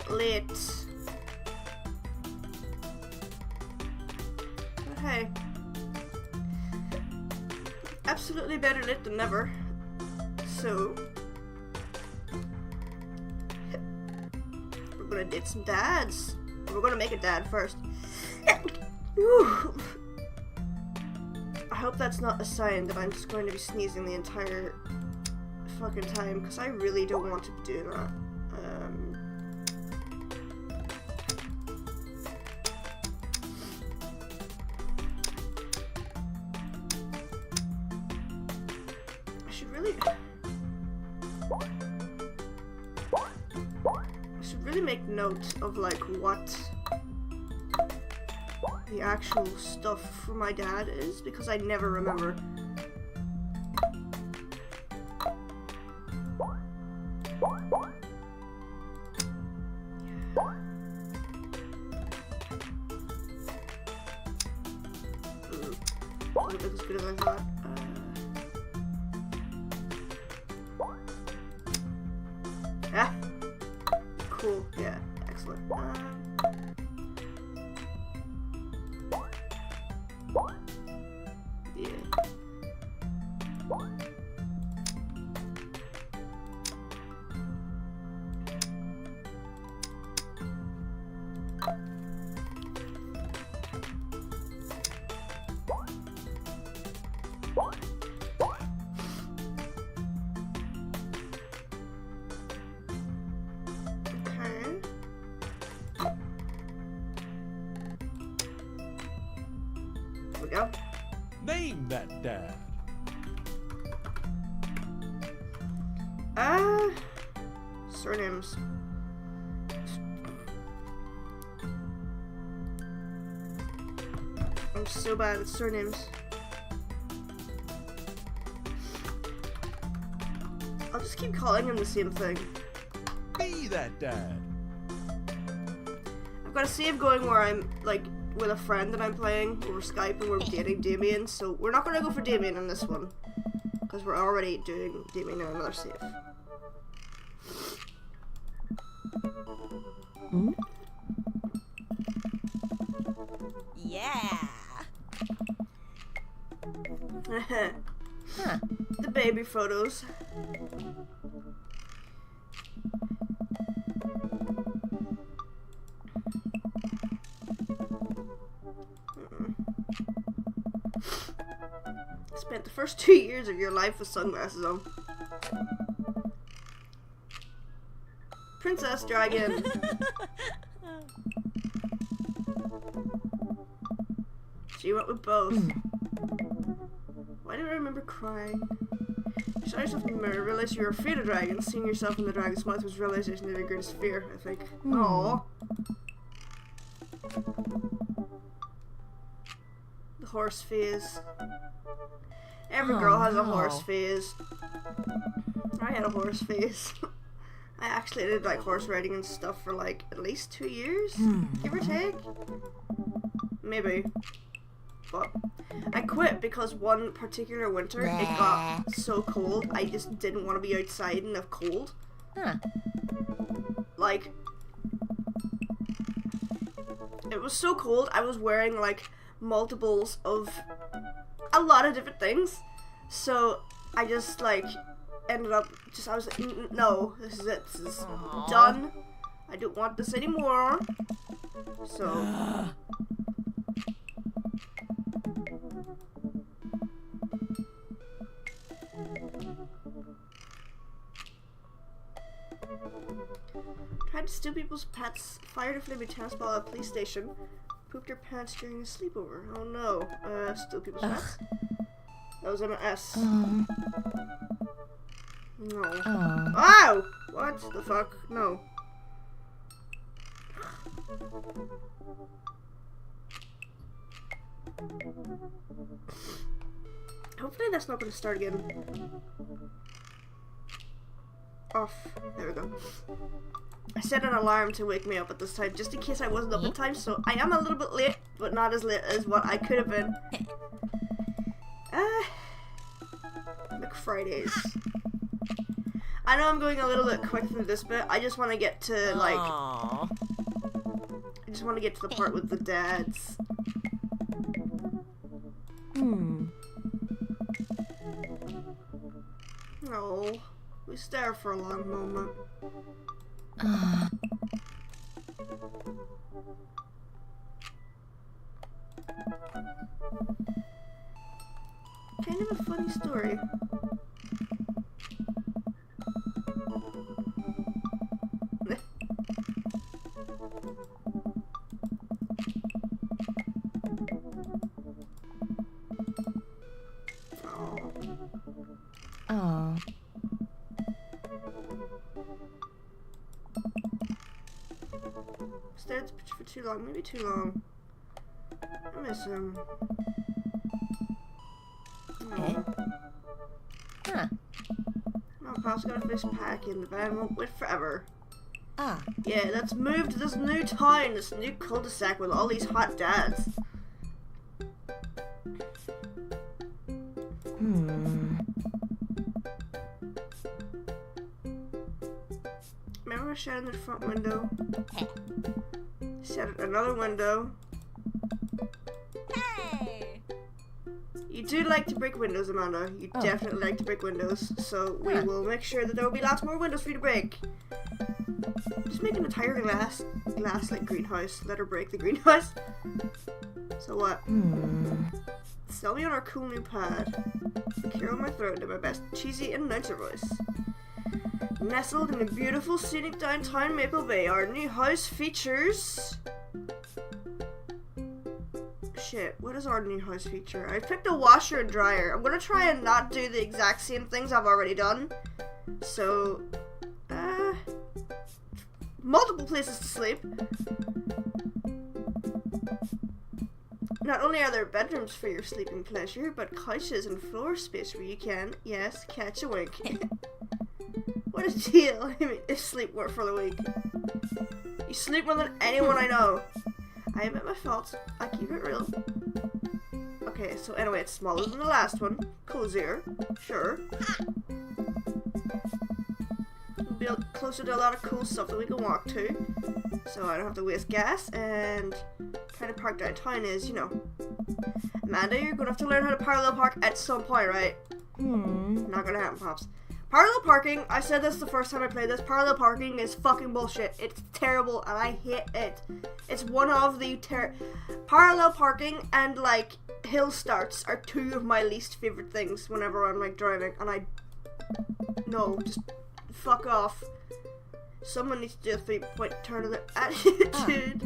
late. But hey. Absolutely better late than never. So we're gonna date some dads. We're gonna make a dad first. I hope that's not a sign that I'm just going to be sneezing the entire fucking time, because I really don't want to do that. I should really make note of like what the actual stuff for my dad is, because I never remember. Not as good as I thought. Cool. Yeah. Excellent. Yeah. We go. Name that dad. Surnames. I'm so bad at surnames. I'll just keep calling him the same thing. Be that dad. I've got a save going where I'm like with a friend that I'm playing over Skype and we're dating Damien, so we're not gonna go for Damien on this one because we're already doing Damien in another save. Yeah. Huh. The baby photos. Spent the first 2 years of your life with sunglasses on. Princess Dragon. She went with both. Why do I remember crying? You saw yourself in the mirror, realized you were afraid of dragons. Seeing yourself in the dragon's mouth was realization of your greatest fear, I think. Aww. The horse phase. Every girl has a horse phase. I had a horse phase. I actually did like horse riding and stuff for like at least 2 years, give or take. Maybe. But I quit because one particular winter it got so cold I just didn't want to be outside in the cold. Like, it was so cold I was wearing like multiples of a lot of different things, so I just like ended up just, I was like, no, this is it, this is done, I don't want this anymore. So tried to steal people's pets, fired a flaming tennis ball at a police station, pooped your pants during a sleepover. Oh no. Steal people's pets? That was an S. No. Oh! What the fuck? No. Hopefully that's not gonna start again. Off. There we go. I set an alarm to wake me up at this time, just in case I wasn't up in time, so I am a little bit late, but not as late as what I could have been. McFridays. I know I'm going a little bit quick through this bit. I just want to get to like. Aw. I just want to get to the part with the dads. No, we stare for a long moment. Kind of a funny story. Oh. Stared at the picture for too long, maybe too long. I miss him. Eh? Huh. No, Pop's got a fish pack in the van, won't wait forever. Ah. Yeah, let's move to this new town, this new cul-de-sac with all these hot dads. Remember I shouted in the front window? Shouted another window. Hey. You do like to break windows, Amanda. You Oh. definitely like to break windows, so we Huh. will make sure that there will be lots more windows for you to break. Just make an entire glass like greenhouse. Let her break the greenhouse. So what? Sell me on our cool new pad. Secure on my throat in my best cheesy announcer voice. Nestled in a beautiful scenic downtown Maple Bay, our new house features... Shit, what is our new house feature? I picked a washer and dryer. I'm gonna try and not do the exact same things I've already done. So, multiple places to sleep. Not only are there bedrooms for your sleeping pleasure, but couches and floor space where you can, yes, catch a wink. What a deal. I mean, if sleep work for the week. You sleep more than anyone I know. I admit my faults. I keep it real. Okay, so anyway, it's smaller than the last one. Cozier. Sure. Be closer to a lot of cool stuff that we can walk to. So I don't have to waste gas, and kind of park downtown is, you know. Amanda, you're gonna have to learn how to parallel park at some point, right? Not gonna happen, Pops. Parallel parking, I said this the first time I played this, parallel parking is fucking bullshit. It's terrible and I hate it. It's one of the parallel parking and like hill starts are two of my least favorite things whenever I'm like driving, and no, just fuck off. Someone needs to do a 3-point turn of their attitude.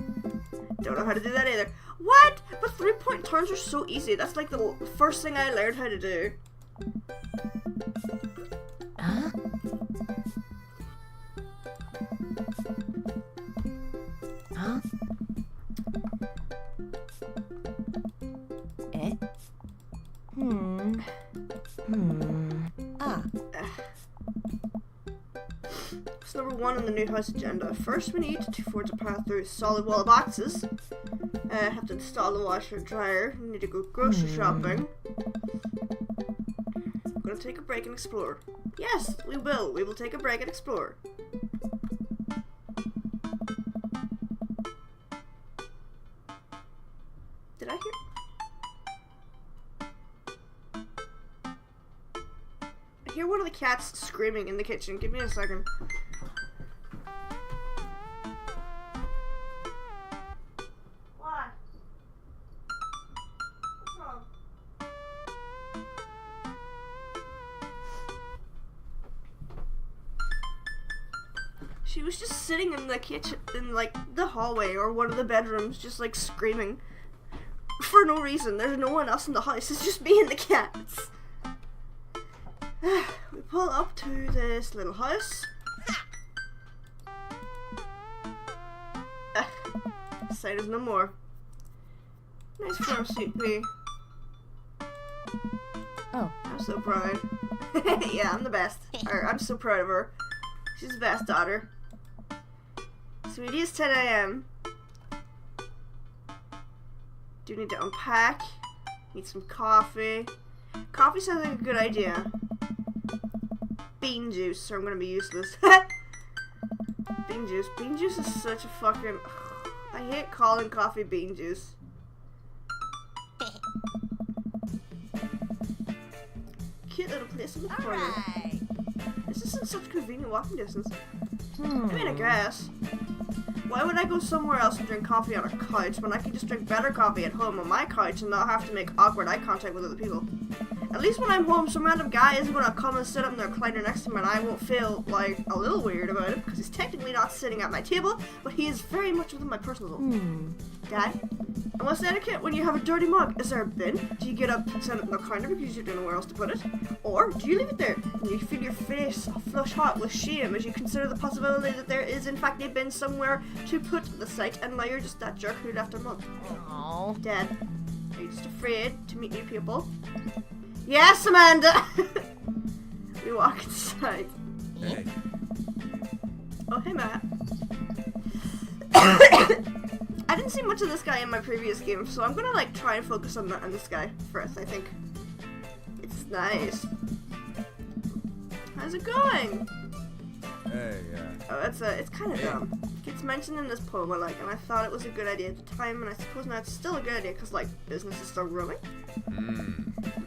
Don't know how to do that either. What? But 3-point turns are so easy. That's like the first thing I learned how to do. Huh? Huh? Eh? Ah. So number 1 on the new house agenda. First, we need to forge a path through a solid wall of boxes. Have to install the washer and dryer. We need to go grocery shopping. I'm gonna take a break and explore. Yes, we will. We will take a break and explore. Did I hear? I hear one of the cats screaming in the kitchen. Give me a second. What? What's wrong? She was just sitting in the kitchen, in like the hallway or one of the bedrooms, just like screaming for no reason. There's no one else in the house. It's just me and the cats. We pull up to this little house. Sight is no more. Nice farm suit, me. Oh. I'm so proud. Yeah, I'm the best. I'm so proud of her. She's the best daughter. Sweetie, it's 10 a.m. Do need to unpack. Need some coffee. Coffee sounds like a good idea. bean juice, or I'm gonna be useless. Bean juice. Bean juice is such a fucking... I hate calling coffee bean juice. Cute little place in the corner. Alright. This isn't such convenient walking distance. I mean, I guess. Why would I go somewhere else and drink coffee on a couch when I can just drink better coffee at home on my couch and not have to make awkward eye contact with other people? At least when I'm home, some random guy isn't going to come and sit up in the recliner next to me and I won't feel, like, a little weird about it because he's technically not sitting at my table, but he is very much within my personal zone. Dad? And what's the etiquette when you have a dirty mug? Is there a bin? Do you get up and set it in the corner because you don't know where else to put it? Or do you leave it there and you feel your face flush hot with shame as you consider the possibility that there is in fact a bin somewhere to put the site and now you're just that jerk who left a mug? Oh. Dad, are you just afraid to meet new people? Yes, Amanda! We walk inside. Hey. Oh, hey, Matt. I didn't see much of this guy in my previous game, so I'm gonna like try and focus on this guy first. I think it's nice. How's it going? Hey, Oh, it's kind of dumb. It gets mentioned in this poem I like, and I thought it was a good idea at the time, and I suppose now it's still a good idea because like business is still growing.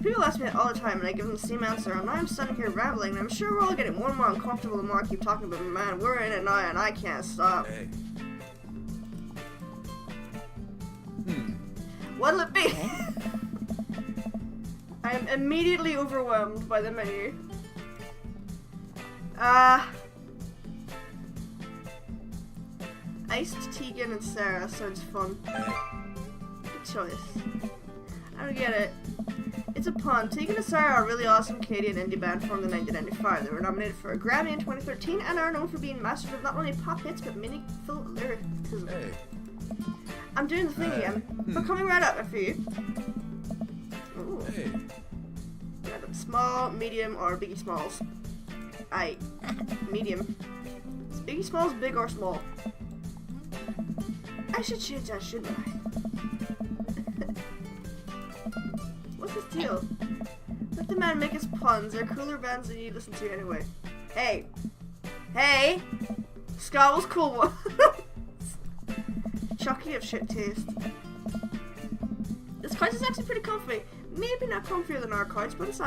People ask me that all the time, and I give them the same answer, and now I'm standing here rambling, and I'm sure we're all getting more and more uncomfortable the more I keep talking about it. Man, we're in it now, and I can't stop. Hey. What'll it be? I am immediately overwhelmed by the menu. Iced Tegan and Sarah sounds fun. Good choice. I don't get it. It's a pun. Tegan and Sarah are a really awesome Canadian indie band formed in 1995. They were nominated for a Grammy in 2013 and are known for being masters of not only pop hits but meaningful lyricism. Hey. I'm doing the thing again. We're coming right up after you. Ooh. Hey. Small, medium, or Biggie Smalls? Medium. Is Biggie Smalls big or small? I should change that, shouldn't I? What's his deal? Let the man make his puns. They're cooler bands than you listen to anyway. Hey! Hey! Scott was cool one. Chucky of shit taste. This couch is actually pretty comfy. Maybe not comfier than our couch, but it's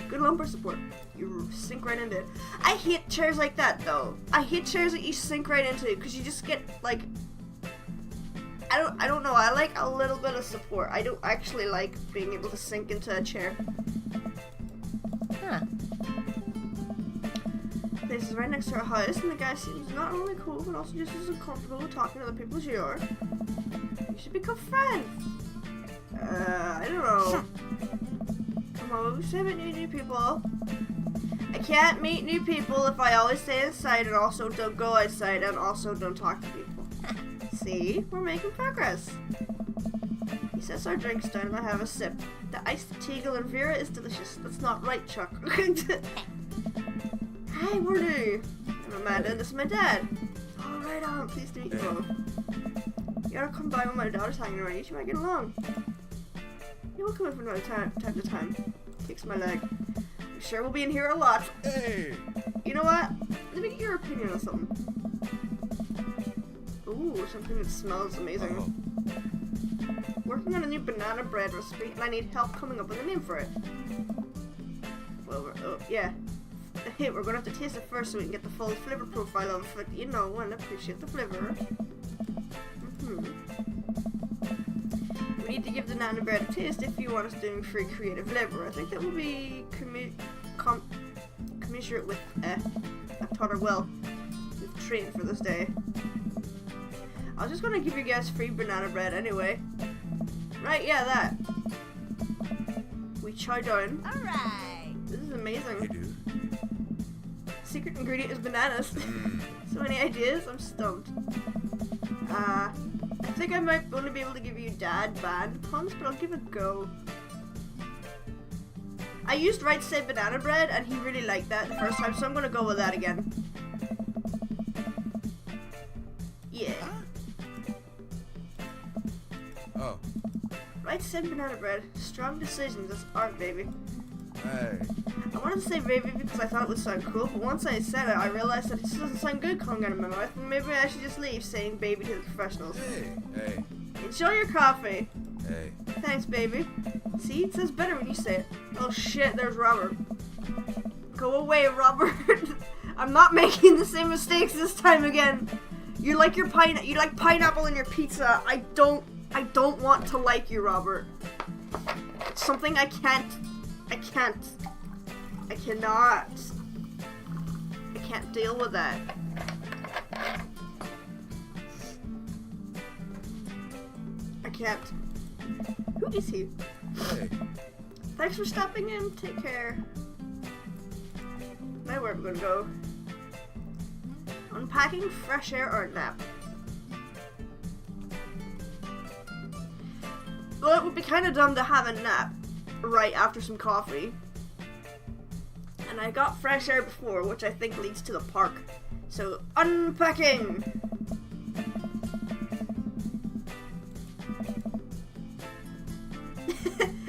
good lumbar support. You sink right into it. I hate chairs like that though. I hate chairs that you sink right into because you just get like I don't know. I like a little bit of support. I don't actually like being able to sink into a chair. Huh. This is right next to our house, and the guy seems not only cool but also just as uncomfortable talking to other people as you are. You should become friends. I don't know. Come on, we should meet new people. I can't meet new people if I always stay inside and also don't go outside and also don't talk to people. See? We're making progress. He sets our drinks down and I have a sip. The iced Teagle and Vera is delicious. That's not right, Chuck. Hi, we're new. I'm Amanda and this is my dad. Oh, right on. Pleased to meet you both. You gotta come by when my daughter's hanging around. You two might get along. You'll come in from time to time. Kicks my leg. I'm sure we'll be in here a lot. Hey. You know what? Let me get your opinion on something. Ooh, something that smells amazing. Working on a new banana bread recipe, and I need help coming up with a name for it. Well, yeah. Hey, we're gonna have to taste it first so we can get the full flavor profile of it, you know, and appreciate the flavor. We need to give the banana bread a taste if you want us doing free creative labor. I think that will be commensurate with, I've taught her well. We've trained for this day. I was just gonna give you guys free banana bread anyway. Right, yeah, that. We chow down. Alright. This is amazing. Hey, dude. Secret ingredient is bananas. So many ideas, I'm stumped. I think I might only be able to give you dad band puns, but I'll give it a go. I used Right Said Banana Bread, and he really liked that the first time, so I'm gonna go with that again. Yeah. Oh. Right Said Banana Bread. Strong decisions, that's art, baby. Hey. I wanted to say baby because I thought it would sound cool, but once I said it, I realized that it just doesn't sound good coming out of my mouth, and maybe I should just leave saying baby to the professionals. Hey. Enjoy your coffee. Hey. Thanks, baby. See, it says better when you say it. Oh shit, there's Robert. Go away, Robert. I'm not making the same mistakes this time again. You like pineapple in your pizza. I don't want to like you, Robert. It's something I cannot. I can't deal with that. I can't. Who is he? Hey. Thanks for stopping in. Take care. Now where are we gonna go? Unpacking, fresh air, or a nap? Well, it would be kind of dumb to have a nap right after some coffee. And I got fresh air before, which I think leads to the park. So, unpacking!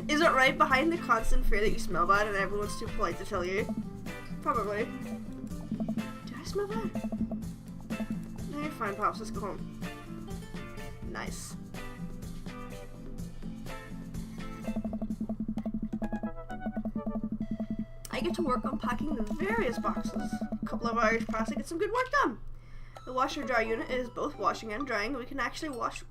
Is it right behind the constant fear that you smell bad and everyone's too polite to tell you? Probably. Do I smell bad? No, you're fine, Pops. Let's go home. Nice. I get to work unpacking the various boxes. A couple of hours pass to get some good work done. The washer dry unit is both washing and drying. We can actually wash.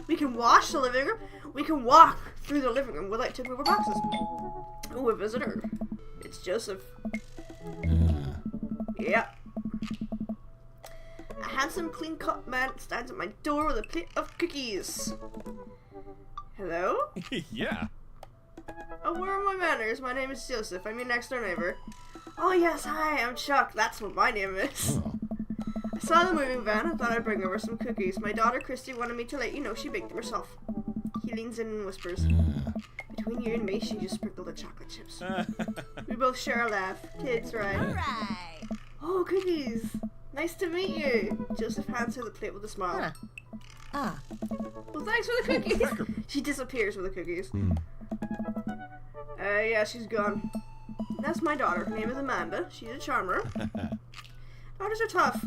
We can wash the living room. We can walk through the living room without tipping over boxes. Oh, a visitor. It's Joseph. Yep. A handsome, clean-cut man stands at my door with a plate of cookies. Hello? Yeah. Oh, where are my manners? My name is Joseph. I'm your next-door neighbor. Oh, yes, hi, I'm Chuck. That's what my name is. I saw the moving van and thought I'd bring over some cookies. My daughter, Christy, wanted me to let you know she baked them herself. He leans in and whispers, between you and me, she just sprinkled the chocolate chips. We both share a laugh. Kids, right? Alright. Oh, cookies. Nice to meet you. Joseph hands her the plate with a smile. Well, thanks for the cookies. She disappears with the cookies. Yeah, she's gone. That's my daughter. Her name is Amanda. She's a charmer. Daughters are tough.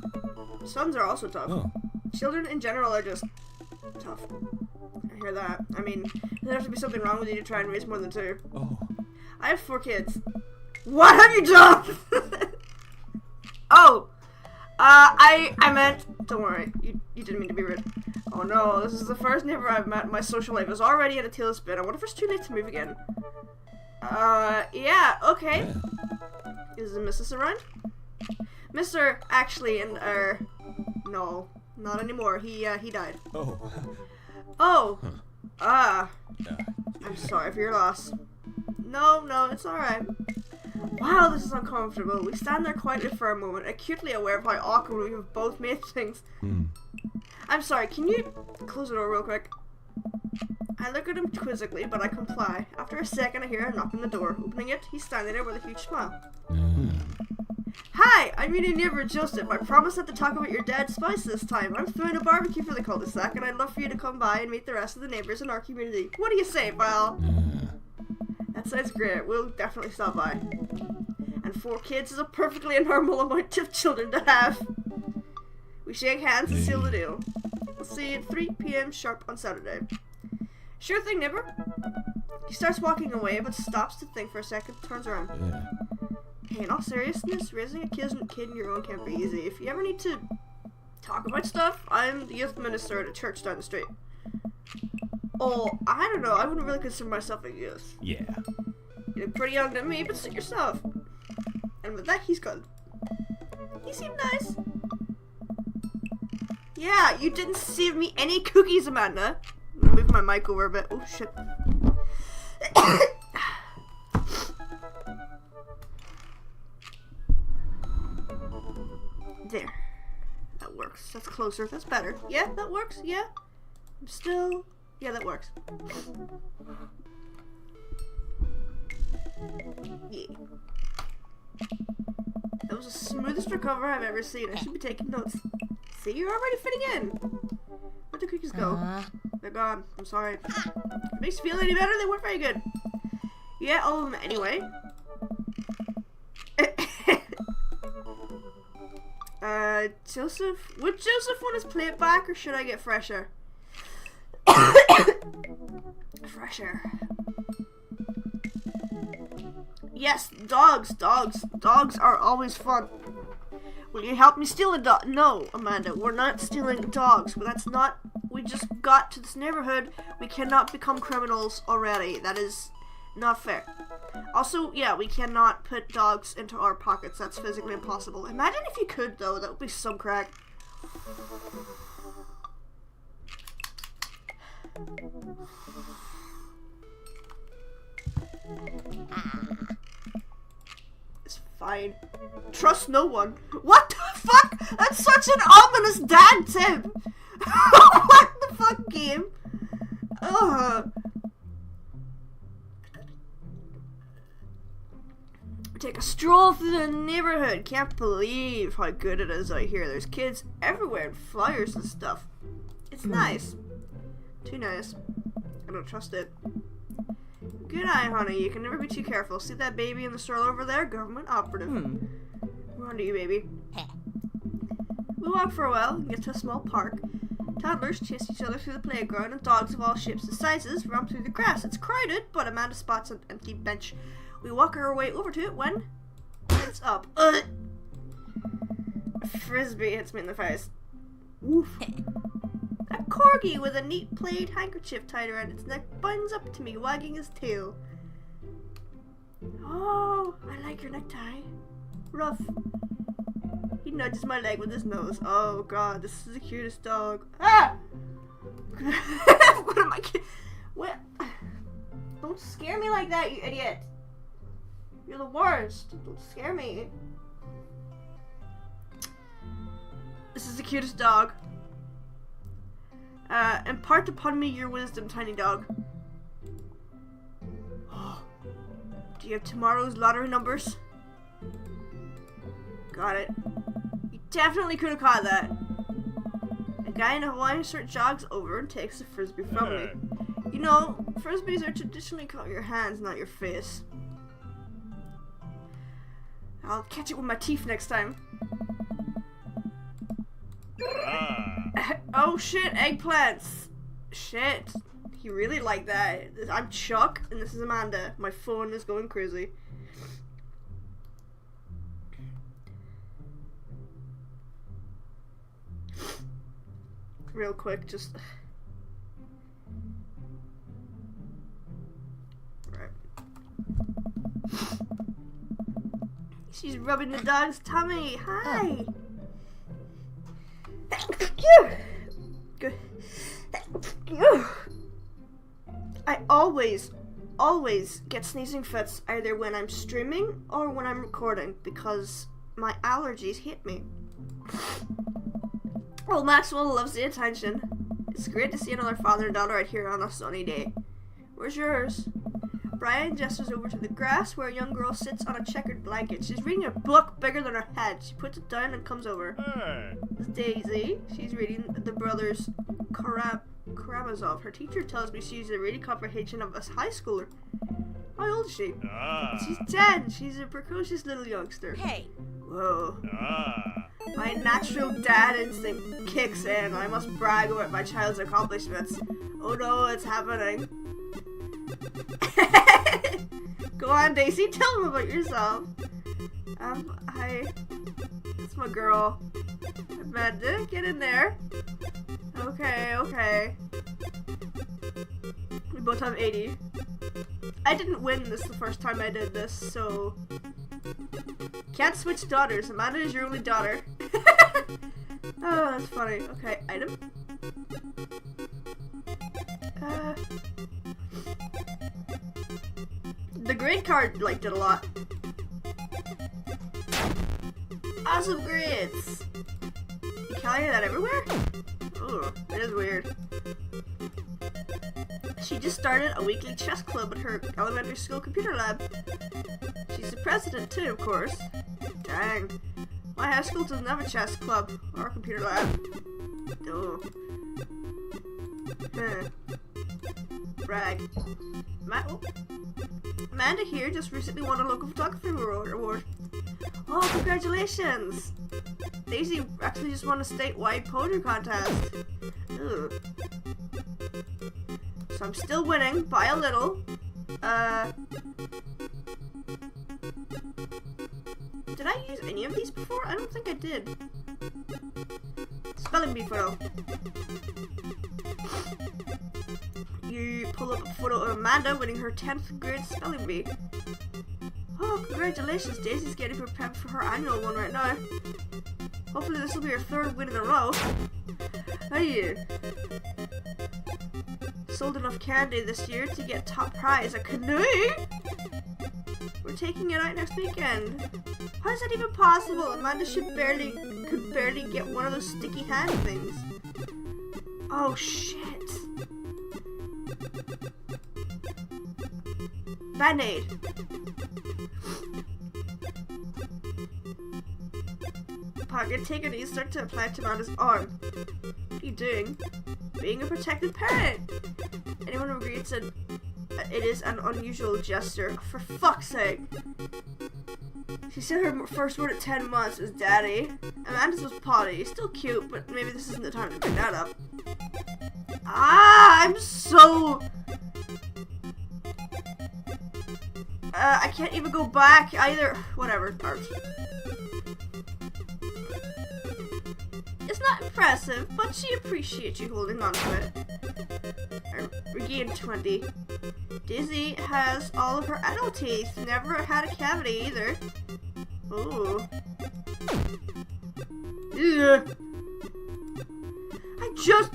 Sons are also tough. Oh. Children in general are just tough. I hear that. I mean, there has to be something wrong with you to try and raise more than two. Oh. I have 4 kids. What have you done? Oh! I meant... Don't worry. You didn't mean to be rude. Oh no, this is the first neighbor I've met. My social life is already at a tailspin. I wonder if it's too late to move again. Yeah, okay. Is the missus around? Mr. actually, and, no, not anymore. He died. Oh. Oh. Yeah. I'm sorry for your loss. No, it's alright. Wow, this is uncomfortable. We stand there quietly for a moment, acutely aware of how awkward we have both made things. I'm sorry, can you close the door real quick? I look at him quizzically, but I comply. After a second, I hear a knock on the door. Opening it, he's standing there with a huge smile. Hi, I'm your neighbor Joseph. I promised not to talk about your dad's spice this time. I'm throwing a barbecue for the cul-de-sac, and I'd love for you to come by and meet the rest of the neighbors in our community. What do you say, pal? That sounds great. We'll definitely stop by. And 4 kids is a perfectly normal amount of children to have. We shake hands and seal the deal. We'll see you at 3 p.m. sharp on Saturday. Sure thing, neighbor. He starts walking away, but stops to think for a second, turns around. Hey, in all seriousness, raising a kid in your own can't be easy. If you ever need to talk about stuff, I'm the youth minister at a church down the street. Oh, I don't know. I wouldn't really consider myself a youth. Yeah. You look pretty young to me, but suit yourself. And with that, he's gone. He seemed nice. Yeah, you didn't save me any cookies, Amanda. I'm gonna move my mic over a bit. Oh, shit. There. That works. That's closer. That's better. Yeah, that works. Yeah. I'm still... Yeah, that works. Yeah. That was the smoothest recovery I've ever seen. I should be taking notes. See, you're already fitting in. Where'd the cookies go? They're gone. I'm sorry. If it makes you feel any better, they weren't very good. Yeah, all of them anyway. Joseph, would Joseph want his plate back or should I get fresher? Fresher. Yes, dogs are always fun. Will you help me steal a dog? No, Amanda, we're not stealing dogs. That's not, we just got to this neighborhood. We cannot become criminals already. That is not fair. Also, yeah, we cannot put dogs into our pockets. That's physically impossible. Imagine if you could, though. That would be some crack. It's fine. Trust no one. What the fuck? That's such an ominous dad tip. What the fuck, game? Ugh. Take a stroll through the neighborhood. Can't believe how good it is out here. There's kids everywhere and flyers and stuff. It's nice. Too nice. I don't trust it. Good eye, honey. You can never be too careful. See that baby in the stroller over there? Government operative. We're on to you, baby. We walk for a while and get to a small park. Toddlers chase each other through the playground and dogs of all shapes and sizes romp through the grass. It's crowded, but Amanda spots an empty bench. We walk our way over to it when it's up. A frisbee hits me in the face. Oof. A corgi with a neat plaid handkerchief tied around its neck buns up to me, wagging his tail. Oh, I like your necktie. Rough. He nudges my leg with his nose. Oh god, this is the cutest dog. Ah! What am I? What? Don't scare me like that, you idiot. You're the worst. Don't scare me. This is the cutest dog. Impart upon me your wisdom, tiny dog. Do you have tomorrow's lottery numbers? Got it. You definitely could have caught that. A guy in a Hawaiian shirt jogs over and takes the frisbee from me. You know, frisbees are traditionally caught in your hands, not your face. I'll catch it with my teeth next time. Oh shit, eggplants. Shit. He really liked that. I'm Chuck, and this is Amanda. My phone is going crazy. Real quick, just... Right. She's rubbing the dog's tummy. Hi. Good. I always get sneezing fits either when I'm streaming or when I'm recording because my allergies hit me. Well, Maxwell loves the attention. It's great to see another father and daughter out here on a sunny day. Where's yours? Brian gestures over to the grass where a young girl sits on a checkered blanket. She's reading a book bigger than her head. She puts it down and comes over. It's Daisy. She's reading the brothers Karamazov. Her teacher tells me she's the reading comprehension of a high schooler. How old is she? She's 10. She's a precocious little youngster. Hey. Whoa. My natural dad instinct kicks in. I must brag about my child's accomplishments. Oh no, it's happening. Go on, Daisy, tell them about yourself. Hi. It's my girl. Amanda, get in there. Okay. We both have 80. I didn't win this the first time I did this, so... Can't switch daughters. Amanda is your only daughter. Oh, that's funny. Okay, item. The grade card, like, did a lot. Awesome grades! You carry that everywhere? Ooh, that is weird. She just started a weekly chess club at her elementary school computer lab. She's the president too, of course. Dang. My high school doesn't have a chess club or a computer lab. Oh. Brag. Amanda here just recently won a local photography award. Oh, congratulations! Daisy actually just won a statewide poetry contest. Ugh. So I'm still winning by a little. Did I use any of these before? I don't think I did. Spelling bee photo. You pull up a photo of Amanda winning her 10th grade spelling bee. Oh, congratulations, Daisy's getting prepared for her annual one right now. Hopefully this will be her 3rd win in a row. Hey, sold enough candy this year to get top prize, a canoe? We're taking it out next weekend. How is that even possible? Amanda could barely get one of those sticky hand things. Oh shit. Band-Aid. Parker, take it easy, start to apply to Amanda's arm. What are you doing? Being a protective parent. Anyone who agrees that it is an unusual gesture. For fuck's sake. She said her first word at 10 months was daddy. Amanda's was potty. Still cute, but maybe this isn't the time to bring that up. Ah, I'm so... I can't even go back either. Whatever, art. It's not impressive, but she appreciates you holding on to it. Regain 20. Dizzy has all of her adult teeth. Never had a cavity either. Ooh. Ugh. I just...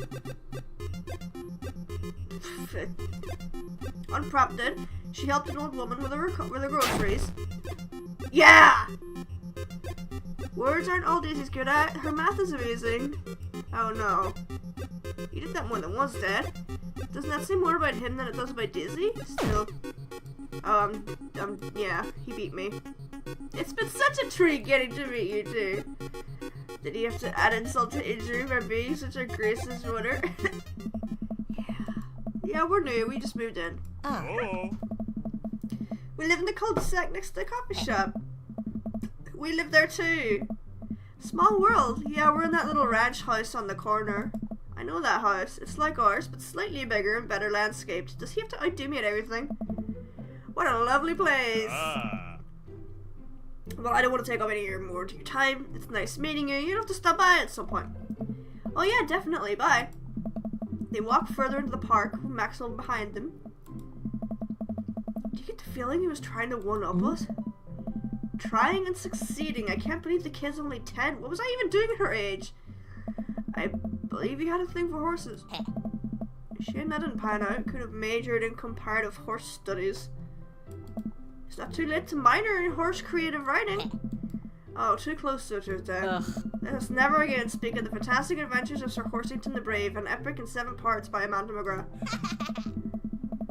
Unprompted, she helped an old woman with her groceries. Yeah! Words aren't all Daisy's good at. Her math is amazing. Oh no. You did that more than once, Dad. Doesn't that say more about him than it does about Daisy? Still. Yeah, he beat me. It's been such a treat getting to meet you two. Did he have to add insult to injury by being such a gracious runner? Yeah, we're new. We just moved in. Oh. We live in the cul-de-sac next to the coffee shop. We live there too. Small world. Yeah, we're in that little ranch house on the corner. I know that house. It's like ours, but slightly bigger and better landscaped. Does he have to outdo me at everything? What a lovely place. Ah. Well, I don't want to take up any more of your time. It's nice meeting you. You have to stop by at some point. Oh yeah, definitely. Bye. They walk further into the park, with Maxwell behind them. Do you get the feeling he was trying to one-up us? Trying and succeeding. I can't believe the kid's only 10. What was I even doing at her age? I believe he had a thing for horses. Shame that didn't pan out. Could have majored in comparative horse studies. It's not too late to minor in horse creative writing. Oh, too close to it, Dad. Let us never again speak of the fantastic adventures of Sir Horsington the Brave, an epic in 7 parts by Amanda McGrath.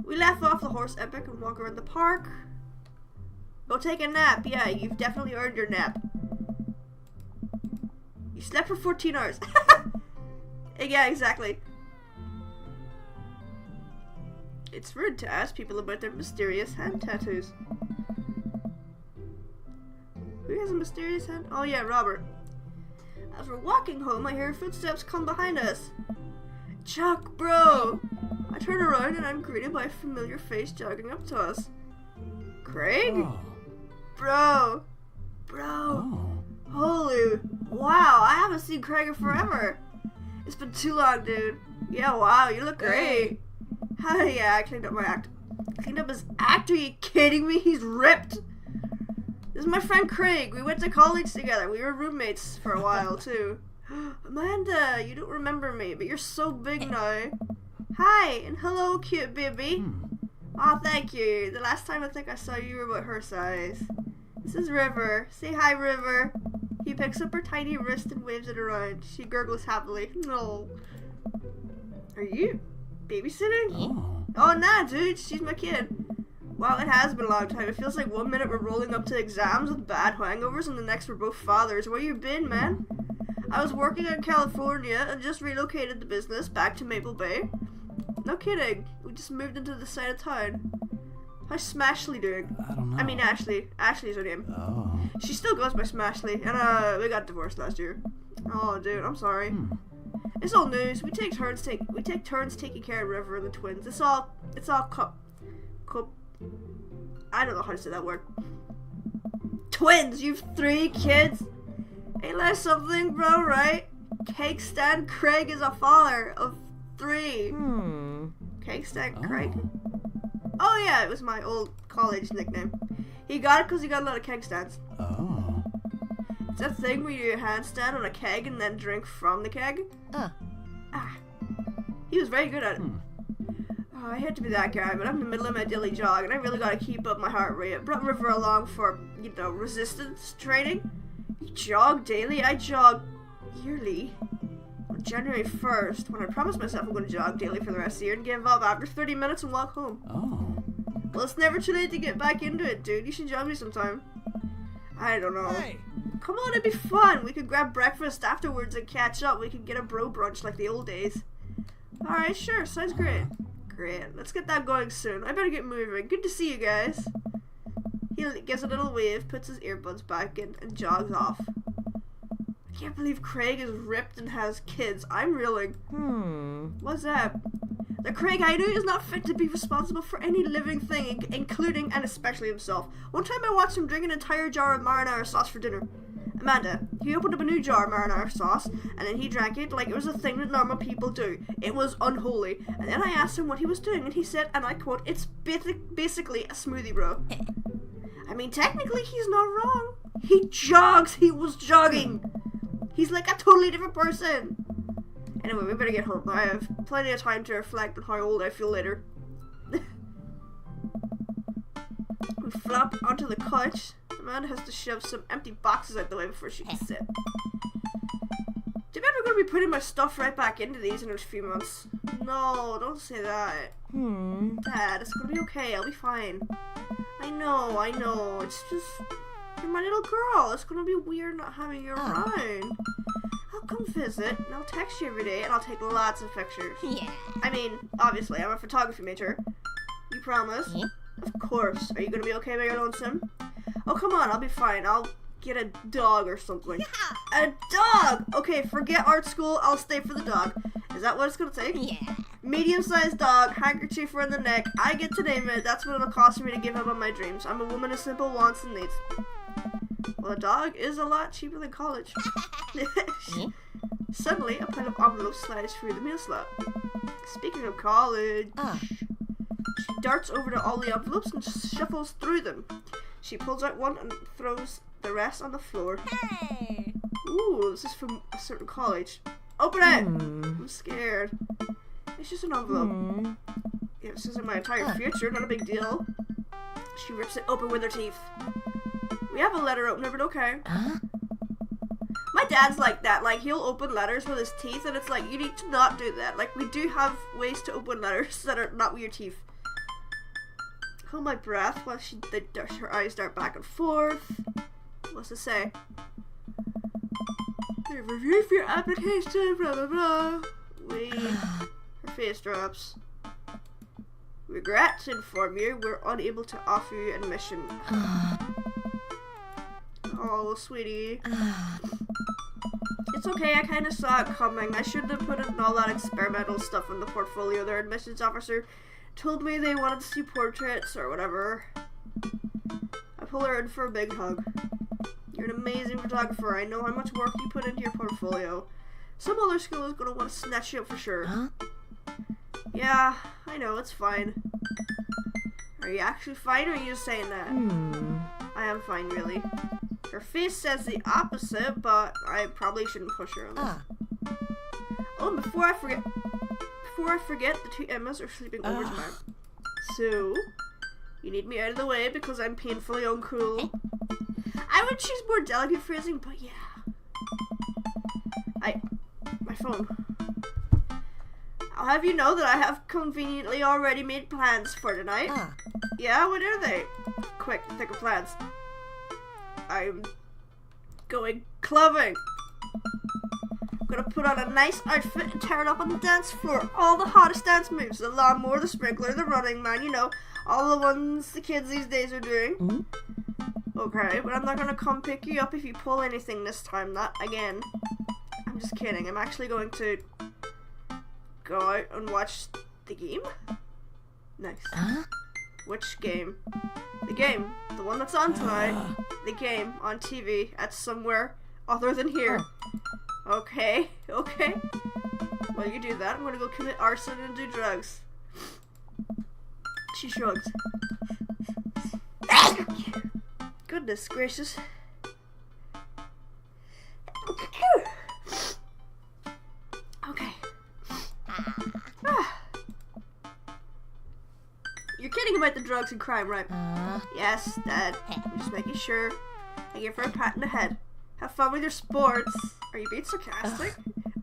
We laugh off the horse epic and walk around the park. Go take a nap. Yeah, you've definitely earned your nap. You slept for 14 hours. Yeah, exactly. It's rude to ask people about their mysterious hand tattoos. Who has a mysterious hand? Oh yeah, Robert. As we're walking home, I hear footsteps come behind us. Chuck, bro! I turn around and I'm greeted by a familiar face jogging up to us. Craig? Oh. Bro! Bro! Holy... Wow, I haven't seen Craig in forever! It's been too long, dude. Yeah, wow, you look great. Hell yeah, I cleaned up my act. Cleaned up his act? Are you kidding me? He's ripped! This is my friend Craig. We went to college together. We were roommates for a while, too. Amanda, you don't remember me, but you're so big now. Hi, and hello, cute baby. Aw, thank you. The last time I think I saw you were about her size. This is River. Say hi, River. He picks up her tiny wrist and waves it around. She gurgles happily. No. Are you babysitting? Oh, nah, dude. She's my kid. Wow, it has been a long time. It feels like 1 minute we're rolling up to exams with bad hangovers and the next we're both fathers. Where you been, man? I was working in California and just relocated the business back to Maple Bay. No kidding. We just moved into the side of town. How's Smashly doing? I don't know. I mean Ashley. Ashley's her name. Oh. She still goes by Smashly, and we got divorced last year. Oh, dude, I'm sorry. It's old news. We take turns taking care of River and the twins. It's all I don't know how to say that word. Twins. You've 3 kids. Ain't that something, bro? Right? Cake Stand Craig is a father of 3. Cake Stand Craig. Oh yeah, it was my old college nickname. He got it because he got a lot of keg stands. Oh. It's that thing where you handstand on a keg and then drink from the keg. He was very good at it. Oh, I hate to be that guy, but I'm in the middle of my daily jog and I really gotta keep up my heart rate. I brought River along for, resistance training. You jog daily? I jog yearly. On January 1st, when I promised myself I'm going to jog daily for the rest of the year and give up after 30 minutes and walk home. Oh. Well, it's never too late to get back into it, dude. You should join me sometime. I don't know. Hey. Come on, it'd be fun. We could grab breakfast afterwards and catch up. We could get a bro brunch like the old days. Alright, sure. Sounds great. Great. Let's get that going soon. I better get moving. Good to see you guys. He gives a little wave, puts his earbuds back in, and jogs off. I can't believe Craig is ripped and has kids. I'm reeling. What's that? The Craig I knew is not fit to be responsible for any living thing, including and especially himself. One time I watched him drink an entire jar of marinara sauce for dinner. Amanda, he opened up a new jar of marinara sauce, and then he drank it like it was a thing that normal people do. It was unholy. And then I asked him what he was doing, and he said, and I quote, "It's basically a smoothie, bro." I mean, technically he's not wrong. He jogs. He was jogging. He's like a totally different person. Anyway, we better get home. I have plenty of time to reflect on how old I feel later. We flop onto the couch. Amanda has to shove some empty boxes out the way before she can sit. Too bad we're going to be putting my stuff right back into these in a few months. No, don't say that. Dad, it's going to be okay. I'll be fine. I know. It's just... You're my little girl. It's going to be weird not having you around. I'll come visit, and I'll text you every day, and I'll take lots of pictures. Yeah. I mean, obviously, I'm a photography major. You promise? Yeah. Of course. Are you gonna be okay by your lonesome? Oh, come on, I'll be fine. I'll get a dog or something. A dog! Okay, forget art school, I'll stay for the dog. Is that what it's gonna take? Yeah. Medium-sized dog, handkerchief around the neck. I get to name it. That's what it'll cost me to give up on my dreams. I'm a woman of simple wants and needs. Well, a dog is a lot cheaper than college. Suddenly, a pile of envelopes slides through the mail slot. Speaking of college, she darts over to all the envelopes and shuffles through them. She pulls out one and throws the rest on the floor. Hey. Ooh, this is from a certain college. Open it! I'm scared. It's just an envelope. Yeah, this isn't my entire future, not a big deal. She rips it open with her teeth. We have a letter opener, but okay. My dad's like that. Like, he'll open letters with his teeth, and it's like, you need to not do that. Like, we do have ways to open letters that are not with your teeth. Hold my breath while her eyes dart back and forth. What's it say? Review for your application, blah blah blah. Her face drops. Regret to inform you, we're unable to offer you admission. Oh, sweetie. It's okay, I kind of saw it coming. I shouldn't have put in all that experimental stuff in the portfolio. Their admissions officer told me they wanted to see portraits or whatever. I pull her in for a big hug. You're an amazing photographer. I know how much work you put into your portfolio. Some other school is going to want to snatch you up for sure. Yeah, I know, it's fine. Are you actually fine, or are you just saying that? I am fine, really. Her face says the opposite, but I probably shouldn't push her on this. Oh, and before I forget, the two Emmas are sleeping over tonight. So, you need me out of the way because I'm painfully uncool. I would choose more delicate phrasing, but yeah. My phone. I'll have you know that I have conveniently already made plans for tonight. Yeah, what are they? Quick, think of plans. I'm going clubbing. gonna put on a nice outfit and tear it up on the dance floor. All the hottest dance moves. The lawnmower, the sprinkler, the running man, you know. All the ones the kids these days are doing. Okay, but I'm not gonna come pick you up if you pull anything this time. Not again. I'm just kidding. I'm actually going to go out and watch the game. Nice. Which game? The game. The one that's on tonight. The game on TV at somewhere other than here. Okay, okay. While you do that, I'm gonna go commit arson and do drugs. She shrugs. Goodness gracious. Okay. You're kidding about the drugs and crime, right? Yes, Dad. I'm just making sure. I give her a pat in the head. Have fun with your sports. Are you being sarcastic?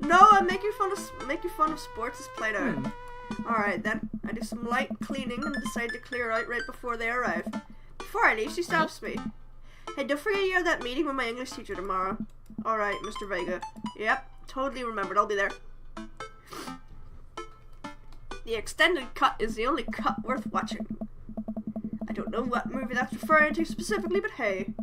No, I'm making fun of sports as played out. Alright then. I do some light cleaning and decide to clear out right before they arrive. Before I leave, she stops me. Hey, don't forget you have that meeting with my English teacher tomorrow. Alright, Mr. Vega. Yep, totally remembered. I'll be there. The extended cut is the only cut worth watching. I don't know what movie that's referring to specifically, but hey.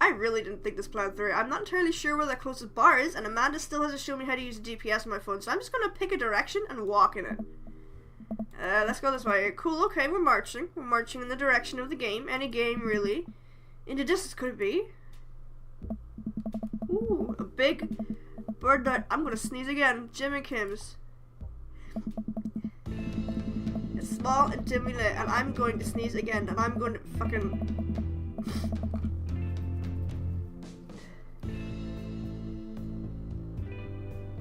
I really didn't think this plan through. I'm not entirely sure where that closest bar is, and Amanda still hasn't shown me how to use a GPS on my phone, so I'm just gonna pick a direction and walk in it. Let's go this way. Cool, okay, we're marching. We're marching in the direction of the game. Any game, really. Into distance could it be? Ooh, a big bird nut. I'm gonna sneeze again. Jimmy Kim's. It's small and dimly lit, and I'm going to sneeze again, and I'm going to fucking...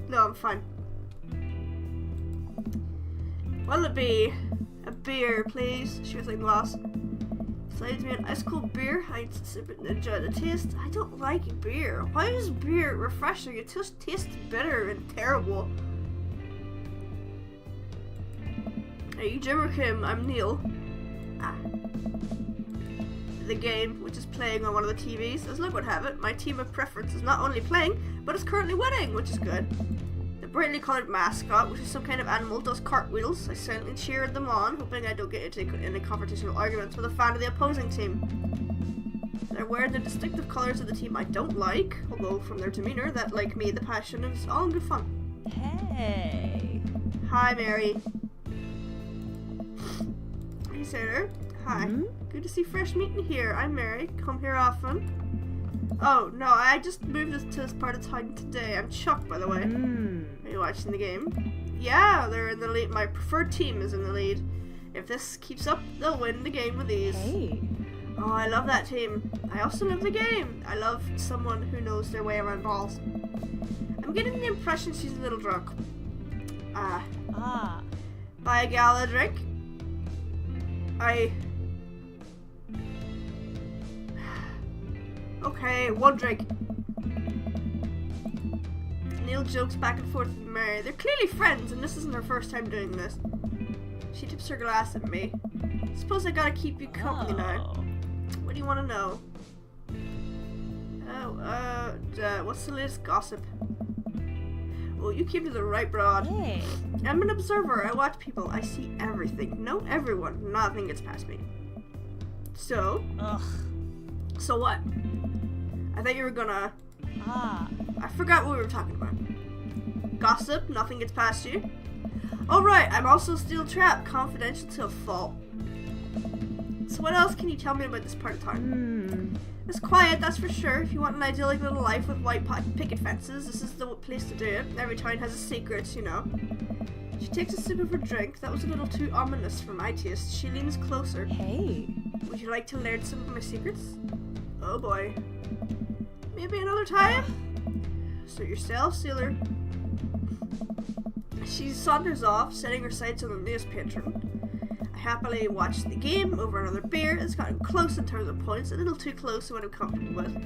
No, I'm fine. What'll it be? A beer, please. Sure thing, boss. Slides me an ice cold beer. I sip it and enjoy the taste. I don't like beer. Why is beer refreshing? It just tastes bitter and terrible. Hey, you Jim or Kim? I'm Neil. The game, which is playing on one of the TVs, as luck would have it, my team of preference is not only playing, but is currently winning, which is good. The brightly coloured mascot, which is some kind of animal, does cartwheels. I silently cheered them on, hoping I don't get into any confrontational arguments with a fan of the opposing team. They're wearing the distinctive colours of the team I don't like, although from their demeanour, that, like me, the passion is all in good fun. Hey. Hi, Mary. Hey, Sarah. Hi. Good to see fresh meat in here. I'm Mary. Come here often. Oh, no, I just moved to this part of town today. I'm Chuck, by the way. Are you watching the game? Yeah, they're in the lead. My preferred team is in the lead. If this keeps up, they'll win the game with ease. Hey. Oh, I love that team. I also love the game. I love someone who knows their way around balls. I'm getting the impression she's a little drunk. Buy a gal a drink? Okay, one drink. Neil jokes back and forth with Mary. They're clearly friends, and this isn't her first time doing this. She tips her glass at me. Suppose I gotta keep you company now. What do you want to know? What's the latest gossip? Oh, you came to the right broad. Hey. I'm an observer. I watch people. I see everything. Know everyone. Nothing gets past me. So? So what? I thought you were gonna... I forgot what we were talking about. Gossip. Nothing gets past you. Oh, right. I'm also steel trapped. Confidential till a fault. So what else can you tell me about this part of town? It's quiet, that's for sure. If you want an idyllic little life with white picket fences, this is the place to do it. Every town has its secrets, you know. She takes a sip of her drink. That was a little too ominous for my taste. She leans closer. Hey. Would you like to learn some of my secrets? Oh boy. Maybe another time? Suit yourself, Sealer. She saunters off, setting her sights on the newest patron. I happily watch the game over another beer. It's gotten close in terms of points, a little too close to what I'm comfortable with.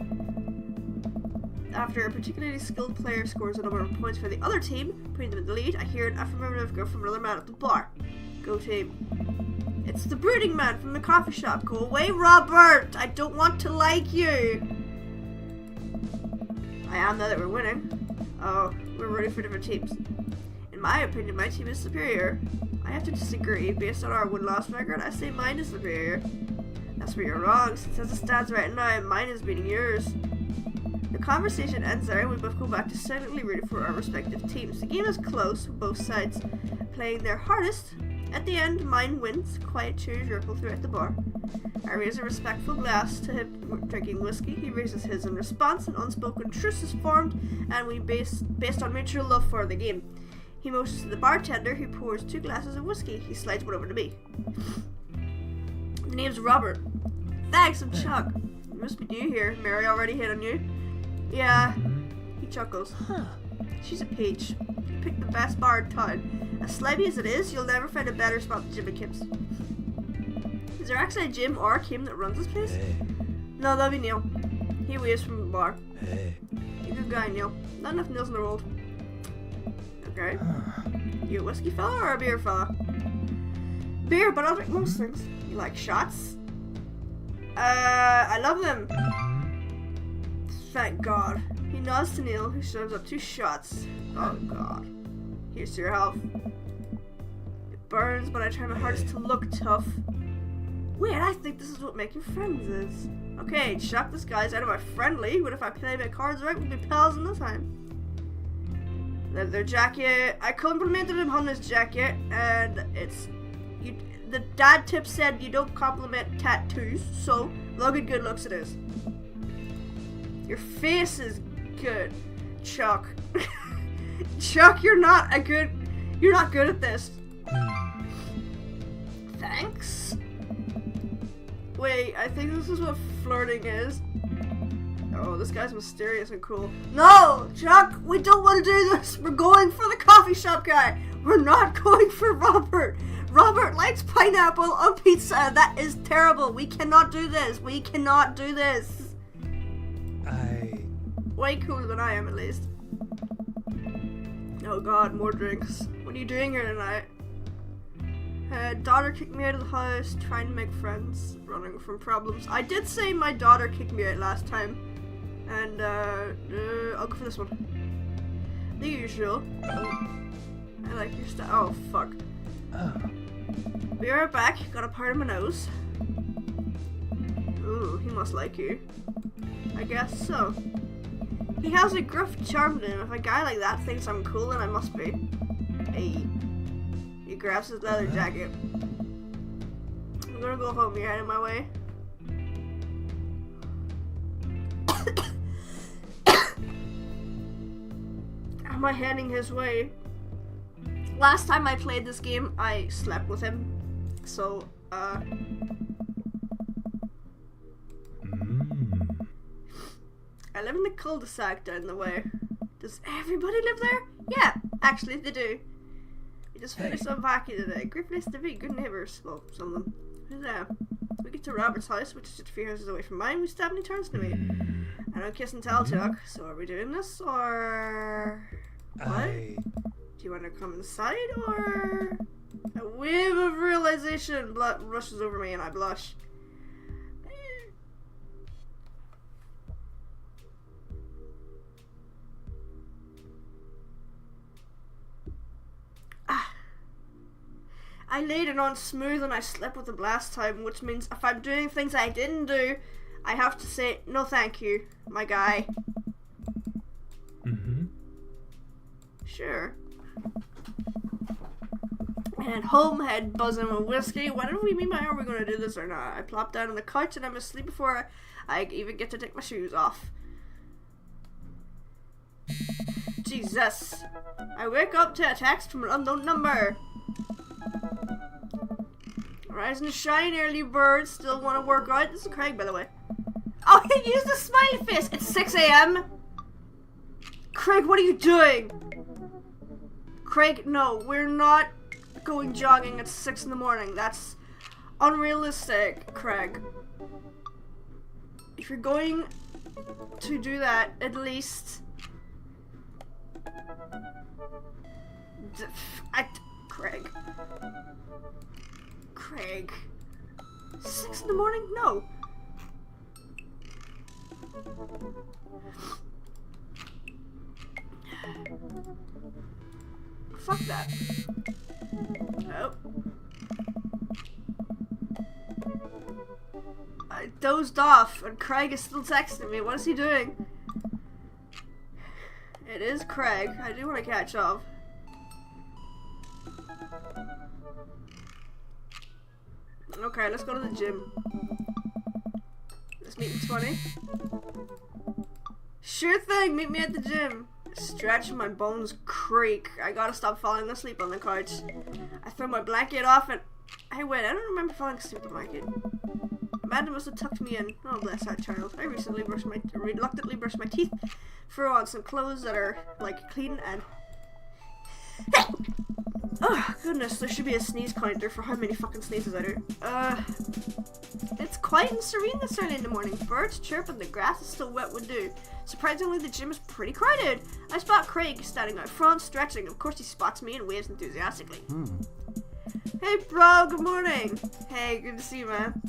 After a particularly skilled player scores a number of points for the other team, putting them in the lead, I hear an affirmative go from another man at the bar. Go team. It's the brooding man from the coffee shop. Go away, Robert! I don't want to like you! I am now that we're winning. Oh, we're rooting for different teams. In my opinion, my team is superior. I have to disagree. Based on our win-loss record, I say mine is superior. That's where you're wrong, since as it stands right now, mine is beating yours. The conversation ends there and we both go back to silently rooting for our respective teams. The game is close, with both sides playing their hardest. At the end, mine wins. Quiet cheers ripple throughout the bar. I raise a respectful glass to him drinking whiskey. He raises his in response. An unspoken truce is formed, and we based on mutual love for the game. He motions to the bartender, who pours 2 glasses of whiskey. He slides one over to me. The name's Robert. Thanks, I'm Chuck. You must be new here. Mary already hit on you? Yeah. He chuckles. She's a peach. You picked the best bar in town. As slimy as it is, you'll never find a better spot than Jim and Kim's. Is there actually a Jim or Kim that runs this place? Hey. No, that'll be Neil. He waves from the bar. Hey. You're a good guy, Neil. Not enough Neils in the world. Okay. You a whiskey fella or a beer fella? Beer, but I'll drink most things. You like shots? I love them. Thank God. He nods to Neil, who serves up 2 shots. Oh God. Here's to your health. It burns, but I try my hardest to look tough. Wait, I think this is what making friends is. Okay, Chuck, this guy's out of my friendly, but if I play my cards right, we'll be pals in no time. Leather jacket. I complimented him on his jacket, and it's... the dad tip said you don't compliment tattoos, so rugged good looks it is. Your face is good, Chuck. Chuck, you're not good at this. Thanks. Wait, I think this is what flirting is. Oh, this guy's mysterious and cool. No, Chuck, we don't want to do this. We're going for the coffee shop guy. We're not going for Robert. Robert likes pineapple on pizza. That is terrible. We cannot do this. We cannot do this. Way cooler than I am, at least. Oh God, more drinks. What are you doing here tonight? Daughter kicked me out of the house, trying to make friends, running from problems. I did say my daughter kicked me out last time. And, I'll go for this one. The usual. I like your style. Oh, fuck. Be right back. Got a part of my nose. Ooh, he must like you. I guess so. He has a gruff charm to him. If a guy like that thinks I'm cool, then I must be. Hey. He grabs his leather jacket. I'm gonna go home. You're out of my way. Am I heading his way? Last time I played this game, I slept with him. So, I live in the cul-de-sac down the way. Does everybody live there? Yeah, actually they do. We just finished some vacuum today. Great place to be. Good neighbours. Well, some of them. Who's there? We get to Robert's house, which is just a few houses away from mine. We stop and he turns to me. I don't kiss and tell, Chuck. So are we doing this, or... What? Do you want to come inside, or... A wave of realization rushes over me and I blush. I laid it on smooth and I slept with him last time, which means if I'm doing things I didn't do, I have to say, no thank you, my guy. Sure. And home head buzzing with whiskey. What do we mean by are we going to do this or not? I plop down on the couch and I'm asleep before I even get to take my shoes off. Jesus. I wake up to a text from an unknown number. Rise and shine, early birds. Still want to work out? This is Craig, by the way. Oh, he used a smiley face. It's 6 a.m. Craig, what are you doing? Craig, no, we're not going jogging at 6 in the morning. That's unrealistic, Craig. If you're going to do that, at least... Craig. Craig. 6 in the morning? No. Fuck that. Oh. I dozed off and Craig is still texting me. What is he doing? It is Craig. I do want to catch up. Okay, let's go to the gym. Let's meet in 20. Sure thing, meet me at the gym. Stretch, my bones creak. I gotta stop falling asleep on the couch. I throw my blanket off and... Hey, wait, I don't remember falling asleep with the blanket. Amanda must have tucked me in. Oh, bless that child. I recently reluctantly brushed my teeth, throw on some clothes that are, like, clean and... Oh, goodness, there should be a sneeze counter for how many fucking sneezes I do. It's quiet and serene this early in the morning. Birds chirp and the grass is still wet with dew. Surprisingly, the gym is pretty crowded. I spot Craig standing out front, stretching. Of course, he spots me and waves enthusiastically. Hey, bro, good morning. Hey, good to see you, man.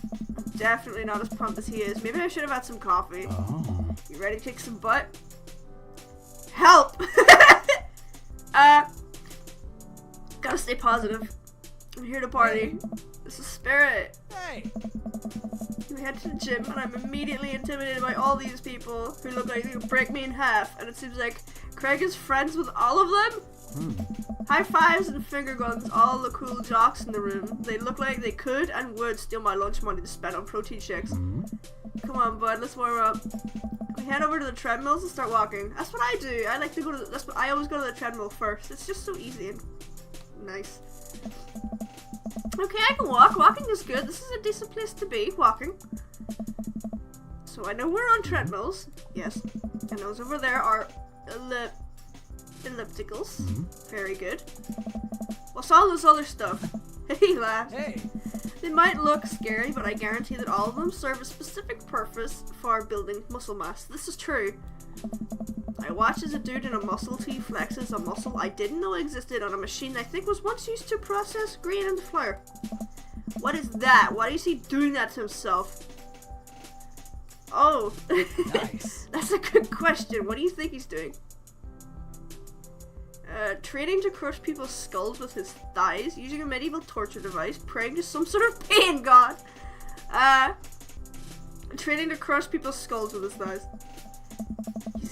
Definitely not as pumped as he is. Maybe I should have had some coffee. You ready to kick some butt? Help! Gotta stay positive. I'm here to party. This is Spirit. Hey! We head to the gym and I'm immediately intimidated by all these people who look like they could break me in half, and it seems like Craig is friends with all of them? High fives and finger guns, all the cool jocks in the room. They look like they could and would steal my lunch money to spend on protein shakes. Come on, bud, let's warm up. We head over to the treadmills and start walking. That's what I do. I like to go to I always go to the treadmill first. It's just so easy and nice. Okay, I can walk. Walking is good. This is a decent place to be, walking. So I know we're on treadmills. Yes. And those over there are ellipticals. Very good. What's all this other stuff? He laughs. Hey! They might look scary, but I guarantee that all of them serve a specific purpose for building muscle mass. This is true. I watch as a dude in a muscle tee flexes a muscle I didn't know existed on a machine I think was once used to process grain and flour. What is that? Why is he doing that to himself? Oh. Nice. That's a good question. What do you think he's doing? Training to crush people's skulls with his thighs, using a medieval torture device, praying to some sort of pain god. Training to crush people's skulls with his thighs.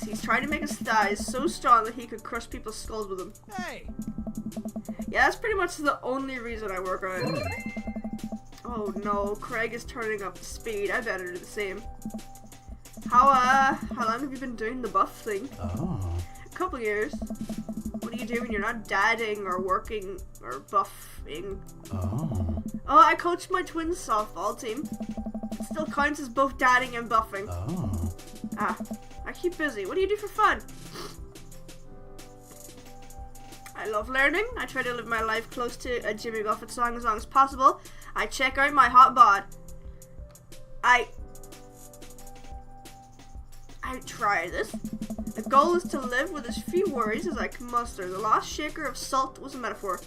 He's trying to make his thighs so strong that he could crush people's skulls with them. Hey! Yeah, that's pretty much the only reason I work out. Oh no, Craig is turning up the speed. I better do the same. How long have you been doing the buff thing? A couple years. What do you do when you're not dadding or working or buffing? Oh, I coach my twins softball team. It still counts as both dadding and buffing. I keep busy. What do you do for fun? I love learning. I try to live my life close to a Jimmy Buffett song as long as possible. I check out my hot bod. I try this. The goal is to live with as few worries as I can muster. The last shaker of salt was a metaphor.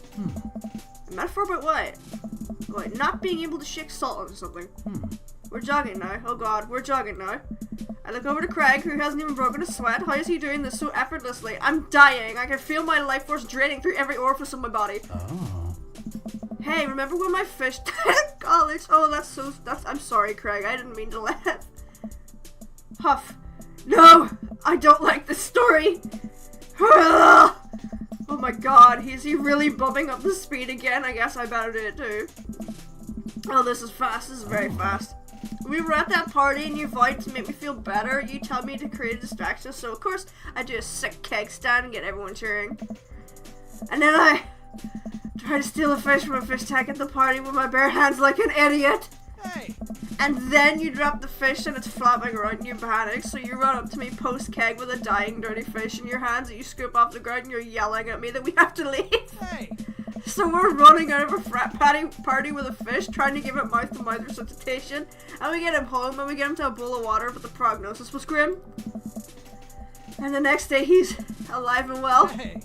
A metaphor about what? What, not being able to shake salt onto something. We're jogging now. Oh god, we're jogging now. I look over to Craig, who hasn't even broken a sweat. How is he doing this so effortlessly? I'm dying. I can feel my life force draining through every orifice of my body. Hey, remember when my fish died in college? Oh, I'm sorry, Craig. I didn't mean to laugh. Huff. No! I don't like this story. Oh my god, is he really bumping up the speed again? I guess I better do it too. Oh, this is fast. This is very fast. We were at that party and you vowed to make me feel better. You tell me to create a distraction, so of course I do a sick keg stand and get everyone cheering. And then I try to steal a fish from a fish tank at the party with my bare hands like an idiot. Hey! And then you drop the fish and it's flopping around and you panic, so you run up to me post-keg with a dying dirty fish in your hands that you scoop off the ground and you're yelling at me that we have to leave. Hey! So we're running out of a frat party with a fish, trying to give it mouth-to-mouth resuscitation, and we get him home and we get him to a bowl of water, but the prognosis was grim. And the next day he's alive and well. Hey!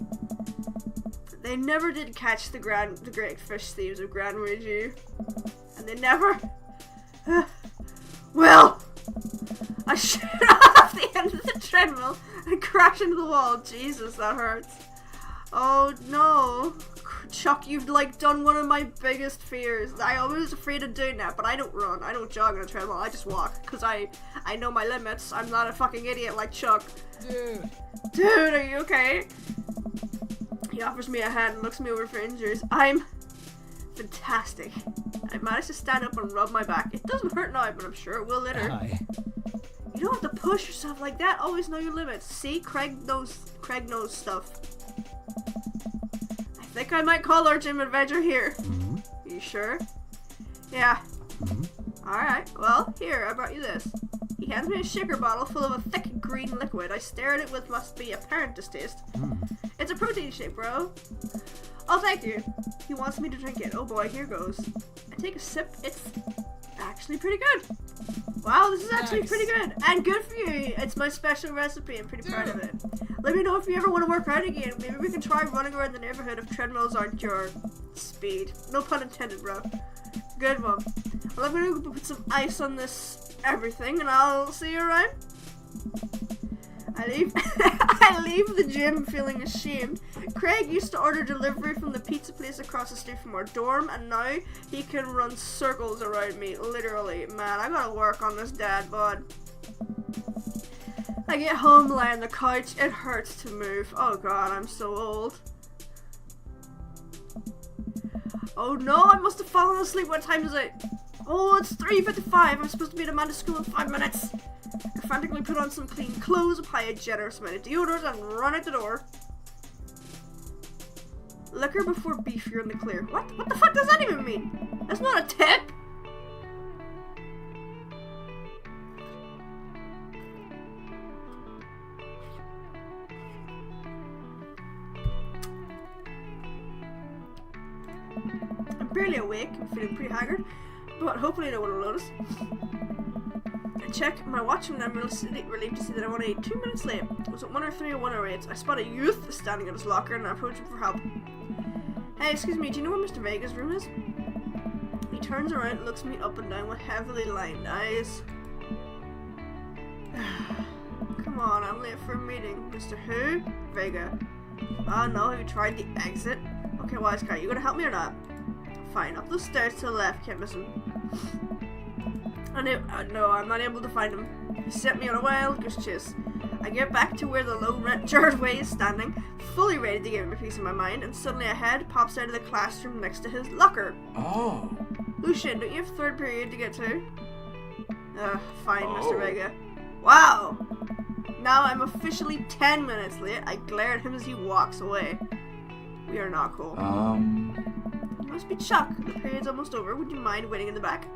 They never did catch the great fish thieves of Grand Ridge, and they never... well, I should have... off the end of the treadmill and crash into the wall. Jesus, that hurts. Oh no. Chuck, you've like done one of my biggest fears. I was afraid of doing that, but I don't run. I don't jog on a treadmill. I just walk because I know my limits. I'm not a fucking idiot like Chuck. Dude, are you okay? He offers me a hand and looks me over for injuries. I'm fantastic. I managed to stand up and rub my back. It doesn't hurt now, but I'm sure it will later. Hi. You don't have to push yourself like that. Always know your limits. See, Craig knows stuff. I think I might call our gym adventure here. Are you sure? Yeah. Alright, well, here, I brought you this. He hands me a shaker bottle full of a thick green liquid. I stare at it with must be apparent distaste. It's a protein shake, bro. Oh, thank you. He wants me to drink it. Oh boy, here goes. I take a sip. It's actually pretty good. Wow, this is actually pretty good. And good for you. It's my special recipe. I'm pretty proud of it. Let me know if you ever want to work out again. Maybe we can try running around the neighborhood if treadmills aren't your speed. No pun intended, bro. Good one. Well, I'm going to put some ice on this everything, and I'll see you around. I leave the gym feeling ashamed. Craig used to order delivery from the pizza place across the street from our dorm, and now he can run circles around me, literally. Man, I gotta work on this dad bod. I get home, lie on the couch, it hurts to move. Oh god, I'm so old. Oh no, I must have fallen asleep. What time is it? Oh, it's 3:55. I'm supposed to be at Amanda's school in 5 minutes. I frantically put on some clean clothes, apply a generous amount of deodorant, and run out the door. Liquor before beef, you're in the clear. What? What the fuck does that even mean? That's not a tip! I'm barely awake, I'm feeling pretty haggard, but hopefully no one will notice. I check my watch and I'm relieved to see that I'm only 2 minutes late. Was it 1:03 or 1:08? I spot a youth standing at his locker and I approach him for help. Hey, excuse me, do you know where Mr. Vega's room is? He turns around and looks me up and down with heavily lined eyes. Come on, I'm late for a meeting. Mr. Who? Vega. Oh no, have you tried the exit? Okay, wise guy, you gonna help me or not? Fine, up the stairs to the left, can't miss him. No, I'm not able to find him. He sent me on a wild goose chase. I get back to where the low-rent Jaredway is standing, fully ready to give him a piece of my mind, and suddenly a head pops out of the classroom next to his locker. Oh. Lucian, don't you have third period to get to? Fine, Mr. Vega. Wow! Now I'm officially 10 minutes late. I glare at him as he walks away. We are not cool. You must be Chuck. The period's almost over. Would you mind waiting in the back?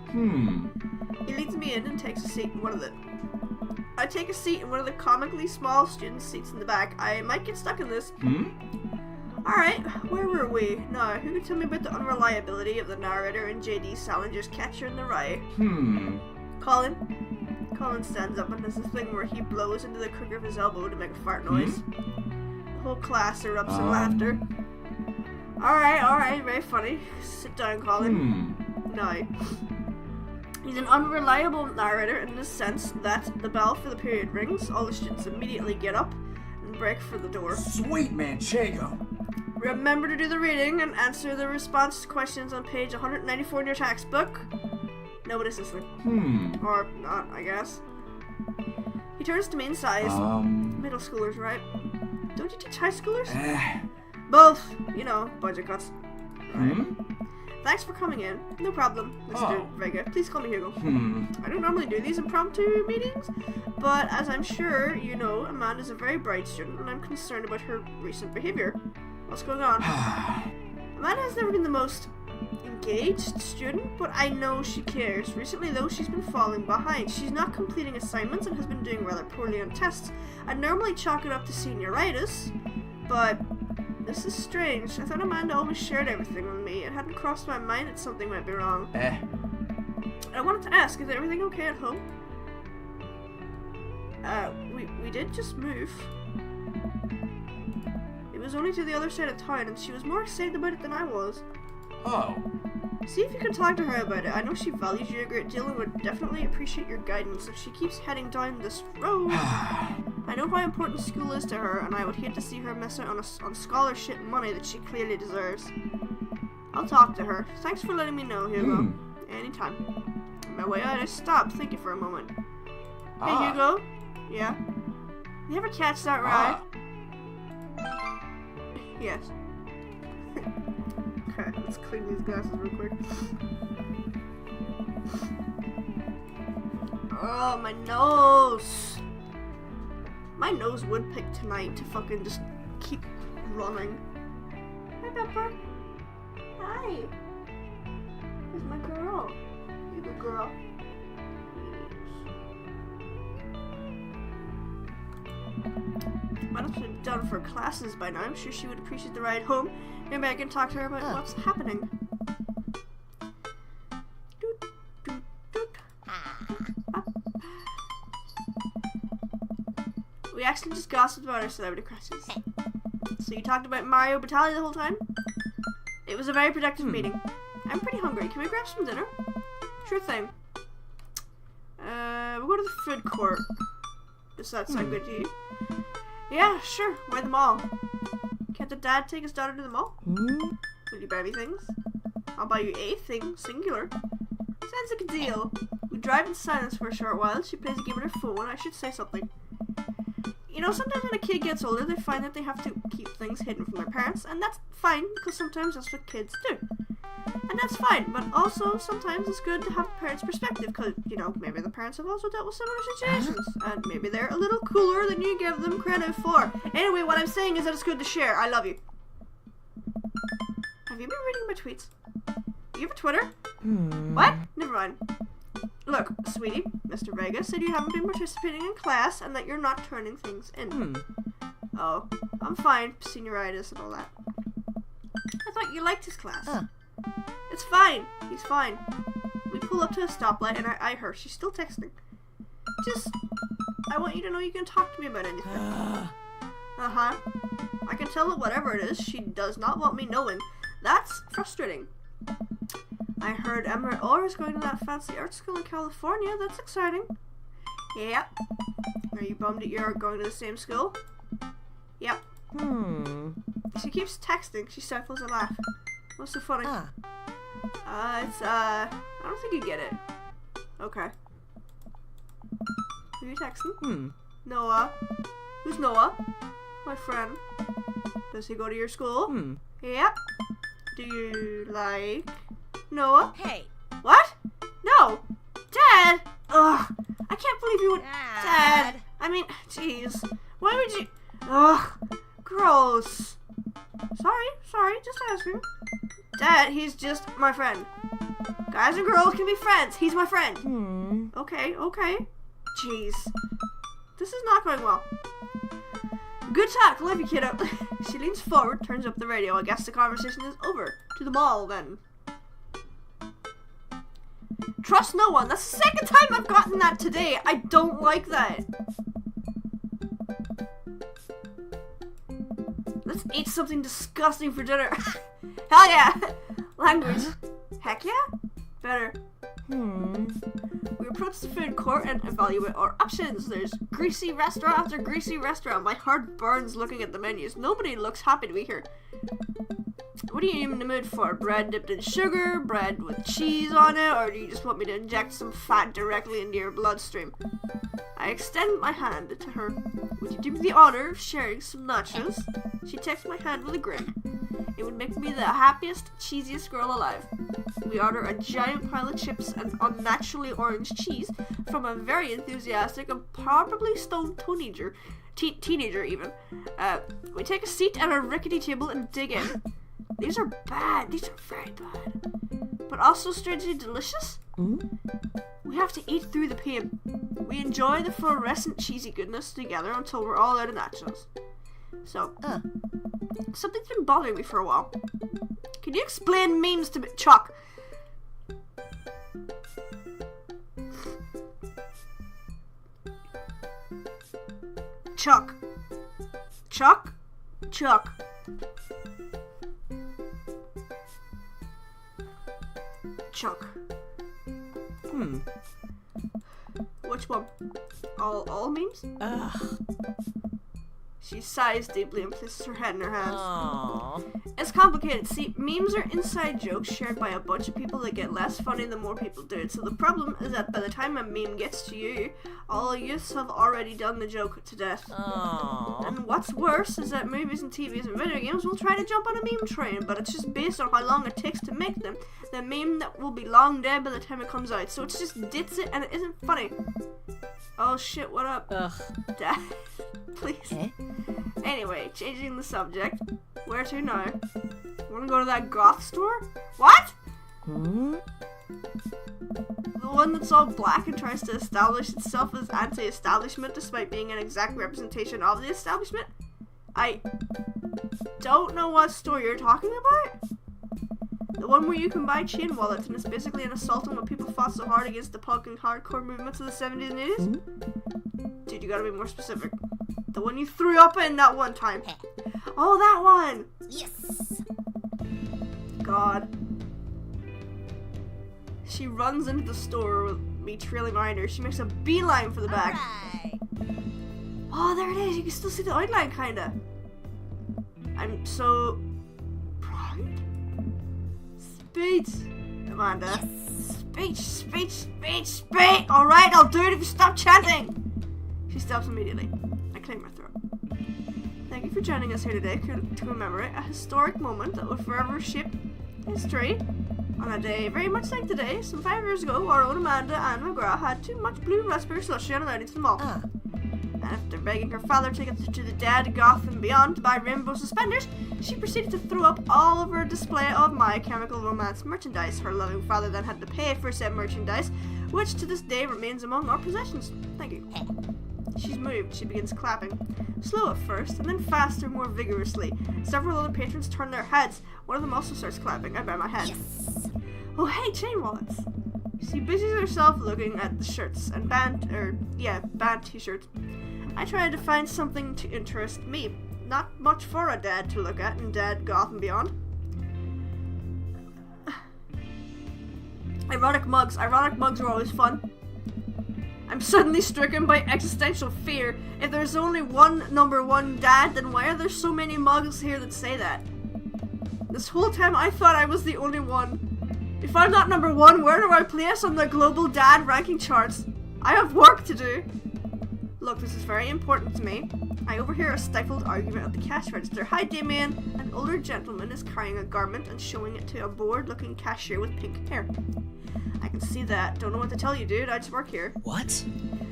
He leads me in and takes a seat in I take a seat in one of the comically small student seats in the back. I might get stuck in this. Alright, where were we? Now, who can tell me about the unreliability of the narrator and J.D. Salinger's Catcher in the Rye? Colin. Colin stands up and does the thing where he blows into the crook of his elbow to make a fart noise. The whole class erupts in laughter. Alright, very funny. Sit down, Colin. No. He's an unreliable narrator in the sense that the bell for the period rings, all the students immediately get up and break for the door. Sweet Manchego. Remember to do the reading and answer the response questions on page 194 in your textbook. Nobody's listening. Or not, I guess. He turns to me and sighs. Middle schoolers, right? Don't you teach high schoolers? Both. You know, budget cuts. Right. Thanks for coming in. No problem, Mr. Vega. Please call me Hugo. I don't normally do these impromptu meetings, but as I'm sure you know, Amanda's a very bright student, and I'm concerned about her recent behavior. What's going on? Amanda has never been the most engaged student, but I know she cares. Recently, though, she's been falling behind. She's not completing assignments and has been doing rather poorly on tests. I'd normally chalk it up to senioritis, but this is strange. I thought Amanda always shared everything with me. It hadn't crossed my mind that something might be wrong. I wanted to ask, is everything okay at home? We did just move. It was only to the other side of town, and she was more excited about it than I was. See if you can talk to her about it. I know she values you a great deal and would definitely appreciate your guidance if she keeps heading down this road. I know how important school is to her, and I would hate to see her miss out on scholarship money that she clearly deserves. I'll talk to her. Thanks for letting me know, Hugo. Anytime. On my way out, I stopped thinking for a moment. Hey, Hugo. Yeah? You ever catch that ride? Yes. Okay, let's clean these glasses real quick. Oh, my nose! My nose would pick tonight to fucking just keep running. Hi, Pepper. Hi. Where's my girl? You good girl. Might have been done for classes by now. I'm sure she would appreciate the ride home. Maybe I can talk to her about what's happening. Doot, doot, doot. Up. We actually just gossiped about our celebrity crushes. So you talked about Mario Batali the whole time? It was a very productive meeting. I'm pretty hungry. Can we grab some dinner? Sure thing. We'll go to the food court. Does that sound good to you? Yeah, sure. Why the mall? Can't the dad take his daughter to the mall? Will you buy me things? I'll buy you a thing, singular. Sounds like a deal. We drive in silence for a short while. She plays a game on her phone. I should say something. You know, sometimes when a kid gets older, they find that they have to keep things hidden from their parents, and that's fine, because sometimes that's what kids do. And that's fine, but also sometimes it's good to have the parents' perspective, because, you know, maybe the parents have also dealt with similar situations, and maybe they're a little cooler than you give them credit for. Anyway, what I'm saying is that it's good to share. I love you. Have you been reading my tweets? You have a Twitter? What? Never mind. Look, sweetie, Mr. Vega said you haven't been participating in class and that you're not turning things in. Oh, I'm fine, senioritis and all that. I thought you liked his class. It's fine. He's fine. We pull up to a stoplight and I eye her. She's still texting. Just, I want you to know you can talk to me about anything. I can tell that whatever it is, she does not want me knowing. That's frustrating. I heard Emerald Orr is going to that fancy art school in California. That's exciting. Yep. Are you bummed that you're going to the same school? Yep. She keeps texting. She stifles a laugh. What's so funny? I don't think you get it. Okay. Who are you texting? Noah. Who's Noah? My friend. Does he go to your school? Yep. Do you like Noah? Hey. What? No. Dad! Ugh. I can't believe you would... Dad! I mean, jeez. Why would you... Ugh. Gross. Sorry. Just asking. Dad, he's just my friend. Guys and girls can be friends. He's my friend. Okay. Jeez. This is not going well. Good talk. Love you, kiddo. She leans forward, turns up the radio. I guess the conversation is over. To the mall, then. Trust no one. That's the second time I've gotten that today. I don't like that. Let's eat something disgusting for dinner. Hell yeah. Language. Heck yeah. Better. We approach the food court and evaluate our options. There's greasy restaurant after greasy restaurant. My heart burns looking at the menus. Nobody looks happy to be here. What are you in the mood for? Bread dipped in sugar? Bread with cheese on it? Or do you just want me to inject some fat directly into your bloodstream? I extend my hand to her. Would you do me the honor of sharing some nachos? She takes my hand with a grin. It would make me the happiest, cheesiest girl alive. We order a giant pile of chips and unnaturally orange cheese from a very enthusiastic and probably stoned teenager. Teenager even. We take a seat at a rickety table and dig in. These are bad. These are very bad. But also strangely delicious. We have to eat through the pain. We enjoy the fluorescent cheesy goodness together until we're all out of nachos. So, something's been bothering me for a while. Can you explain memes to me? Chuck. Chuck. Chuck? Chuck. Chuck. Hmm. Which one? All memes? Ugh. She sighs deeply and places her head in her hands. Aww. It's complicated. See, memes are inside jokes shared by a bunch of people that get less funny the more people do it. So the problem is that by the time a meme gets to you, all youths have already done the joke to death. Aww. And what's worse is that movies and TVs and video games will try to jump on a meme train, but it's just based on how long it takes to make them. The meme that will be long dead by the time it comes out. So it's just ditz it and it isn't funny. Oh shit, what up? Ugh. Dad, please. Eh? Anyway, changing the subject. Where to now? Wanna go to that goth store? What? Hmm? The one that's all black and tries to establish itself as anti-establishment despite being an exact representation of the establishment? I don't know what store you're talking about. The one where you can buy chain wallets and it's basically an assault on what people fought so hard against the punk and hardcore movements of the 70s and 80s? Hmm? Dude, you gotta be more specific. The one you threw up in that one time. Oh, that one! Yes. God. She runs into the store with me trailing behind her. She makes a beeline for the back. Alright. Oh, there it is. You can still see the outline, kinda. I'm so proud. Speech, Amanda. Speech. Alright, I'll do it if you stop chanting. She stops immediately. I clear my throat. Thank you for joining us here today to commemorate a historic moment that will forever shape history. On a day very much like today, some 5 years ago, our own Amanda Ann McGrath had too much blue raspberry slushy on Ellington Mall. Ah. And after begging her father to take her to the Dad, Goth and Beyond to buy rainbow suspenders, she proceeded to throw up all over a display of My Chemical Romance merchandise. Her loving father then had to pay for said merchandise, which to this day remains among our possessions. Thank you. She's moved. She begins clapping. Slow at first, and then faster, more vigorously. Several other patrons turn their heads. One of them also starts clapping. I bow my head. Yes. Oh, hey, chain wallets. She busies herself looking at the shirts and band t-shirts. I tried to find something to interest me. Not much for a dad to look at in Dad, Goth and Beyond. Ironic mugs. Ironic mugs are always fun. I'm suddenly stricken by existential fear. If there's only one number one dad, then why are there so many mugs here that say that? This whole time I thought I was the only one. If I'm not number one, where do I place on the global dad ranking charts? I have work to do. Look, this is very important to me. I overhear a stifled argument at the cash register. Hi, Damien. An older gentleman is carrying a garment and showing it to a bored-looking cashier with pink hair. I can see that. Don't know what to tell you, dude. I just work here. What?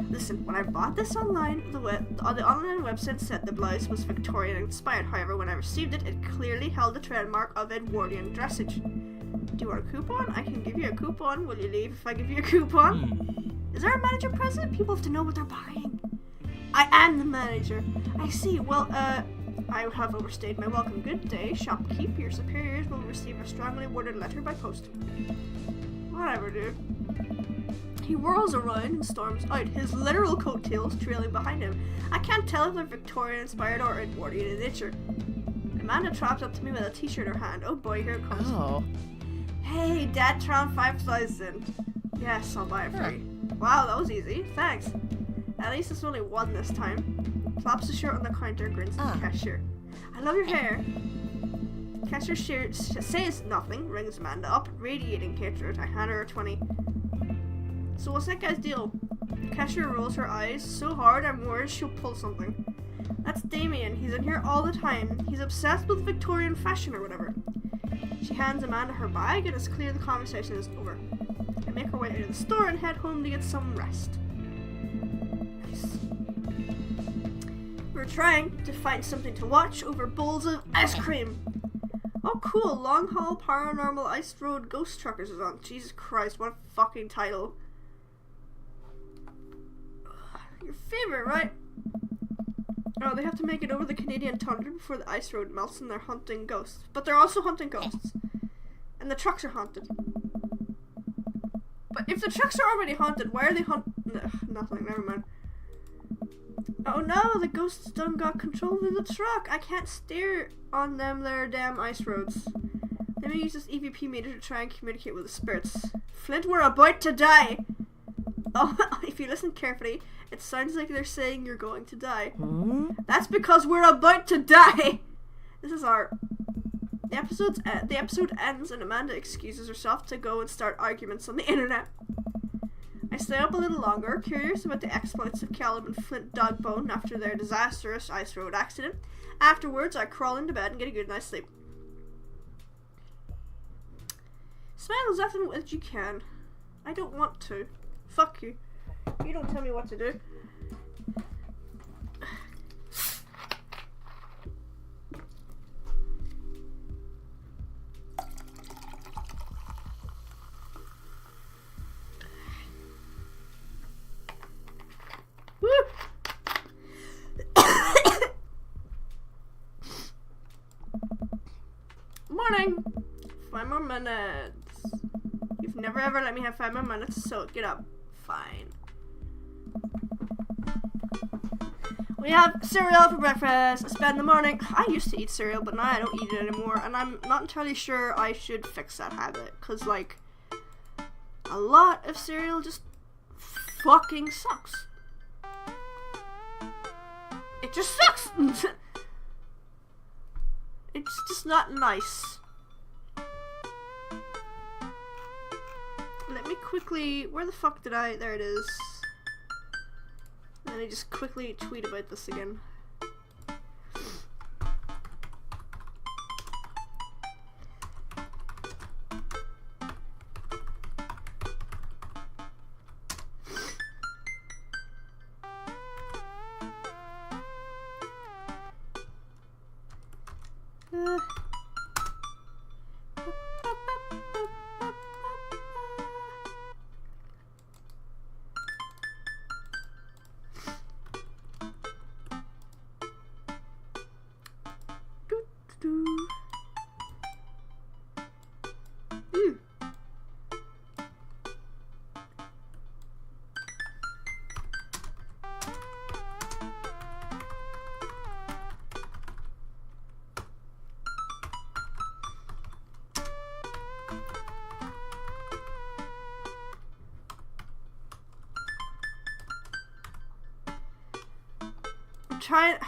Listen, when I bought this online, the online website said the blouse was Victorian inspired. However, when I received it, it clearly held the trademark of Edwardian dressage. Do you want a coupon? I can give you a coupon. Will you leave if I give you a coupon? Is there a manager present? People have to know what they're buying. I am the manager. I see. Well, I have overstayed my welcome. Good day, shopkeep. Your superiors will receive a strongly worded letter by post. Whatever, dude. He whirls around and storms out, his literal coattails trailing behind him. I can't tell if they're Victorian-inspired or Edwardian in nature. Amanda trots up to me with a t-shirt in her hand. Oh boy, here it comes. Oh. Hey, Datron 5000. Yes, I'll buy it for you. Wow, that was easy. Thanks. At least it's only one this time. Plops the shirt on the counter, grins at the cashier. I love your hair. Cashier says nothing, rings Amanda up, radiating hatred. I hand her a 20. So what's that guy's deal? The cashier rolls her eyes so hard I'm worried she'll pull something. That's Damien. He's in here all the time. He's obsessed with Victorian fashion or whatever. She hands Amanda her bag and it's clear the conversation is over. I make her way out of the store and head home to get some rest. Nice. We're trying to find something to watch over bowls of ice cream. Oh cool, Long Haul Paranormal Ice Road Ghost Truckers is on. Jesus Christ, what a fucking title. Your favorite, right? Oh, they have to make it over the Canadian tundra before the ice road melts and they're hunting ghosts. But they're also hunting ghosts. And the trucks are haunted. But if the trucks are already haunted, why are they nothing, never mind. Oh no, the ghosts done got control of the truck. I can't steer on them there damn ice roads. Let me use this EVP meter to try and communicate with the spirits. Flint, we're about to die! Oh, if you listen carefully, it sounds like they're saying you're going to die. That's because we're about to die! This is our... The episode ends and Amanda excuses herself to go and start arguments on the internet. I stay up a little longer, curious about the exploits of Callum and Flint Dogbone after their disastrous ice road accident. Afterwards, I crawl into bed and get a good night's sleep. Smile as often as you can. I don't want to. Fuck you. You don't tell me what to do. Woo! Morning! 5 more minutes. You've never ever let me have 5 more minutes, so get up. Fine. We have cereal for breakfast. I spend the morning. I used to eat cereal, but now I don't eat it anymore, and I'm not entirely sure I should fix that habit, because, like, a lot of cereal just fucking sucks. It just sucks! It's just not nice. Let me quickly... Where the fuck did I... There it is. Let me just quickly tweet about this again.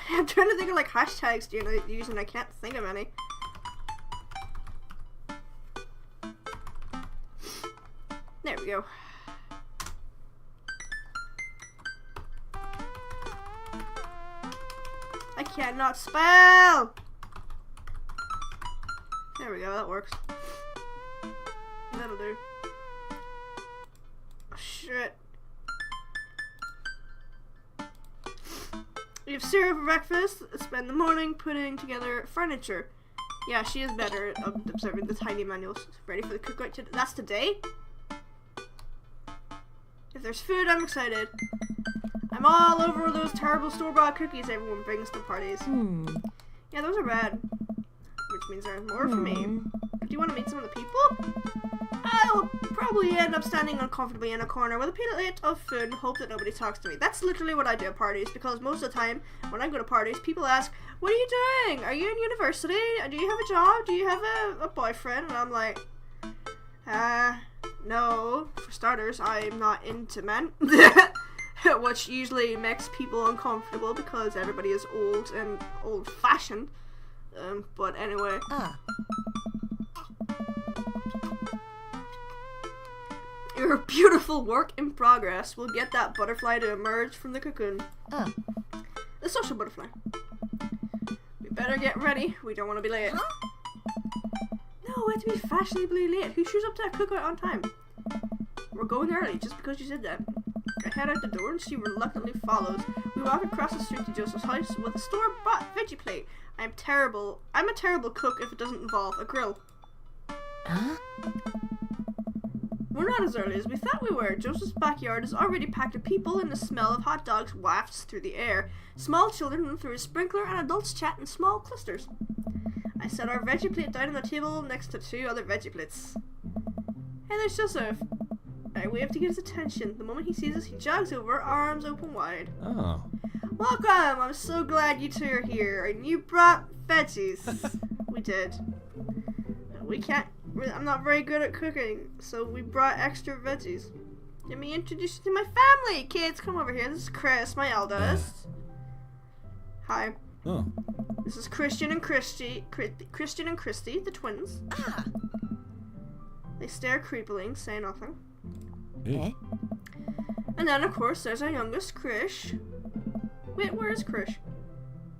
I'm trying to think of like hashtags to use and I can't think of any. There we go. I cannot spell! There we go, that works. That'll do. Oh, shit. We have cereal for breakfast. Spend the morning putting together furniture. Yeah, she is better at observing the tiny manuals. Ready for the cookout today? That's today? If there's food, I'm excited. I'm all over those terrible store-bought cookies everyone brings to parties. Yeah, those are bad. Which means there's more for me. Do you want to meet some of the people? I'll probably end up standing uncomfortably in a corner with a plate of food and hope that nobody talks to me. That's literally what I do at parties, because most of the time when I go to parties, people ask, what are you doing? Are you in university? Do you have a job? Do you have a boyfriend? And I'm like, no. For starters, I'm not into men. Which usually makes people uncomfortable because everybody is old and old-fashioned. But anyway. Your beautiful work in progress will get that butterfly to emerge from the cocoon. The social butterfly. We better get ready. We don't want to be late. No, we have to be fashionably late. Who shows up to that cookout on time? We're going early just because you said that. I head out the door and she reluctantly follows. We walk across the street to Joseph's house with a store-bought veggie plate. I'm a terrible cook if it doesn't involve a grill. We're not as early as we thought we were. Joseph's backyard is already packed with people and the smell of hot dogs wafts through the air. Small children run through a sprinkler and adults chat in small clusters. I set our veggie plate down on the table next to 2 other veggie plates. Hey, there's Joseph. I wave to get his attention. The moment he sees us, he jogs over, arms open wide. Oh. Welcome! I'm so glad you two are here. And you brought veggies. We did. We can't. I'm not very good at cooking, so we brought extra veggies. Let me introduce you to my family. Kids, come over here. This is Chris, my eldest. Hi. Oh. This is Christian and Christy, the twins. Ah. They stare creepily, say nothing. Eh? And then, of course, there's our youngest, Krish. Wait, where is Krish?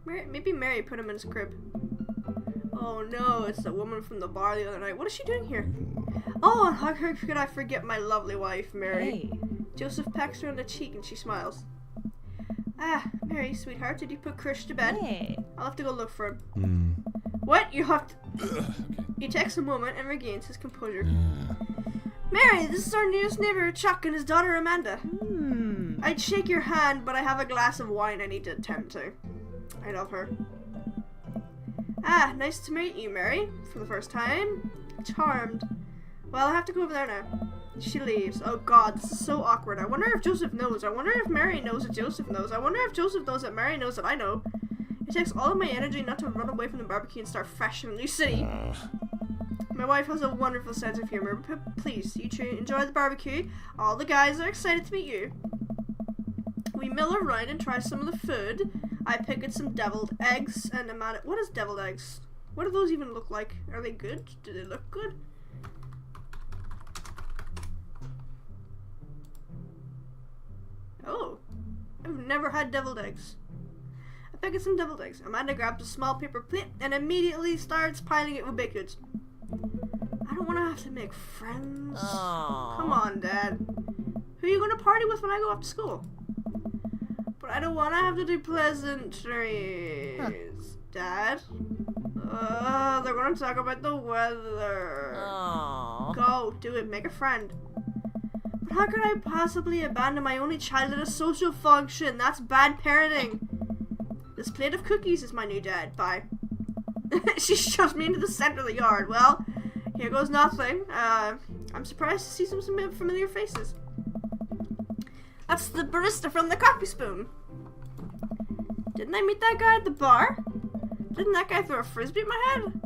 Maybe Mary put him in his crib. Oh no, it's the woman from the bar the other night. What is she doing here? Oh, how could I forget my lovely wife, Mary? Hey. Joseph pecks her on the cheek and she smiles. Ah, Mary, sweetheart, did you put Krish to bed? Hey. I'll have to go look for him. Hmm. What? You have to... Okay. He takes a moment and regains his composure. Mary, this is our newest neighbor, Chuck, and his daughter, Amanda. I'd shake your hand, but I have a glass of wine I need to attend to. I love her. Ah, nice to meet you, Mary. For the first time. Charmed. Well, I have to go over there now. She leaves. Oh god, this is so awkward. I wonder if Joseph knows. I wonder if Mary knows that Joseph knows. I wonder if Joseph knows that Mary knows that I know. It takes all of my energy not to run away from the barbecue and start fresh in a new city. My wife has a wonderful sense of humor, but please, you two enjoy the barbecue. All the guys are excited to meet you. We mill around and try some of the food. I pick at some deviled eggs and Amanda. What is deviled eggs? What do those even look like? Are they good? Do they look good? Oh, I've never had deviled eggs. I pick at some deviled eggs. Amanda grabs a small paper plate and immediately starts piling it with baked goods. I don't want to have to make friends. Aww. Come on, Dad. Who are you going to party with when I go off to school? But I don't want to have to do pleasantries. Dad? They're going to talk about the weather. Aww. Go, do it, make a friend. But how could I possibly abandon my only child at a social function? That's bad parenting. This plate of cookies is my new dad. Bye. She shoves me into the center of the yard. Well, here goes nothing. I'm surprised to see some familiar faces. That's the barista from the Coffee Spoon. Didn't I meet that guy at the bar? Didn't that guy throw a frisbee at my head?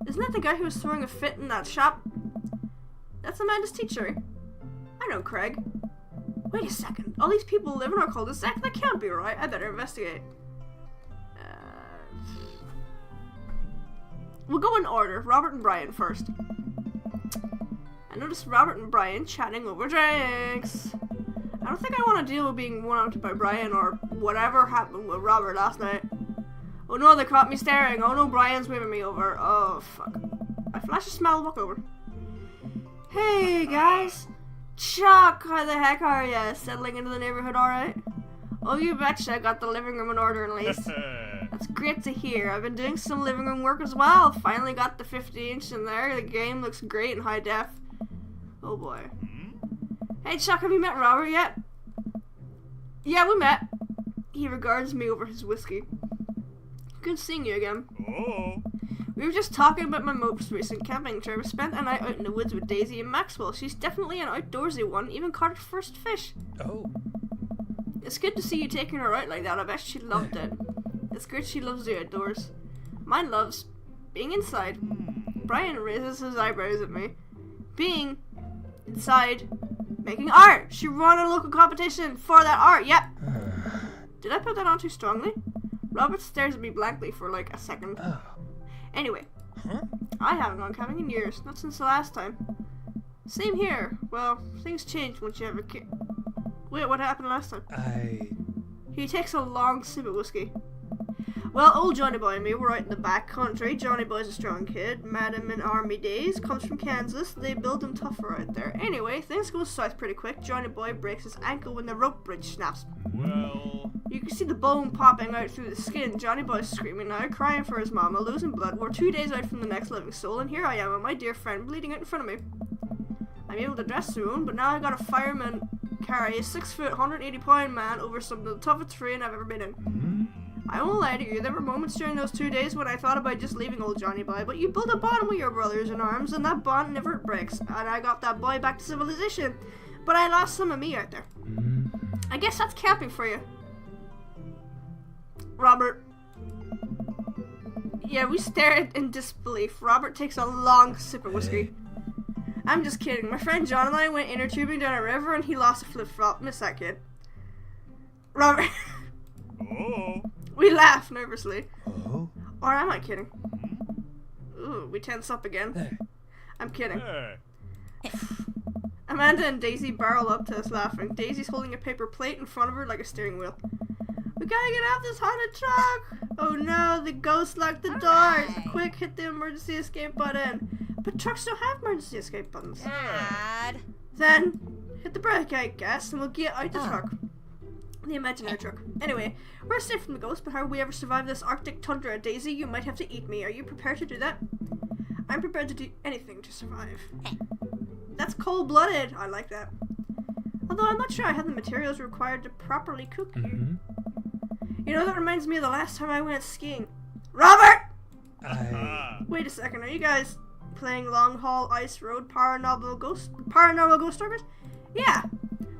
Isn't that the guy who was throwing a fit in that shop? That's Amanda's teacher. I know Craig. Wait a second. All these people live in our cul-de-sac? That can't be right. I better investigate. We'll go in order. Robert and Brian first. I noticed Robert and Brian chatting over drinks. I don't think I want to deal with being one-upped by Brian or whatever happened with Robert last night. Oh no, they caught me staring. Oh no, Brian's waving me over. Oh fuck. I flash a smile and walk over. Hey guys. Chuck, how the heck are ya? Settling into the neighborhood alright? Oh, you betcha. I got the living room in order at least. That's great to hear. I've been doing some living room work as well. Finally got the 50-inch in there. The game looks great in high def. Oh boy. Hey Chuck, have you met Robert yet? Yeah, we met. He regards me over his whiskey. Good seeing you again. Oh. We were just talking about my most recent camping trip. I spent a night out in the woods with Daisy and Maxwell. She's definitely an outdoorsy one. Even caught her first fish. Oh. It's good to see you taking her out like that. I bet she loved it. It's great she loves the outdoors. Mine loves being inside. Brian raises his eyebrows at me. Being inside, making art. She won a local competition for that art. Yep. Did I put that on too strongly? Robert stares at me blankly for like a second. Anyway, I haven't gone camping in years. Not since the last time. Same here. Well, things change once you have a kid. Wait, what happened last time? He takes a long sip of whiskey. Well, old Johnny Boy and me were out in the back country. Johnny Boy's a strong kid. Met him in army days. Comes from Kansas. They build him tougher out there. Anyway, things go south pretty quick. Johnny Boy breaks his ankle when the rope bridge snaps. Well. You can see the bone popping out through the skin. Johnny Boy's screaming now, crying for his mama, losing blood. We're 2 days out from the next living soul, and here I am with my dear friend bleeding out in front of me. I'm able to dress the wound, but now I got a fireman carry a 6 foot, 180-pound man over some of the toughest terrain I've ever been in. I won't lie to you, there were moments during those 2 days when I thought about just leaving old Johnny Boy, but you build a bond with your brothers in arms, and that bond never breaks, and I got that boy back to civilization, but I lost some of me out there. I guess that's camping for you. Robert. Yeah, we stare in disbelief. Robert takes a long sip of whiskey. I'm just kidding. My friend John and I went inner tubing down a river and he lost a flip-flop. Miss that kid. Robert. Oh. We laugh nervously. Oh? Or am I kidding? Ooh, we tense up again. Hey. I'm kidding. Hey. Amanda and Daisy barrel up to us laughing. Daisy's holding a paper plate in front of her like a steering wheel. We gotta get off this haunted truck! Oh no, the ghost locked the doors! Alright. Quick, hit the emergency escape button! But trucks don't have emergency escape buttons. Dad. Then, hit the brake, I guess, and we'll get out the Oh. truck. The imaginary truck. Anyway, we're safe from the ghost, but how will we ever survive this Arctic tundra? Daisy, you might have to eat me. Are you prepared to do that? I'm prepared to do anything to survive. That's cold-blooded. I like that. Although I'm not sure I have the materials required to properly cook you. Mm-hmm. You know, that reminds me of the last time I went skiing. Robert! Ah. Wait a second, are you guys playing Long Haul Ice Road Paranormal Ghost Stories? Yeah,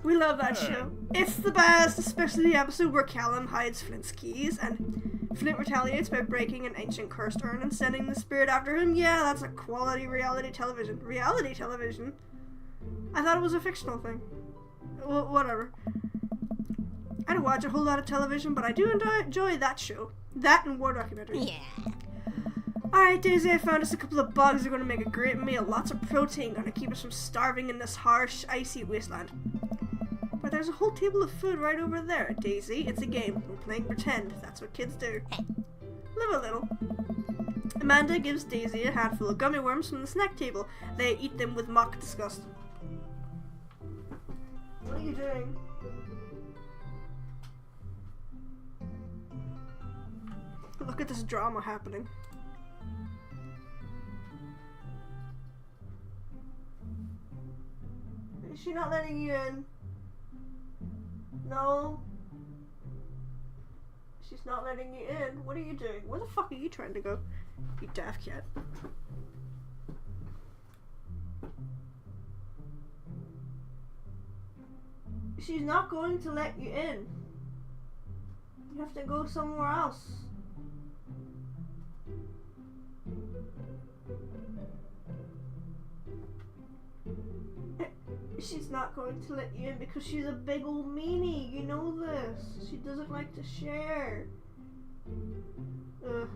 we love that show. It's the best, especially the episode where Callum hides Flint's keys and Flint retaliates by breaking an ancient cursed urn and sending the spirit after him. Yeah, that's a quality reality television. Reality television? I thought it was a fictional thing. Whatever. I don't watch a whole lot of television, but I do enjoy that show. That and war documentaries. Yeah. Alright, Daisy, I found us a couple of bugs. They're going to make a great meal. Lots of protein. Going to keep us from starving in this harsh, icy wasteland. But there's a whole table of food right over there. Daisy, it's a game. We're playing pretend. That's what kids do. Live a little. Amanda gives Daisy a handful of gummy worms from the snack table. They eat them with mock disgust. What are you doing? Look at this drama happening. Is she not letting you in? No. She's not letting you in. What are you doing? Where the fuck are you trying to go? You daft cat. She's not going to let you in. You have to go somewhere else. She's not going to let you in because she's a big old meanie. You know this. She doesn't like to share. Ugh.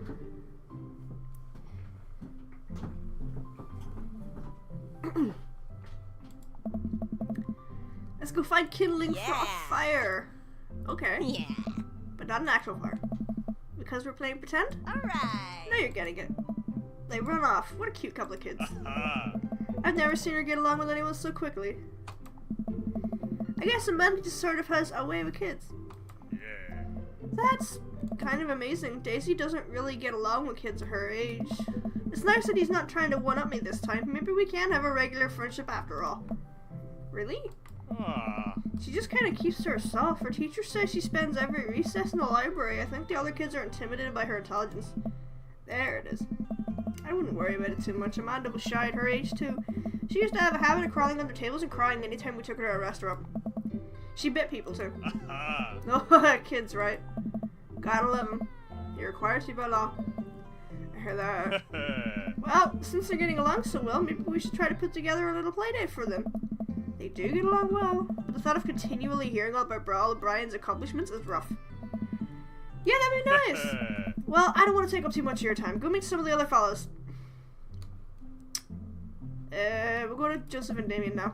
Let's go find kindling for a Yeah. fire. Okay, Yeah. but not an actual fire. Because we're playing pretend? Alright. Now you're getting it. They run off. What a cute couple of kids. Ah. I've never seen her get along with anyone so quickly. I guess Amanda just sort of has a way with kids. Yeah. That's kind of amazing. Daisy doesn't really get along with kids her age. It's nice that he's not trying to one-up me this time. Maybe we can have a regular friendship after all. Really? Ah. She just kind of keeps to herself. Her teacher says she spends every recess in the library. I think the other kids are intimidated by her intelligence. There it is. I wouldn't worry about it too much. Amanda was shy at her age too. She used to have a habit of crawling under tables and crying anytime we took her to a restaurant. She bit people too. Ah. No, kids, right? Gotta love them. You're required to by law. I hear that. Well, since they're getting along so well, maybe we should try to put together a little playdate for them. They do get along well, but the thought of continually hearing all about all of Brian's accomplishments is rough. Yeah, that'd be nice. Well, I don't want to take up too much of your time. Go meet some of the other fellows. We'll go to Joseph and Damien now.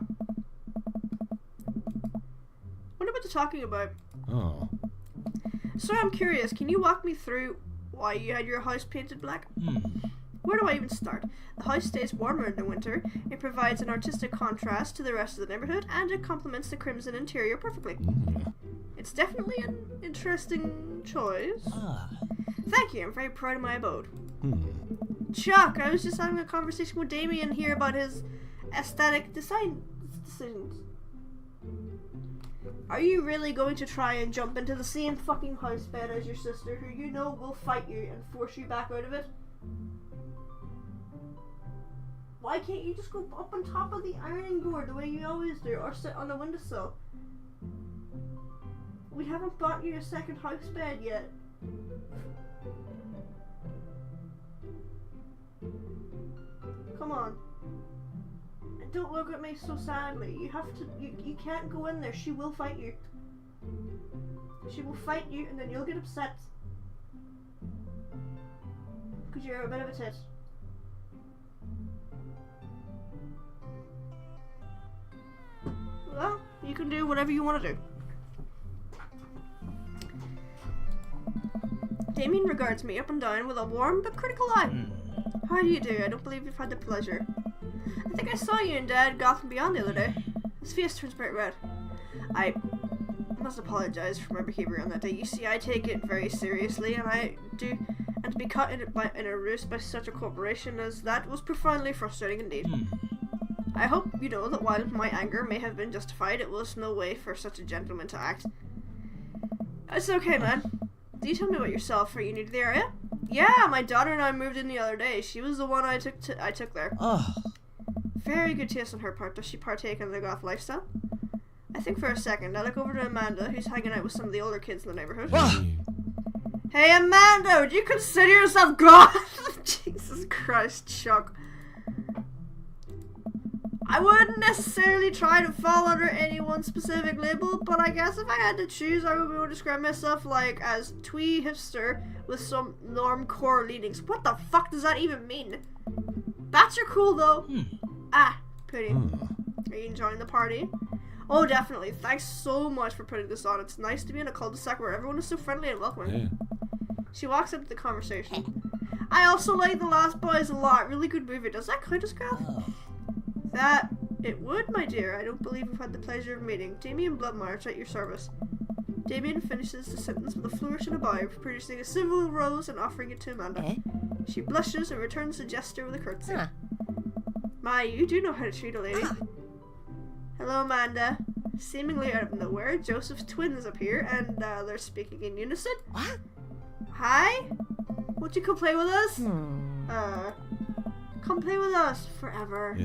What about the talking about? Oh. So I'm curious, can you walk me through why you had your house painted black? Where do I even start? The house stays warmer in the winter, it provides an artistic contrast to the rest of the neighborhood, and it complements the crimson interior perfectly. It's definitely an interesting choice. Thank you, I'm very proud of my abode. Chuck, I was just having a conversation with Damien here about his aesthetic design decisions. Are you really going to try and jump into the same fucking house bed as your sister, who you know will fight you and force you back out of it? Why can't you just go up on top of the ironing board the way you always do, or sit on the windowsill? We haven't bought you a second house bed yet. Come on. And don't look at me so sadly. You have to. You can't go in there. She will fight you. She will fight you, and then you'll get upset. Because you're a bit of a tit. Well, you can do whatever you want to do. Damien regards me up and down with a warm but critical eye. How do you do? I don't believe you've had the pleasure. I think I saw you and Dad Gotham Beyond the other day. His face turns bright red. I must apologize for my behavior on that day. You see, I take it very seriously, and to be caught in a ruse by such a corporation as that was profoundly frustrating indeed. I hope you know that while my anger may have been justified, it was no way for such a gentleman to act. It's okay, man. Do you tell me about yourself? Are you new to the area? Yeah, my daughter and I moved in the other day. She was the one I took there. Oh. Very good taste on her part. Does she partake in the goth lifestyle? I think for a second. I look over to Amanda, who's hanging out with some of the older kids in the neighborhood. Hey, Amanda, would you consider yourself goth? Jesus Christ, Chuck. I wouldn't necessarily try to fall under any one specific label, but I guess if I had to choose, I would be able to describe myself like as twee hipster with some normcore leanings. What the fuck does that even mean? Bats are cool though. Ah, pity. Are you enjoying the party? Oh, definitely. Thanks so much for putting this on. It's nice to be in a cul-de-sac where everyone is so friendly and welcoming. She walks into the conversation. I also like The Lost Boys a lot. Really good movie. Does that count as goth? That it would, my dear. I don't believe we've had the pleasure of meeting. Damien Bloodmarch at your service. Damien finishes the sentence with a flourish and a bow, producing a civil rose and offering it to Amanda. She blushes and returns the gesture with a curtsy. My, you do know how to treat a lady. Hello, Amanda. Seemingly out of nowhere, Joseph's twins appear, and they're speaking in unison. What? Hi? Won't you come play with us? Come play with us forever.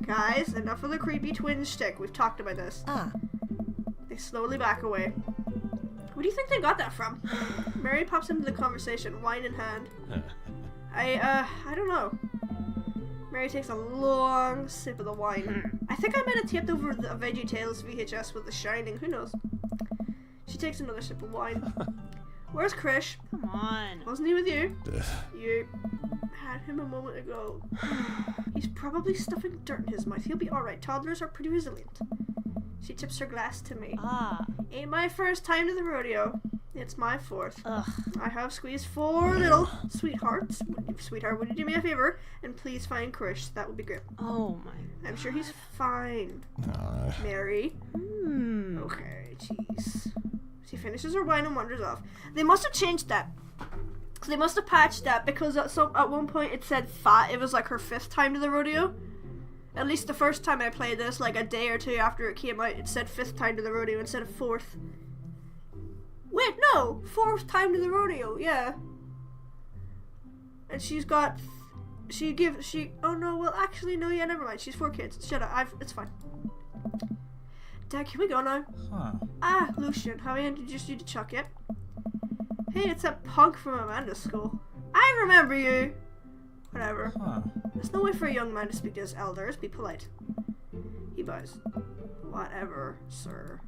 Guys, enough of the creepy twin shtick. We've talked about this. They slowly back away. Where do you think they got that from? Mary pops into the conversation, wine in hand. I don't know. Mary takes a long sip of the wine. I think I might have taped over a VeggieTales VHS with The Shining. Who knows? She takes another sip of wine. Where's Krish? Come on. Wasn't he with you? You had him a moment ago. He's probably stuffing dirt in his mouth. He'll be alright. Toddlers are pretty resilient. She tips her glass to me. Ain't my first time to the rodeo. It's my fourth. I have squeezed 4 little sweethearts. Sweetheart, would you do me a favor? And please find Krish. That would be great. Oh my. I'm sure he's fine. Mary. Okay, jeez. She finishes her wine and wanders off. They must have changed that. They must have patched that because at one point it said it was like her 5th time to the rodeo. At least the first time I played this, like a day or 2 after it came out, it said 5th time to the rodeo instead of 4th. Wait, no! 4th time to the rodeo, yeah. And she's got... oh no, well actually, no, yeah, never mind. She's 4 kids. Shut up, it's fine. Dad, can we go now? Ah, Lucian, have I introduced you to Chuck yet? Hey, it's that punk from Amanda's school. I remember you! Whatever. There's no way for a young man to speak to his elders. Be polite. He bows. Whatever, sir.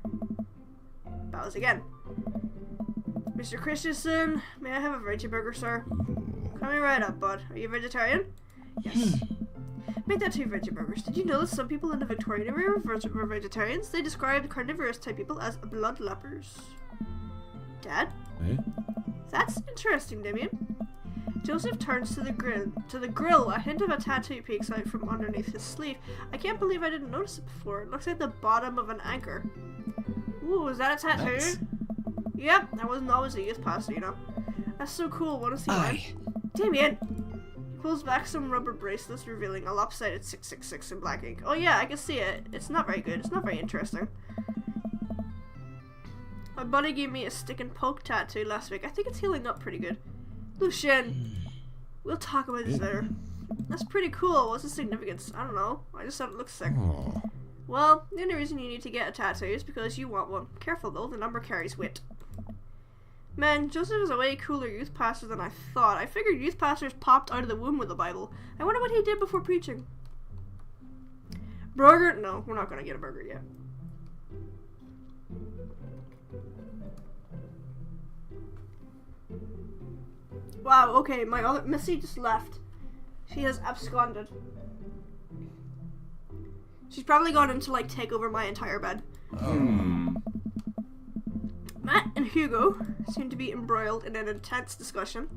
Bows again. Mr. Christensen, may I have a veggie burger, sir? Coming right up, bud. Are you a vegetarian? Yes. Make that 2 veggie burgers. Did you know that some people in the Victorian era were vegetarians? They described carnivorous type people as blood lepers. Dad? That's interesting, Damien. Joseph turns to the grill. A hint of a tattoo peeks out from underneath his sleeve. I can't believe I didn't notice it before. It looks like the bottom of an anchor. Ooh, is that a tattoo? Nice. Yep, I wasn't always a youth pastor, you know. That's so cool. Want to see mine? Damien! He pulls back some rubber bracelets, revealing a lopsided 666 in black ink. Oh yeah, I can see it. It's not very good. It's not very interesting. My buddy gave me a stick and poke tattoo last week. I think it's healing up pretty good. Lucian, we'll talk about this later. That's pretty cool. What's the significance? I don't know. I just thought it looks sick. Well, the only reason you need to get a tattoo is because you want one. Careful though, the number carries weight. Man, Joseph is a way cooler youth pastor than I thought. I figured youth pastors popped out of the womb with the Bible. I wonder what he did before preaching. Burger? No, we're not gonna get a burger yet. Wow, okay, my other Missy just left. She has absconded. She's probably gone in to like take over my entire bed. Matt and Hugo seem to be embroiled in an intense discussion.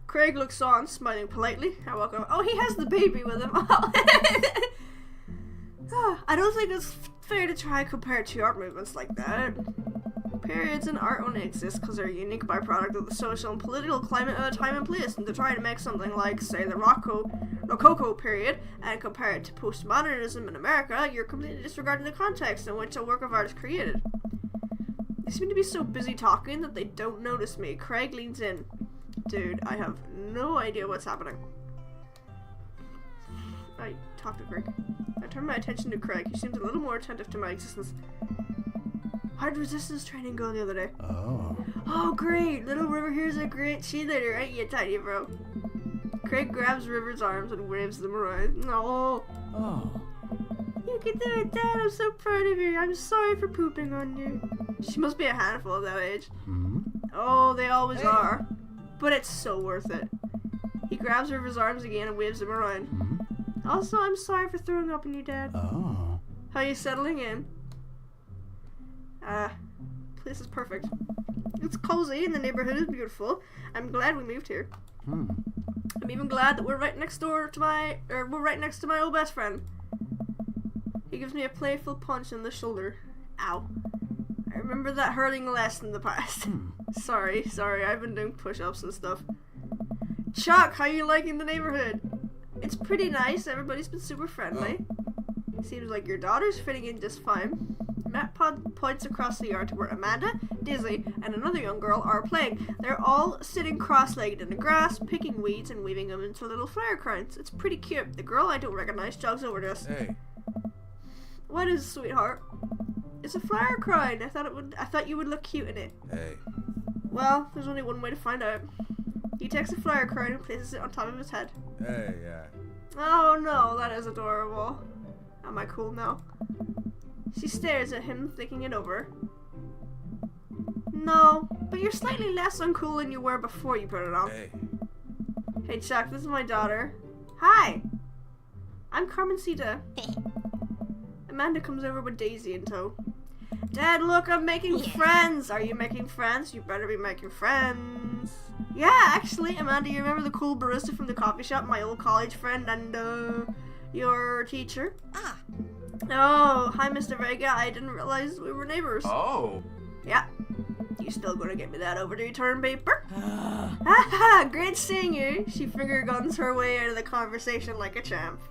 Craig looks on, smiling politely. I walk over. Oh, he has the baby with him. I don't think it's fair to try and compare two art movements like that. Periods in art only exist because they're a unique byproduct of the social and political climate of a time and place, and to try to make something like, say, the Rococo period and compare it to postmodernism in America, you're completely disregarding the context in which a work of art is created. They seem to be so busy talking that they don't notice me. Craig leans in. Dude, I have no idea what's happening. I talk to Craig. I turn my attention to Craig. He seems a little more attentive to my existence. How'd resistance training go the other day? Oh, great! Little River here's a great cheerleader, ain't you, tiny bro? Craig grabs River's arms and waves them around. No. You can do it, Dad. I'm so proud of you. I'm sorry for pooping on you. She must be a handful at that age. Oh, they always are. But it's so worth it. He grabs River's arms again and waves them around. Also, I'm sorry for throwing up on you, Dad. How you settling in? Place is perfect. It's cozy and the neighborhood is beautiful. I'm glad we moved here. I'm even glad that we're right next to my old best friend. He gives me a playful punch in the shoulder. Ow. I remember that hurting less in the past. Sorry, I've been doing push-ups and stuff. Chuck, how you liking the neighborhood? It's pretty nice. Everybody's been super friendly. Seems like your daughter's fitting in just fine. Matt points across the yard to where Amanda, Dizzy, and another young girl are playing. They're all sitting cross-legged in the grass, picking weeds and weaving them into little flower crowns. It's pretty cute. The girl I don't recognize jogs over to us. Hey. What is, sweetheart? It's a flower crown. I thought you would look cute in it. Hey. Well, there's only one way to find out. He takes a flower crown and places it on top of his head. Hey, yeah. Oh no, that is adorable. Am I cool now? She stares at him, thinking it over. No, but you're slightly less uncool than you were before you put it on. Hey Chuck, this is my daughter. Hi! I'm Carmencita. Amanda comes over with Daisy in tow. Dad, look, I'm making friends! Are you making friends? You better be making friends. Yeah, actually, Amanda, you remember the cool barista from the coffee shop? My old college friend and, your teacher? Oh, hi, Mr. Vega. I didn't realize we were neighbors. Oh. Yeah. You still gonna get me that overdue term paper? Haha, great seeing you. She finger guns her way out of the conversation like a champ.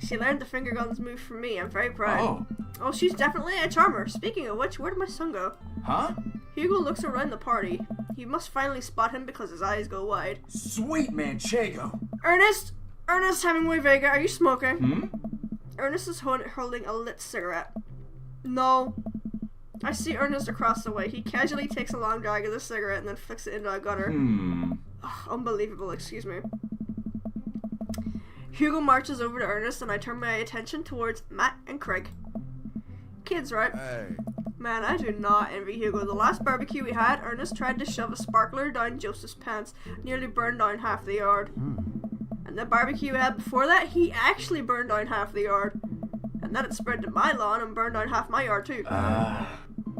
She learned the finger guns move from me. I'm very proud. Oh, she's definitely a charmer. Speaking of which, where did my son go? Huh? Hugo looks around the party. He must finally spot him because his eyes go wide. Sweet Manchego. Ernest Hemingway Vega, are you smoking? Ernest is holding a lit cigarette. No. I see Ernest across the way. He casually takes a long drag of the cigarette and then flicks it into a gutter. Ugh, unbelievable, excuse me. Hugo marches over to Ernest and I turn my attention towards Matt and Craig. Kids, right? Hey. Man, I do not envy Hugo. The last barbecue we had, Ernest tried to shove a sparkler down Joseph's pants, nearly burned down half the yard. And the barbecue we had before that, he actually burned down half the yard. And then it spread to my lawn and burned down half my yard too.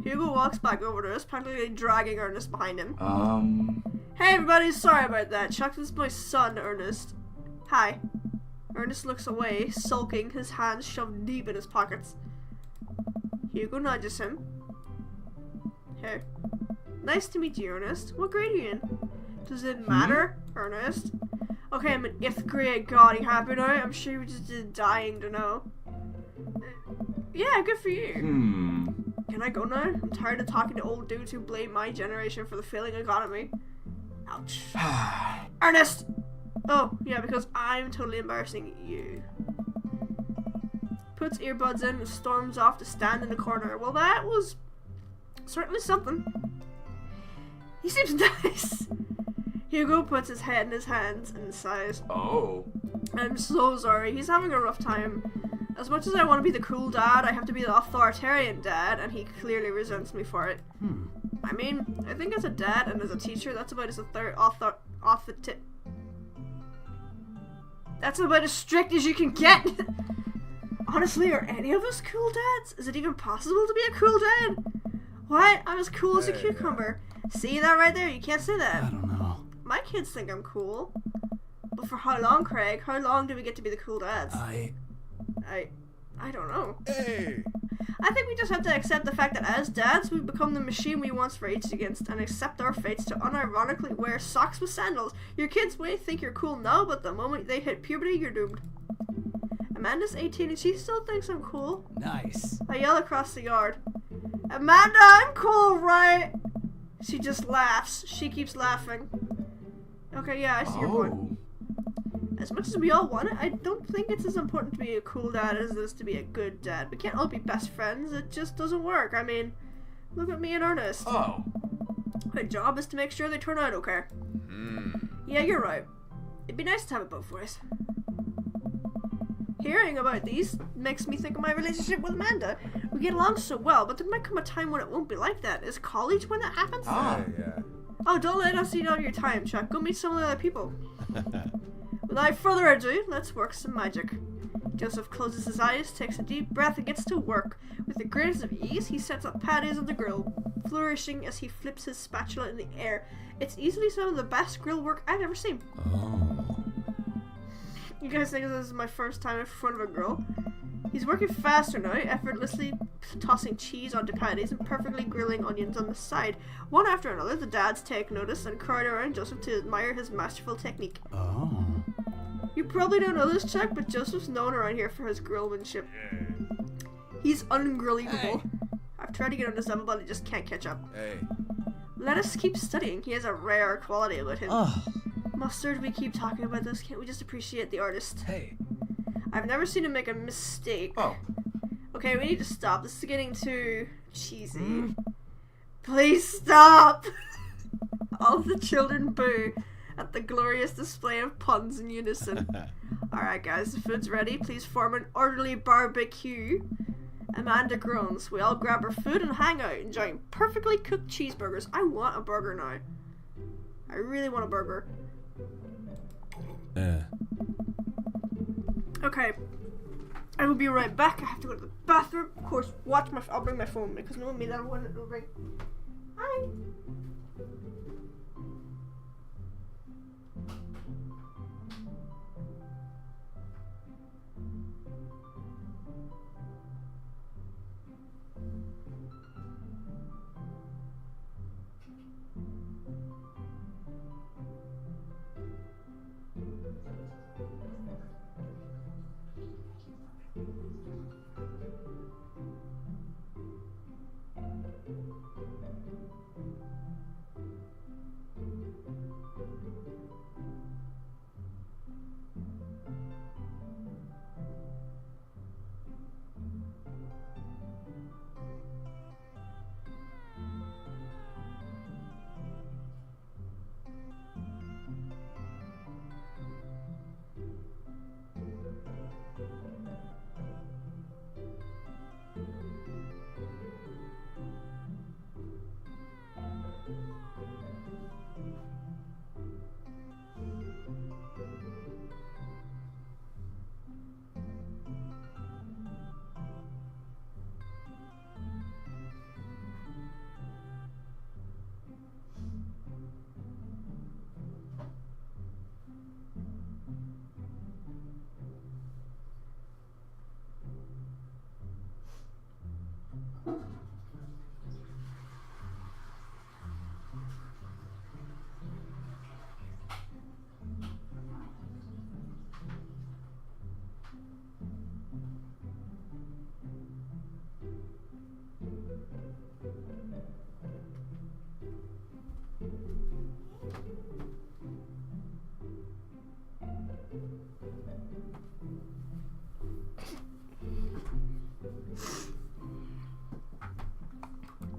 Hugo walks back over to us, practically dragging Ernest behind him. Hey everybody, sorry about that. Chuck, this is my son, Ernest. Hi. Ernest looks away, sulking, his hands shoved deep in his pockets. Hugo nudges him. Hey. Nice to meet you, Ernest. What grade are you in? Does it matter, Ernest? Okay, I'm in 5th grade. God, are you happy now? I'm sure you were just dying to know. Yeah, good for you. Can I go now? I'm tired of talking to old dudes who blame my generation for the failing economy. Ouch. Ernest! Oh, yeah, because I'm totally embarrassing you. Puts earbuds in and storms off to stand in the corner. Well, that was certainly something. He seems nice. Hugo puts his head in his hands and sighs. Oh. I'm so sorry. He's having a rough time. As much as I want to be the cool dad, I have to be the authoritarian dad, and he clearly resents me for it. I mean, I think as a dad and as a teacher, that's about as that's about as strict as you can get. Honestly, are any of us cool dads? Is it even possible to be a cool dad? What? I'm as cool as a cucumber. See that right there? You can't say that. I don't know. My kids think I'm cool. But for how long, Craig? How long do we get to be the cool dads? I don't know. Hey. I think we just have to accept the fact that as dads, we've become the machine we once raged against and accept our fates to unironically wear socks with sandals. Your kids may think you're cool now, but the moment they hit puberty, you're doomed. Amanda's 18 and she still thinks I'm cool. Nice. I yell across the yard. Amanda, I'm cool, right? She just laughs. She keeps laughing. Okay, yeah, I see your point. As much as we all want it, I don't think it's as important to be a cool dad as it is to be a good dad. We can't all be best friends. It just doesn't work. I mean, look at me and Ernest. Oh. My job is to make sure they turn out okay. Yeah, you're right. It'd be nice to have it both ways. Hearing about these makes me think of my relationship with Amanda. We get along so well, but there might come a time when it won't be like that. Is college when that happens? Yeah. Oh, don't let us eat all your time, Chuck. Go meet some of the other people. Without further ado, let's work some magic. Joseph closes his eyes, takes a deep breath, and gets to work. With the greatest of ease, he sets up patties on the grill, flourishing as he flips his spatula in the air. It's easily some of the best grill work I've ever seen. You guys think this is my first time in front of a grill? He's working faster now, effortlessly tossing cheese onto patties and perfectly grilling onions on the side. One after another, the dads take notice and crowd around Joseph to admire his masterful technique. Oh. You probably don't know this, Chuck, but Joseph's known around here for his grillmanship. He's ungrilliable. I've tried to get on his level, but I just can't catch up. Hey. Let us keep studying. He has a rare quality about him. Oh. Mustard, we keep talking about this. Can't we just appreciate the artist? Hey. I've never seen him make a mistake. Oh. Okay, we need to stop. This is getting too cheesy. Please stop! All the children boo at the glorious display of puns in unison. Alright guys, the food's ready. Please form an orderly barbecue. Amanda groans. We all grab our food and hang out, enjoying perfectly cooked cheeseburgers. I want a burger now. I really want a burger. Okay. I will be right back. I have to go to the bathroom. Of course, I'll bring my phone because no one made that one. It'll ring. Hi.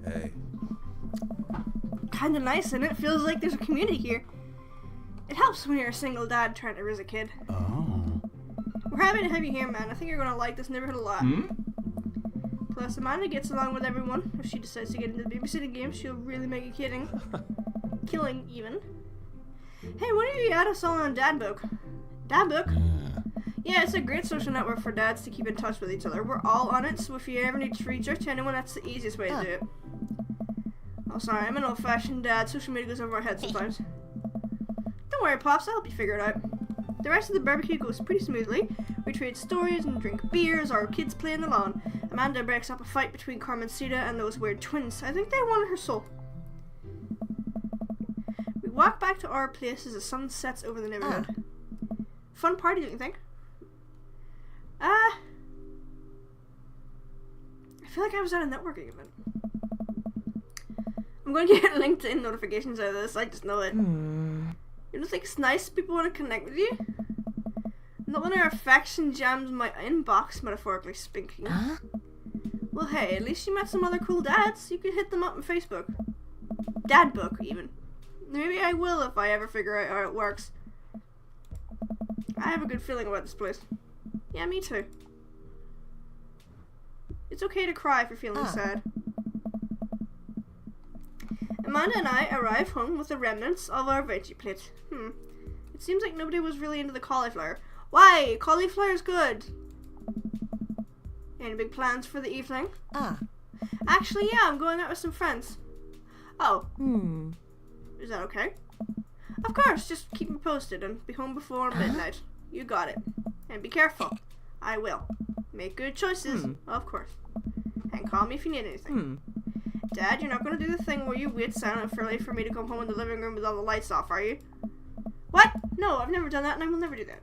Hey. kind of nice, and it feels like there's a community here. It helps when you're a single dad trying to raise a kid. Oh. We're happy to have you here, man. I think you're gonna like this neighborhood a lot. Plus, Amanda gets along with everyone. If she decides to get into the babysitting game, she'll really make a killing even. Hey, when are you at us all on Dadbook? Dadbook? Yeah, it's a great social network for dads to keep in touch with each other. We're all on it, so if you ever need to reach out to anyone, that's the easiest way to do it. Oh, sorry, I'm an old-fashioned dad. Social media goes over our heads sometimes. Don't worry, Pops, I'll help you figure it out. The rest of the barbecue goes pretty smoothly. We trade stories and drink beers, our kids play on the lawn. Amanda breaks up a fight between Carmencita and those weird twins. I think they wanted her soul. We walk back to our place as the sun sets over the neighborhood. Fun party, don't you think? I feel like I was at a networking event. I'm going to get LinkedIn notifications out of this, I just know it. You don't think it's nice people want to connect with you? Not when our affection jams my inbox, metaphorically speaking. Well, hey, at least you met some other cool dads. You could hit them up on Facebook. Dadbook, even. Maybe I will if I ever figure out how it works. I have a good feeling about this place. Yeah, me too. It's okay to cry if you're feeling sad. Amanda and I arrive home with the remnants of our veggie plate. It seems like nobody was really into the cauliflower. Why? Cauliflower's good. Any big plans for the evening? Actually, yeah, I'm going out with some friends. Oh. Is that okay? Of course, just keep me posted and be home before midnight. You got it. And be careful. I will. Make good choices, of course. And call me if you need anything. Dad, you're not going to do the thing where you wait silent for late for me to come home in the living room with all the lights off, are you? What? No, I've never done that and I will never do that.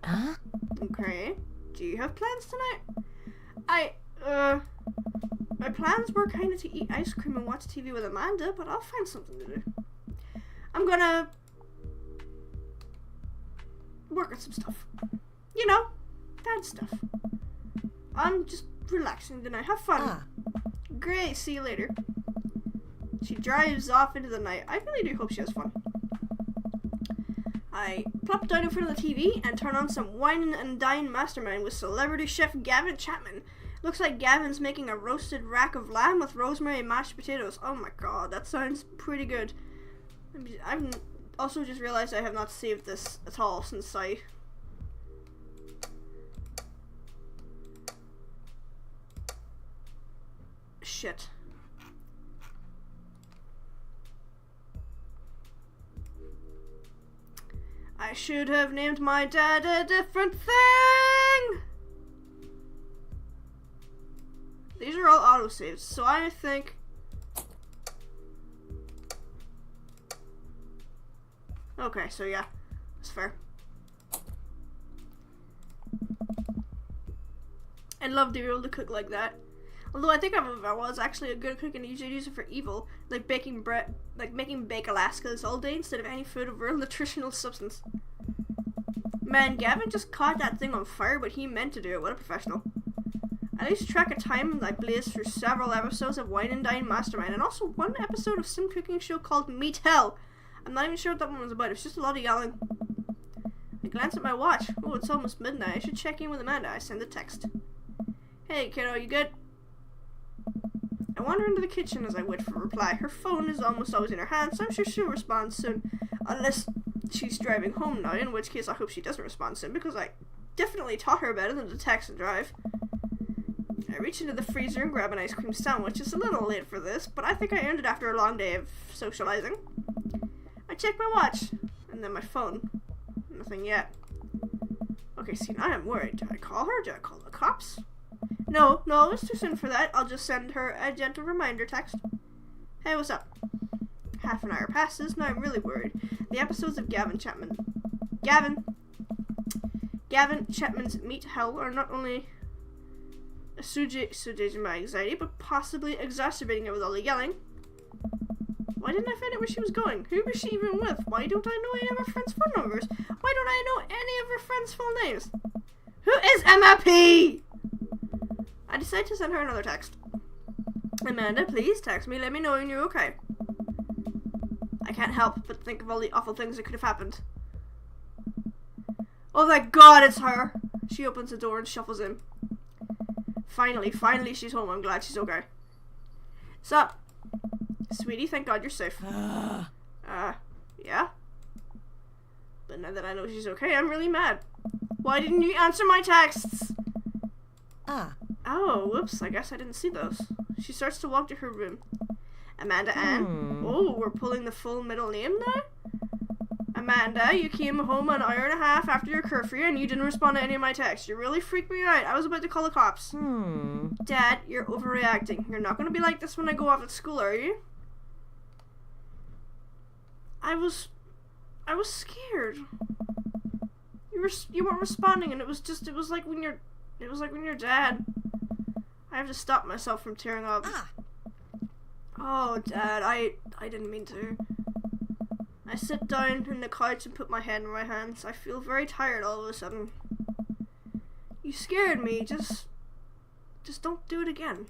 Okay. Do you have plans tonight? My plans were kind of to eat ice cream and watch TV with Amanda, but I'll find something to do. I'm gonna work on some stuff. You know, dad stuff. I'm just relaxing tonight. Have fun. Great, see you later. She drives off into the night. I really do hope she has fun. I plop down in front of the TV and turn on some Wine and Dine Mastermind with celebrity chef Gavin Chapman. Looks like Gavin's making a roasted rack of lamb with rosemary and mashed potatoes. Oh my god, that sounds pretty good. I've also just realized I have not saved this at all since I... Shit. I should have named my dad a different thing! These are all autosaves, so I think... Okay, so yeah, that's fair. I'd love to be able to cook like that. Although I think I was actually a good cook and usually use it for evil, like baking bread, like making bake Alaskas all day instead of any food of real nutritional substance. Man, Gavin just caught that thing on fire, but he meant to do it. What a professional. I lose track of time and I blazed through several episodes of Wine and Dine Mastermind and also one episode of some cooking show called Meat Hell. I'm not even sure what that one was about. It's just a lot of yelling. I glance at my watch. Oh, it's almost midnight. I should check in with Amanda. I send a text. Hey, kiddo, you good? I wander into the kitchen as I wait for a reply. Her phone is almost always in her hand, so I'm sure she'll respond soon. Unless she's driving home now, in which case I hope she doesn't respond soon, because I definitely taught her better than to text and drive. I reach into the freezer and grab an ice cream sandwich. It's a little late for this, but I think I earned it after a long day of socializing. I check my watch, and then my phone. Nothing yet. Okay, see, now I'm worried. Do I call her? Do I call the cops? No, it's too soon for that. I'll just send her a gentle reminder text. Hey, what's up? Half an hour passes, now I'm really worried. The episodes of Gavin Chapman's Meat Hell are not only assuaging my anxiety, but possibly exacerbating it with all the yelling. Why didn't I find out where she was going? Who was she even with? Why don't I know any of her friends' phone numbers? Why don't I know any of her friends' full names? Who is Emma P? I decide to send her another text. Amanda, please text me. Let me know when you're okay. I can't help but think of all the awful things that could have happened. Oh thank God it's her! She opens the door and shuffles in. Finally she's home. I'm glad she's okay. Sup? Sweetie, thank God you're safe. Yeah? But now that I know she's okay, I'm really mad. Why didn't you answer my texts? Oh, whoops, I guess I didn't see those. She starts to walk to her room. Amanda Ann? Oh, we're pulling the full middle name now? Amanda, you came home an hour and a half after your curfew and you didn't respond to any of my texts. You really freaked me out. I was about to call the cops. Dad, you're overreacting. You're not going to be like this when I go off at school, are you? I was scared. You weren't responding, and it was like when your dad. I have to stop myself from tearing up. Oh, Dad, I didn't mean to. I sit down on the couch and put my head in my hands. I feel very tired all of a sudden. You scared me. Just don't do it again.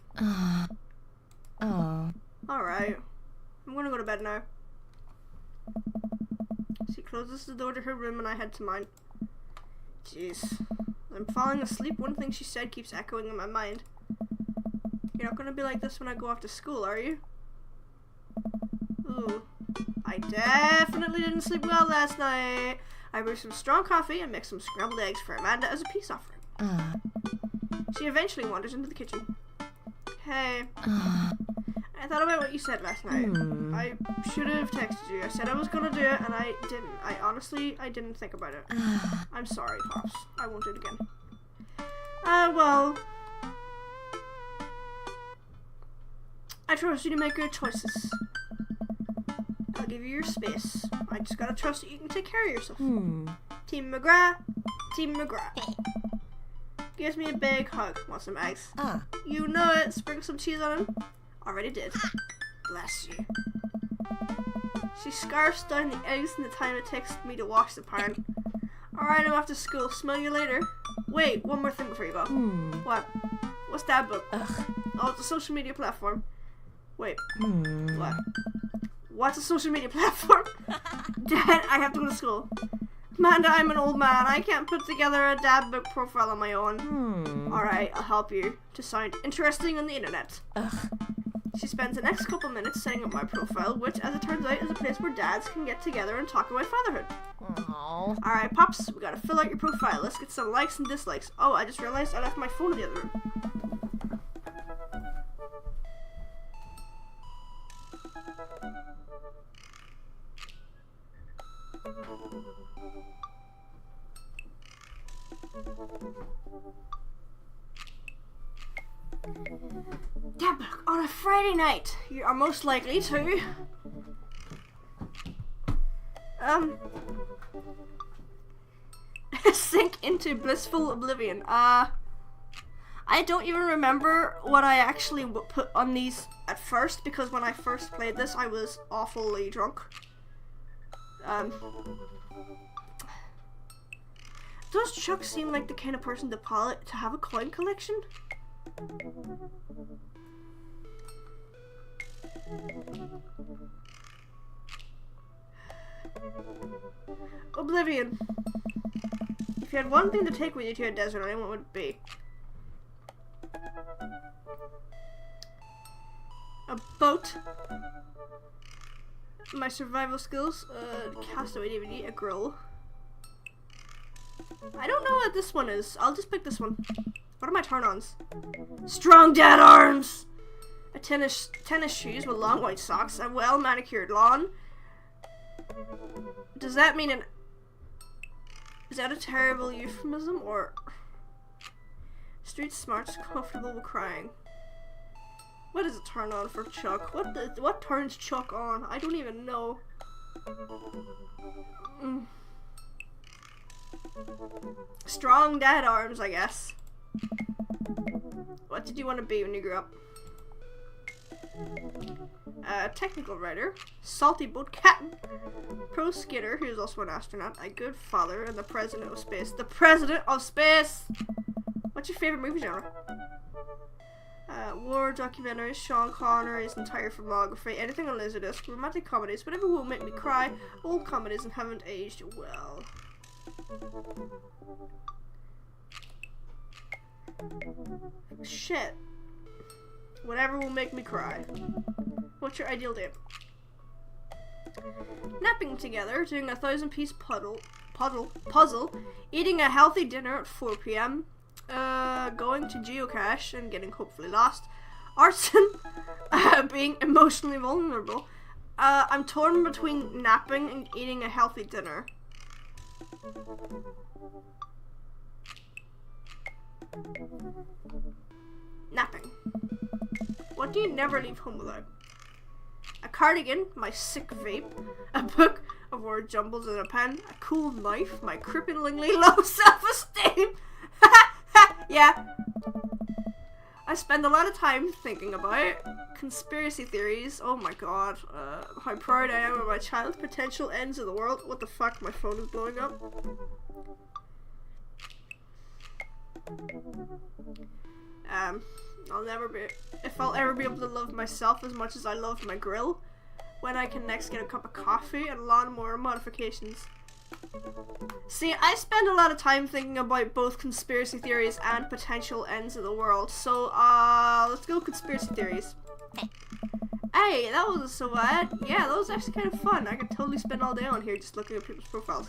Alright. I'm gonna go to bed now. She closes the door to her room and I head to mine. Jeez. I'm falling asleep. One thing she said keeps echoing in my mind. You're not gonna be like this when I go off to school, are you? Ooh. I definitely didn't sleep well last night. I brewed some strong coffee and mixed some scrambled eggs for Amanda as a peace offering. She eventually wanders into the kitchen. Hey. I thought about what you said last night. I should have texted you. I said I was gonna do it and I didn't. I didn't think about it. I'm sorry, Pops. I won't do it again. Well. I trust you to make good choices. I'll give you your space. I just gotta trust that you can take care of yourself. Team McGrath. Team McGrath. Gives me a big hug. Want some eggs? You know it. Sprinkle some cheese on them. Already did. Bless you. She scarfs down the eggs in the time it takes me to wash the pan. Alright, I'm off to school. Smell you later. Wait, one more thing before you go. What? What's that book? Oh, it's a social media platform. Wait. What? What's a social media platform? Dad, I have to go to school. Amanda, I'm an old man. I can't put together a dad book profile on my own. Alright, I'll help you to sound interesting on the internet. She spends the next couple minutes setting up my profile, which, as it turns out, is a place where dads can get together and talk about fatherhood. Alright, Pops, we gotta fill out your profile. Let's get some likes and dislikes. Oh, I just realized I left my phone in the other room. Dad book on a Friday night. You are most likely to sink into blissful oblivion. I don't even remember what I actually put on these at first, because when I first played this I was awfully drunk. Does Chuck seem like the kind of person to have a coin collection? Oblivion. If you had one thing to take with you to a desert island, what would it be? A boat. My survival skills. Castaway DVD. A grill. I don't know what this one is. I'll just pick this one. What are my turn-ons? Strong dad arms! A tennis shoes with long white socks. A well-manicured lawn. Does that mean an... Is that a terrible euphemism, or... Street smarts, comfortable with crying. What is a turn-on for Chuck? What turns Chuck on? I don't even know. Strong dad arms, I guess. What did you want to be when you grew up? Technical writer, salty boat captain, pro skater who is also an astronaut, a good father, and the president of space. The president of space! What's your favorite movie genre? War documentaries, Sean Connery's entire filmography, anything on Laserdisc, romantic comedies, whatever will make me cry, old comedies and haven't aged well. Shit. Whatever will make me cry. What's your ideal date? Napping together, doing a 1,000-piece puzzle, eating a healthy dinner at 4 p.m., going to geocache and getting hopefully lost, arson, being emotionally vulnerable. I'm torn between napping and eating a healthy dinner. Napping. What do you never leave home without? A cardigan, my sick vape, a book of word jumbles and a pen, a cool knife, my cripplingly low self-esteem. Yeah. I spend a lot of time thinking about conspiracy theories. Oh my god. How proud I am of my child. Potential ends of the world. What the fuck? My phone is blowing up. If I'll ever be able to love myself as much as I love my grill, when I can next get a cup of coffee and lawnmower modifications. See, I spend a lot of time thinking about both conspiracy theories and potential ends of the world, so let's go conspiracy theories. Hey, that wasn't so bad. Yeah, that was actually kind of fun. I could totally spend all day on here just looking at people's profiles.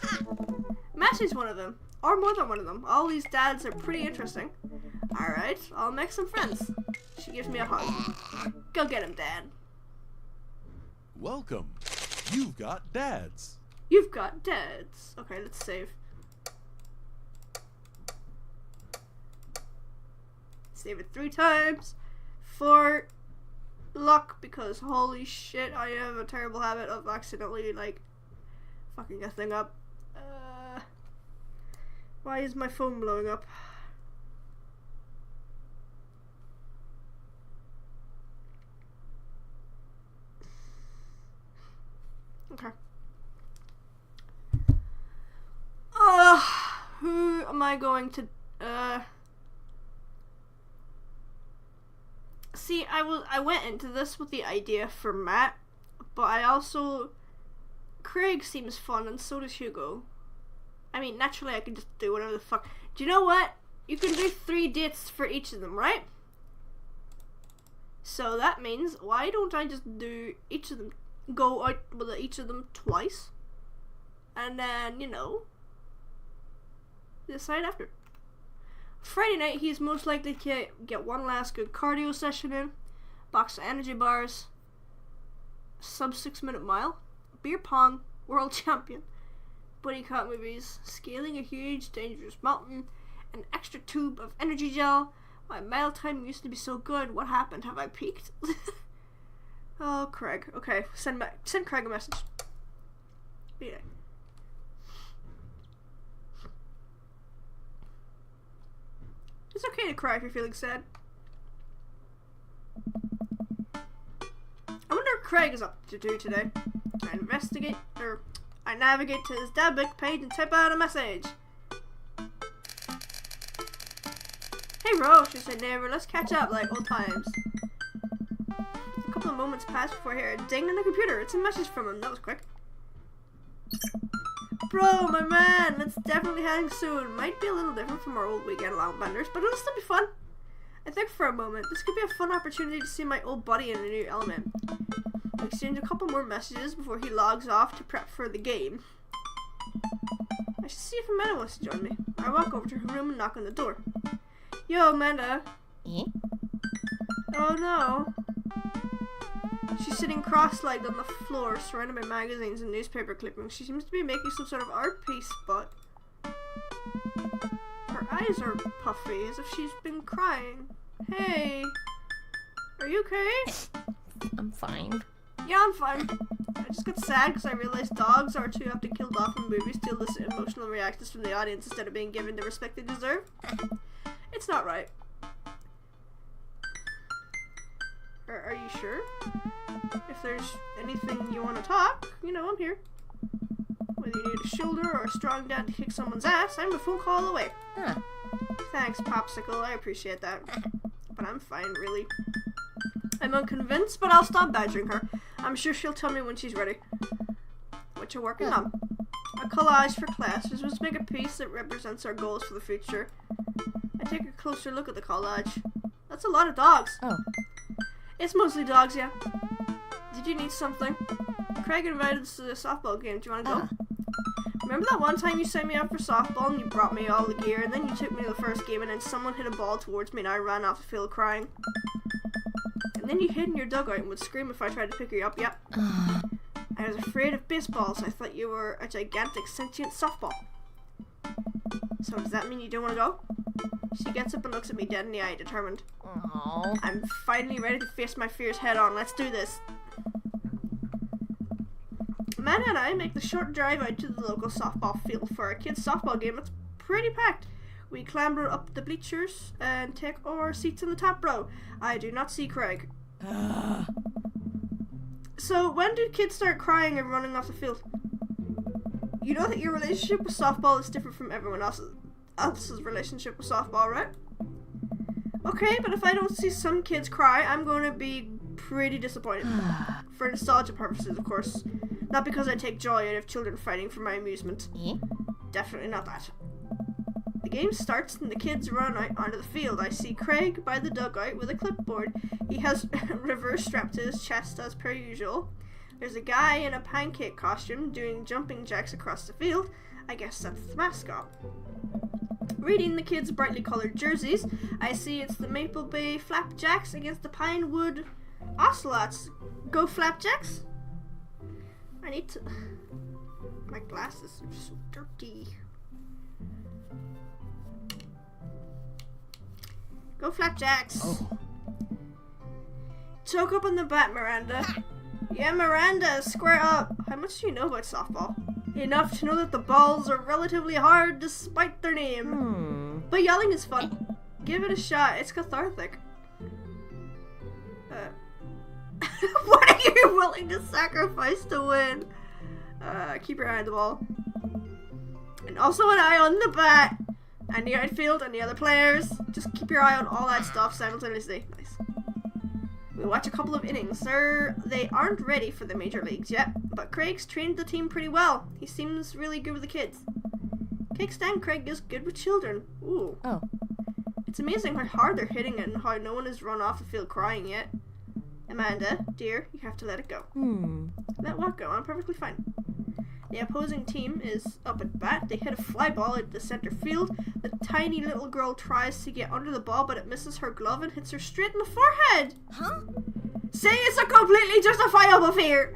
Massey's one of them, or more than one of them. All these dads are pretty interesting. Alright, I'll make some friends. She gives me a hug. Go get him, Dad. Welcome. You've got dads. You've got dads. Okay, let's save. Save it 3 times. For luck, because holy shit, I have a terrible habit of accidentally, like, fucking a thing up. Why is my phone blowing up? Okay. Who am I going to, See, I went into this with the idea for Matt, but I also, Craig seems fun and so does Hugo. I mean, naturally I can just do whatever the fuck. Do you know what? You can do 3 dates for each of them, right? So that means, why don't I just do each of them, go out with each of them twice, and then, you know, decide after. Friday night, he's most likely to get one last good cardio session in, box of energy bars, sub 6-minute mile, beer pong, world champion, buddy cop movies, scaling a huge dangerous mountain, an extra tube of energy gel. My mile time used to be so good. What happened? Have I peaked? Oh, Craig. Okay, send Craig a message. Yeah. It's okay to cry if you're feeling sad. I wonder what Craig is up to do today. I navigate to his Dabic page and type out a message. Hey Ro, she said neighbor, let's catch up like old times. A couple of moments passed before I hear a ding on the computer. It's a message from him. That was quick. Bro, my man, let's definitely hang soon. Might be a little different from our old weekend long benders, but it'll still be fun. I think for a moment, this could be a fun opportunity to see my old buddy in a new element. We exchange a couple more messages before he logs off to prep for the game. I should see if Amanda wants to join me. I walk over to her room and knock on the door. Yo, Amanda. Eh? Oh no. She's sitting cross-legged on the floor, surrounded by magazines and newspaper clippings. She seems to be making some sort of art piece, but her eyes are puffy, as if she's been crying. Hey, are you okay? I'm fine. Yeah, I'm fine. I just got sad because I realized dogs are too often killed off in movies to elicit emotional reactions from the audience instead of being given the respect they deserve. It's not right. Are you sure? If there's anything you want to talk, you know, I'm here. Whether you need a shoulder or a strong dad to kick someone's ass, I'm a phone call away. Huh. Thanks, Popsicle. I appreciate that. but I'm fine, really. I'm unconvinced, but I'll stop badgering her. I'm sure she'll tell me when she's ready. What you're working on? A collage for class. We're supposed to make a piece that represents our goals for the future. I take a closer look at the collage. That's a lot of dogs. Oh. It's mostly dogs, yeah. Did you need something? Craig invited us to the softball game. Do you want to go? Remember that one time you sent me out for softball and you brought me all the gear and then you took me to the first game and then someone hit a ball towards me and I ran off the field crying? And then you hid in your dugout and would scream if I tried to pick you up. Yep. I was afraid of baseballs. I thought you were a gigantic sentient softball. So does that mean you don't want to go? She gets up and looks at me dead in the eye, determined. Oh. I'm finally ready to face my fears head on. Let's do this. Amanda and I make the short drive out to the local softball field for our kids' softball game. It's pretty packed. We clamber up the bleachers and take our seats in the top row. I do not see Craig. So, when did kids start crying and running off the field? You know that your relationship with softball is different from everyone else's relationship with softball, right? Okay, but if I don't see some kids cry, I'm going to be pretty disappointed. For nostalgia purposes, of course. Not because I take joy out of children fighting for my amusement. Definitely not that. The game starts and the kids run out onto the field. I see Craig by the dugout with a clipboard. He has reverse strapped to his chest as per usual. There's a guy in a pancake costume doing jumping jacks across the field. I guess that's the mascot. Reading the kids' brightly coloured jerseys, I see it's the Maple Bay Flapjacks against the Pinewood Ocelots. Go Flapjacks! I need to... My glasses are so dirty. Go Flapjacks! Oh. Choke up on the bat, Miranda. Yeah, Miranda, square up. How much do you know about softball? Enough to know that the balls are relatively hard despite their name. But yelling is fun. Give it a shot. It's cathartic. What are you willing to sacrifice to win? Keep your eye on the ball. And also an eye on the bat. And the outfield and the other players. Just keep your eye on all that stuff simultaneously. Nice. We watch a couple of innings. They aren't ready for the major leagues yet, but Craig's trained the team pretty well. He seems really good with the kids. Can't stand Craig is good with children. Ooh. Oh. It's amazing how hard they're hitting it and how no one has run off the field crying yet. Amanda, dear, you have to let it go. Let what go? I'm perfectly fine. The opposing team is up at bat. They hit a fly ball into the center field. The tiny little girl tries to get under the ball, but it misses her glove and hits her straight in the forehead. Huh? Say it's a completely justifiable fear.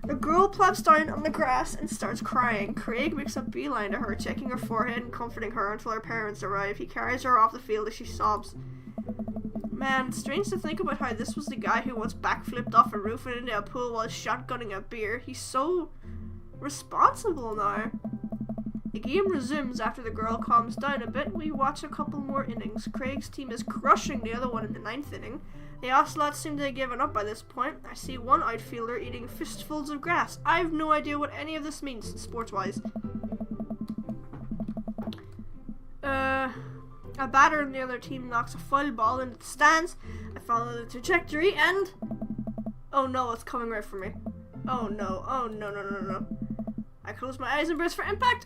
The girl plops down on the grass and starts crying. Craig makes a beeline to her, checking her forehead and comforting her until her parents arrive. He carries her off the field as she sobs. Man, it's strange to think about how this was the guy who once backflipped off a roof and into a pool while shotgunning a beer. He's so responsible now. The game resumes after the girl calms down a bit. We watch a couple more innings. Craig's team is crushing the other one in the 9th inning. The Ocelots seem to have given up by this point. I see one outfielder eating fistfuls of grass. I have no idea what any of this means, sports-wise. A batter in the other team knocks a foul ball into the stands. I follow the trajectory and... Oh no, it's coming right for me. Oh no, oh no, no, no, no. I close my eyes and brace for impact.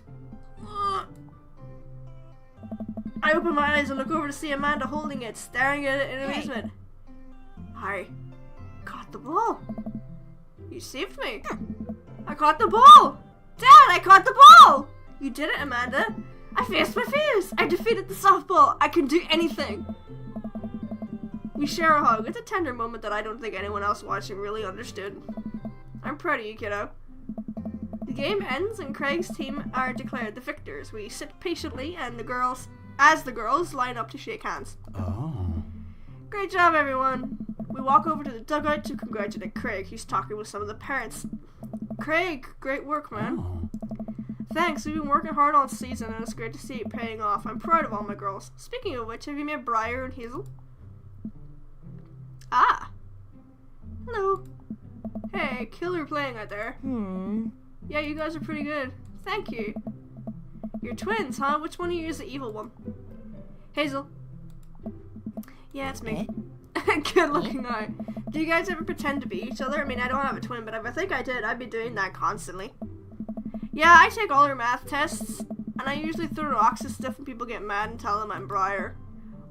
I open my eyes and look over to see Amanda holding it, staring at it in amazement. I caught the ball. You saved me. I caught the ball. Dad, I caught the ball. You did it, Amanda. I faced my fears. I defeated the softball. I can do anything. We share a hug. It's a tender moment that I don't think anyone else watching really understood. I'm proud of you, kiddo. The game ends and Craig's team are declared the victors. We sit patiently and the girls line up to shake hands. Oh. Great job, everyone. We walk over to the dugout to congratulate Craig. He's talking with some of the parents. Craig, great work, man. Oh. Thanks, we've been working hard all season and it's great to see it paying off. I'm proud of all my girls. Speaking of which, have you met Briar and Hazel? Ah. Hello. Hey, killer playing out there. Yeah, you guys are pretty good. Thank you. You're twins, huh? Which one of you is the evil one? Hazel. Yeah, it's me. Good looking eye. Do you guys ever pretend to be each other? I mean, I don't have a twin, but if I think I did, I'd be doing that constantly. Yeah, I take all her math tests, and I usually throw rocks and stuff and people get mad and tell them I'm Briar.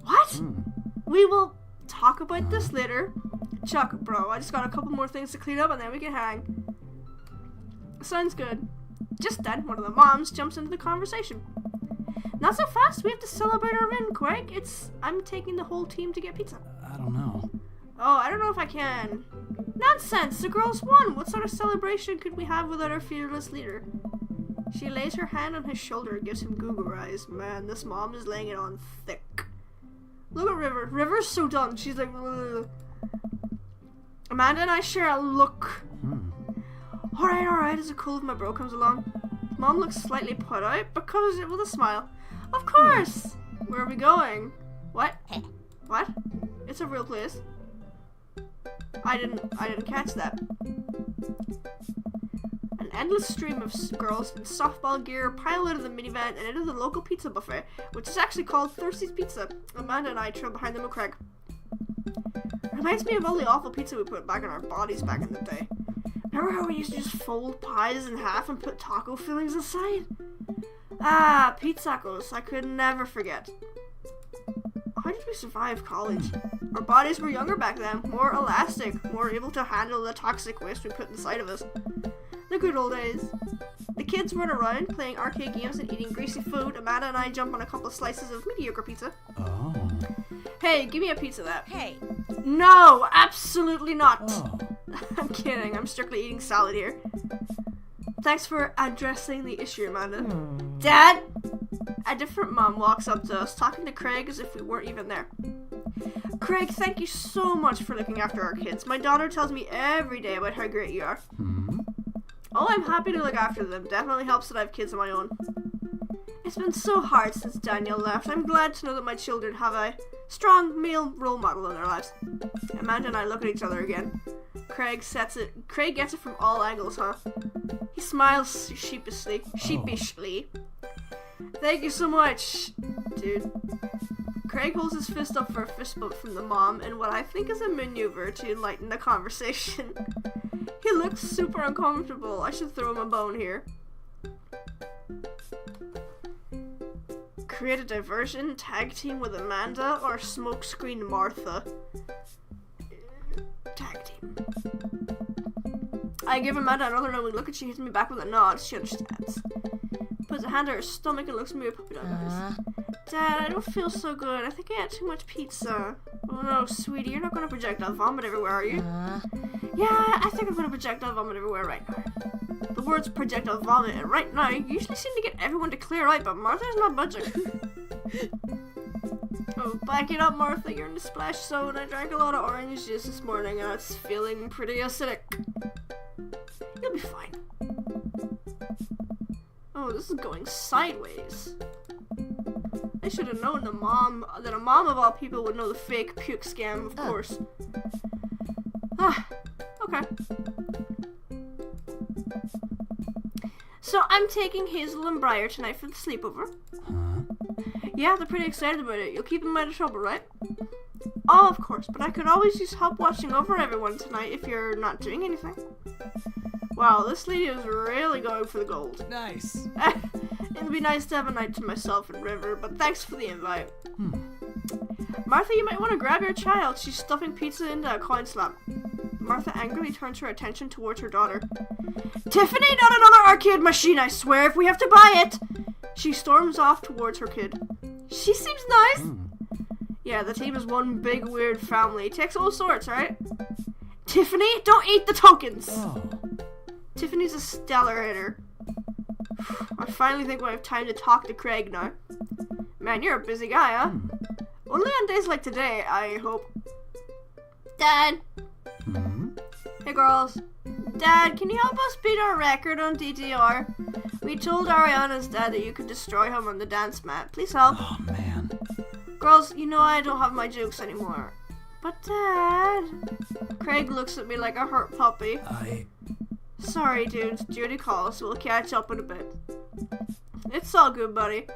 What? We will talk about this later. Chuck, bro, I just got a couple more things to clean up and then we can hang. Sounds good. Just then, one of the moms jumps into the conversation. Not so fast, we have to celebrate our win, Craig. I'm taking the whole team to get pizza. I don't know. Oh, I don't know if I can. Nonsense, the girls won. What sort of celebration could we have without our fearless leader? She lays her hand on his shoulder and gives him Google eyes. Man, this mom is laying it on thick. Look at River. River's so done. She's like, ugh. Amanda and I share a look. Alright, is it cool if my bro comes along? Mom looks slightly put out, but covers it with a smile. Of course! Where are we going? What? What? It's a real place. I didn't catch that. An endless stream of girls in softball gear pile out of the minivan and into the local pizza buffet, which is actually called Thirsty's Pizza. Amanda and I trail behind them with Craig. Reminds me of all the awful pizza we put back in our bodies back in the day. Remember how we used to just fold pies in half and put taco fillings inside? Ah, pizzacos, I could never forget. How did we survive college? Our bodies were younger back then, more elastic, more able to handle the toxic waste we put inside of us. The good old days. The kids run around, playing arcade games and eating greasy food. Amanda and I jump on a couple of slices of mediocre pizza. Oh. Hey, give me a piece of that. Hey. No, absolutely not. Oh. I'm kidding, I'm strictly eating salad here. Thanks for addressing the issue, Amanda. Dad? A different mom walks up to us, talking to Craig as if we weren't even there. Craig, thank you so much for looking after our kids. My daughter tells me every day about how great you are. Oh, I'm happy to look after them. Definitely helps that I have kids of my own. It's been so hard since Daniel left. I'm glad to know that my children have a strong male role model in their lives. Amanda and I look at each other again. Craig gets it from all angles, huh? He smiles sheepishly. Thank you so much, dude. Craig holds his fist up for a fist bump from the mom in what I think is a maneuver to enlighten the conversation. He looks super uncomfortable. I should throw him a bone here. Create a diversion, tag team with Amanda, or smokescreen Martha. Tag team. I give Amanda another knowing look and she hits me back with a nod. She understands. Puts a hand on her stomach and looks at me with puppy dog eyes. Dad, I don't feel so good. I think I ate too much pizza. Oh no, sweetie, you're not going to projectile vomit everywhere, are you? Yeah, I think I'm going to projectile vomit everywhere right now. The words projectile vomit and right now usually seem to get everyone to clear out, but Martha's not budging. Oh, back it up, Martha. You're in the splash zone. I drank a lot of orange juice this morning and it's feeling pretty acidic. You'll be fine. Oh, this is going sideways. I should have known that a mom of all people would know the fake puke scam, of course. Ah, okay. So I'm taking Hazel and Briar tonight for the sleepover. Yeah, they're pretty excited about it. You'll keep them out of trouble, right? Oh, of course, but I could always use help watching over everyone tonight if you're not doing anything. Wow, this lady is really going for the gold. Nice. It'll be nice to have a night to myself and River, but thanks for the invite. Martha, you might want to grab your child. She's stuffing pizza into a coin slab. Martha angrily turns her attention towards her daughter. Tiffany, not another arcade machine, I swear, if we have to buy it! She storms off towards her kid. She seems nice. Yeah, the team is one big weird family. It takes all sorts, right? Tiffany, don't eat the tokens! Oh. Tiffany's a stellar hitter. I finally think we have time to talk to Craig now. Man, you're a busy guy, huh? Only on days like today, I hope. Dad! Hey girls. Dad, can you help us beat our record on DTR? We told Ariana's dad that you could destroy him on the dance mat. Please help. Oh, man. Girls, you know I don't have my jokes anymore. But Dad... Craig looks at me like a hurt puppy. Sorry, dudes. Judy calls. We'll catch up in a bit. It's all good, buddy.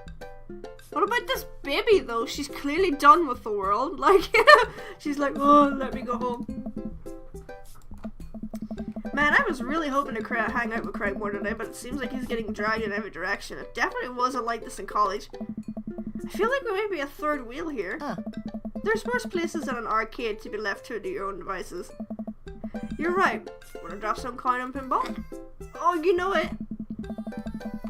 What about this baby though? She's clearly done with the world. Like, she's like, oh, let me go home. Man, I was really hoping to hang out with Craig more today, but it seems like he's getting dragged in every direction. It definitely wasn't like this in college. I feel like we might be a third wheel here. There's worse places than an arcade to be left to your own devices. You're right. Wanna drop some coin on pinball? Oh, you know it.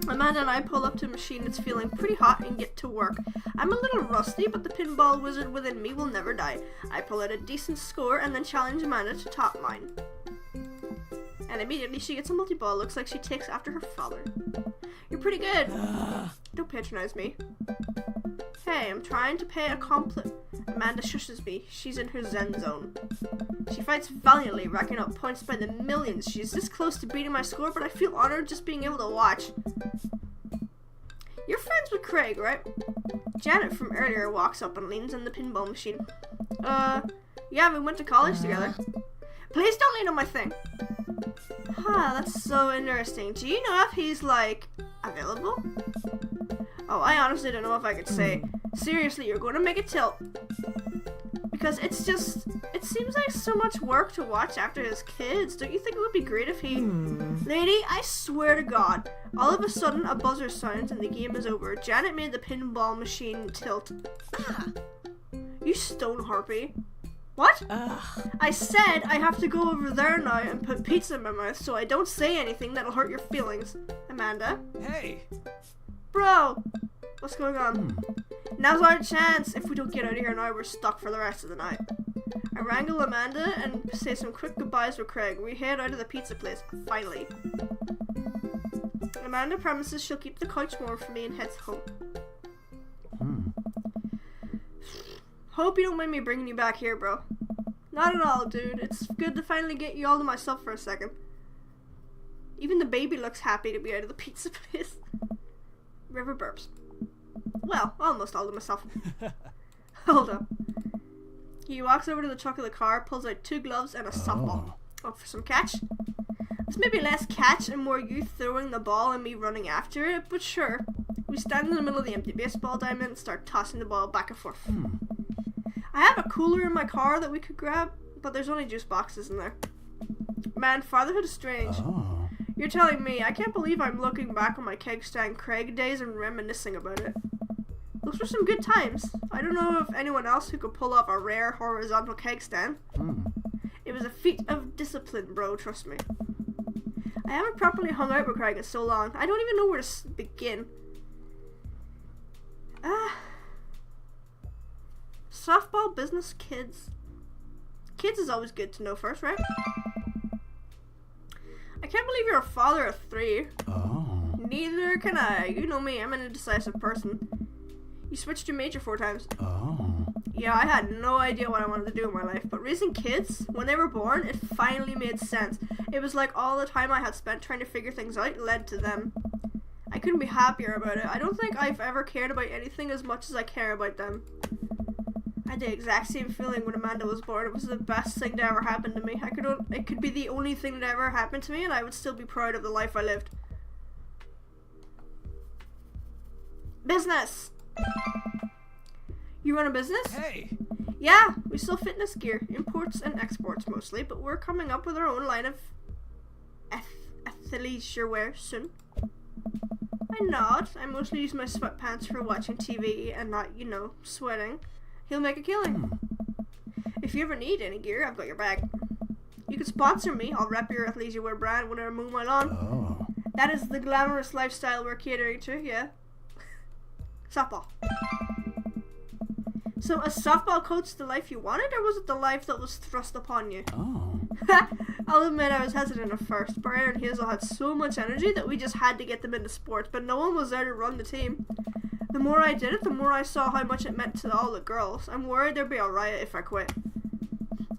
Amanda and I pull up to a machine that's feeling pretty hot and get to work. I'm a little rusty, but the pinball wizard within me will never die. I pull out a decent score and then challenge Amanda to top mine. And immediately she gets a multi-ball. Looks like she takes after her father. You're pretty good. Don't patronize me. Hey, I'm trying to pay a compliment. Amanda shushes me. She's in her zen zone. She fights valiantly, racking up points by the millions. She's this close to beating my score, but I feel honored just being able to watch. You're friends with Craig, right? Janet from earlier walks up and leans on the pinball machine. Yeah, we went to college together. Please don't lean on my thing. That's so interesting. Do you know if he's, like, available? Oh, I honestly don't know if I could say. Seriously, you're going to make it tilt. Because it's just, it seems like so much work to watch after his kids. Don't you think it would be great if he... Lady, I swear to God, all of a sudden a buzzer sounds and the game is over. Janet made the pinball machine tilt. You stone harpy. What? I said I have to go over there now and put pizza in my mouth so I don't say anything that'll hurt your feelings. Amanda? Hey! Bro! What's going on? Now's our chance. If we don't get out of here now, we're stuck for the rest of the night. I wrangle Amanda and say some quick goodbyes with Craig. We head out of the pizza place, finally. Amanda promises she'll keep the couch warm for me and heads home. Hope you don't mind me bringing you back here, bro. Not at all, dude. It's good to finally get you all to myself for a second. Even the baby looks happy to be out of the pizza place. River burps. Well, almost all to myself. Hold up. He walks over to the truck of the car, pulls out 2 gloves and a softball. Oh, for some catch? It's maybe less catch and more you throwing the ball and me running after it, but sure. We stand in the middle of the empty baseball diamond and start tossing the ball back and forth. I have a cooler in my car that we could grab, but there's only juice boxes in there. Man, fatherhood is strange. You're telling me, I can't believe I'm looking back on my keg stand Craig days and reminiscing about it. Those were some good times. I don't know of anyone else who could pull off a rare horizontal keg stand. It was a feat of discipline, bro, trust me. I haven't properly hung out with Craig in so long. I don't even know where to begin. Softball, business, kids. Kids is always good to know first, right? I can't believe you're a father of 3. Neither can I. You know me, I'm an indecisive person. You switched your major 4 times. Yeah, I had no idea what I wanted to do in my life, but raising kids, when they were born, it finally made sense. It was like all the time I had spent trying to figure things out led to them. I couldn't be happier about it. I don't think I've ever cared about anything as much as I care about them. I had the exact same feeling when Amanda was born. It was the best thing to ever happen to me. It could be the only thing that ever happened to me, and I would still be proud of the life I lived. Business! You run a business? Hey! Yeah, we sell fitness gear, imports and exports mostly, but we're coming up with our own line of athleisure wear soon. I nod. I mostly use my sweatpants for watching TV and not, sweating. He'll make a killing. If you ever need any gear, I've got your bag. You can sponsor me. I'll rep your athleisure wear brand when I mow my lawn. That is the glamorous lifestyle we're catering to, yeah. Softball. So a softball coach the life you wanted, or was it the life that was thrust upon you? I'll admit I was hesitant at first. Brian and Hazel had so much energy that we just had to get them into sports, but no one was there to run the team. The more I did it, the more I saw how much it meant to all the girls. I'm worried there'd be a riot if I quit.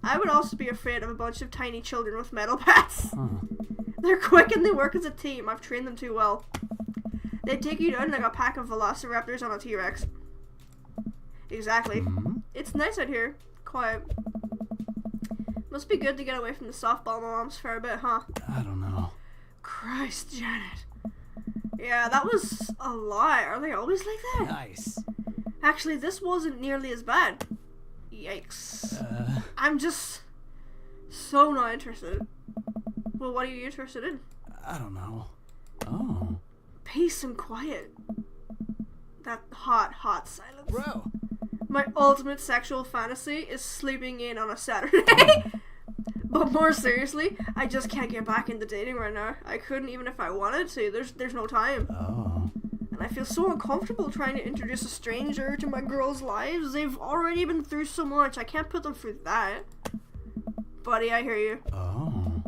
I would also be afraid of a bunch of tiny children with metal bats. They're quick and they work as a team. I've trained them too well. They'd take you down like a pack of velociraptors on a T-Rex. Exactly. It's nice out here. Quiet. Must be good to get away from the softball moms for a bit, huh? I don't know. Christ, Janet. Yeah, that was a lie. Are they always like that? Nice. Actually, this wasn't nearly as bad. Yikes. I'm just so not interested. Well, what are you interested in? I don't know. Oh. Peace and quiet. That hot silence. Bro. My ultimate sexual fantasy is sleeping in on a Saturday. But more seriously, I just can't get back into dating right now. I couldn't even if I wanted to. There's no time. Oh. And I feel so uncomfortable trying to introduce a stranger to my girls' lives. They've already been through so much. I can't put them through that. Buddy, I hear you. Oh.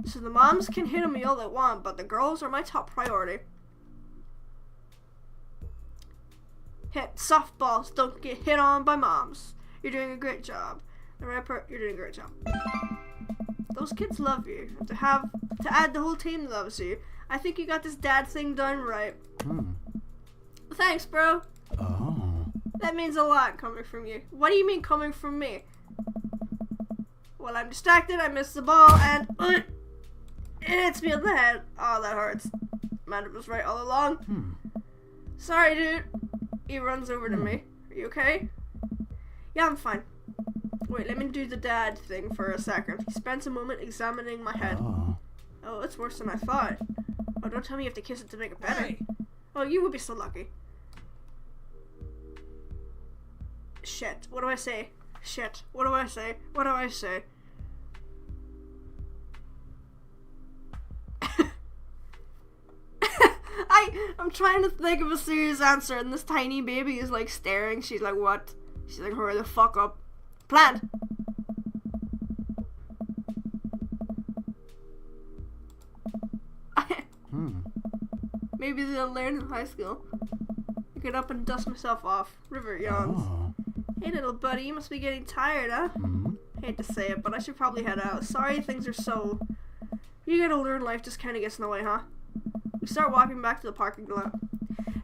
So the moms can hit on me all they want, but the girls are my top priority. Hit softballs don't get hit on by moms. You're doing a great job. The rapper, you're doing a great job. Those kids love you. To add the whole team loves you. I think you got this dad thing done right. Thanks, bro. Oh. That means a lot coming from you. What do you mean coming from me? Well, I'm distracted, I missed the ball, and it hits me on the head. Oh, that hurts. Amanda was right all along. Sorry, dude. He runs over to me. Are you okay? Yeah, I'm fine. Wait, let me do the dad thing for a second. He spends a moment examining my head. Oh, it's worse than I thought. Oh, don't tell me you have to kiss it to make it better. Hey. Oh, you would be so lucky. Shit. What do I say? Shit. What do I say? What do I say? I'm trying to think of a serious answer, and this tiny baby is like staring. She's like, what? She's like, hurry the fuck up. Planned. Maybe they'll learn in high school. I get up and dust myself off. River yawns. Oh. Hey little buddy, you must be getting tired, huh? Hate to say it, but I should probably head out. Sorry things are so... You get older and life just kinda gets in the way, huh? We start walking back to the parking lot.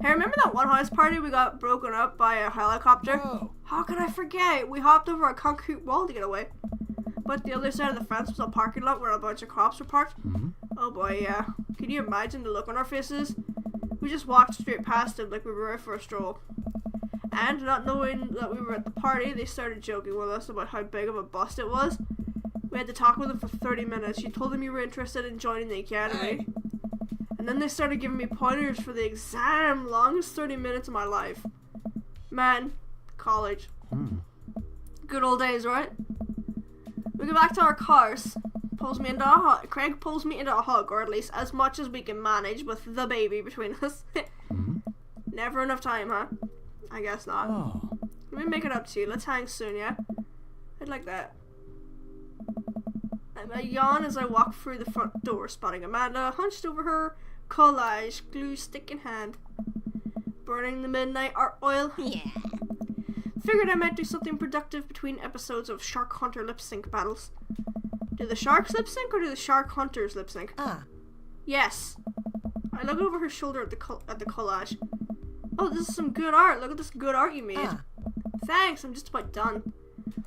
Hey, remember that one house party we got broken up by a helicopter? Oh. How could I forget? We hopped over a concrete wall to get away. But the other side of the fence was a parking lot where a bunch of cops were parked. Oh boy, yeah. Can you imagine the look on our faces? We just walked straight past them like we were out for a stroll. And not knowing that we were at the party, they started joking with us about how big of a bust it was. We had to talk with them for 30 minutes. You told them you were interested in joining the academy. Hey. And then they started giving me pointers for the exam. Longest 30 minutes of my life. Man, college. Good old days, right? We go back to our cars. Pulls me into a hug. Craig pulls me into a hug, or at least as much as we can manage with the baby between us. Never enough time, huh? I guess not. Oh. Let me make it up to you. Let's hang soon, yeah? I'd like that. I yawn as I walk through the front door, spotting Amanda hunched over her collage, glue stick in hand. Burning the midnight art oil. Yeah. Figured I might do something productive between episodes of Shark Hunter lip sync battles. Do the sharks lip sync or do the shark hunters lip sync? Yes. I look over her shoulder at the collage. Oh, this is some good art. Look at this good art you made. Thanks, I'm just about done.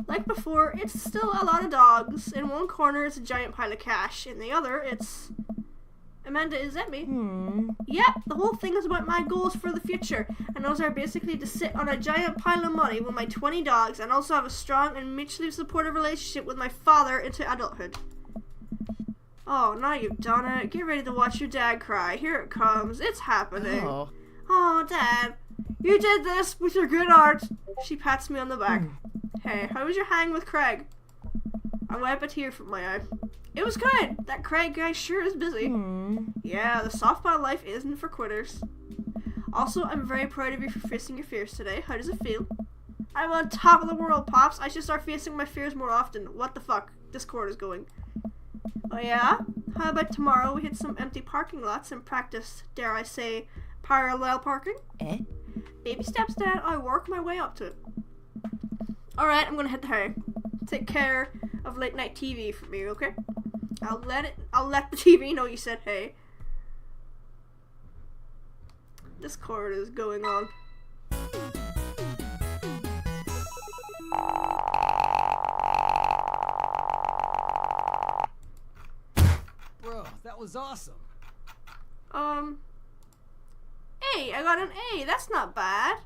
Like before, it's still a lot of dogs. In one corner, it's a giant pile of cash. In the other, it's... Amanda, is that me? Yep, the whole thing is about my goals for the future. And those are basically to sit on a giant pile of money with my 20 dogs and also have a strong and mutually supportive relationship with my father into adulthood. Oh, now you've done it. Get ready to watch your dad cry. Here it comes. It's happening. Oh, Dad. You did this with your good art. She pats me on the back. Hey, how was your hang with Craig? I wipe a tear from my eye. It was good. That Craig guy sure is busy. Yeah, the softball life isn't for quitters. Also, I'm very proud of you for facing your fears today. How does it feel? I'm on top of the world, Pops. I should start facing my fears more often. What the fuck? Discord is going. Oh yeah? How about tomorrow we hit some empty parking lots and practice, dare I say, parallel parking? Baby steps, Dad. I work my way up to it. Alright, I'm gonna hit the hay. Take care of late night TV for me, okay? I'll let the TV know you said hey. Discord is going on. Bro, that was awesome. Hey, I got an A. That's not bad.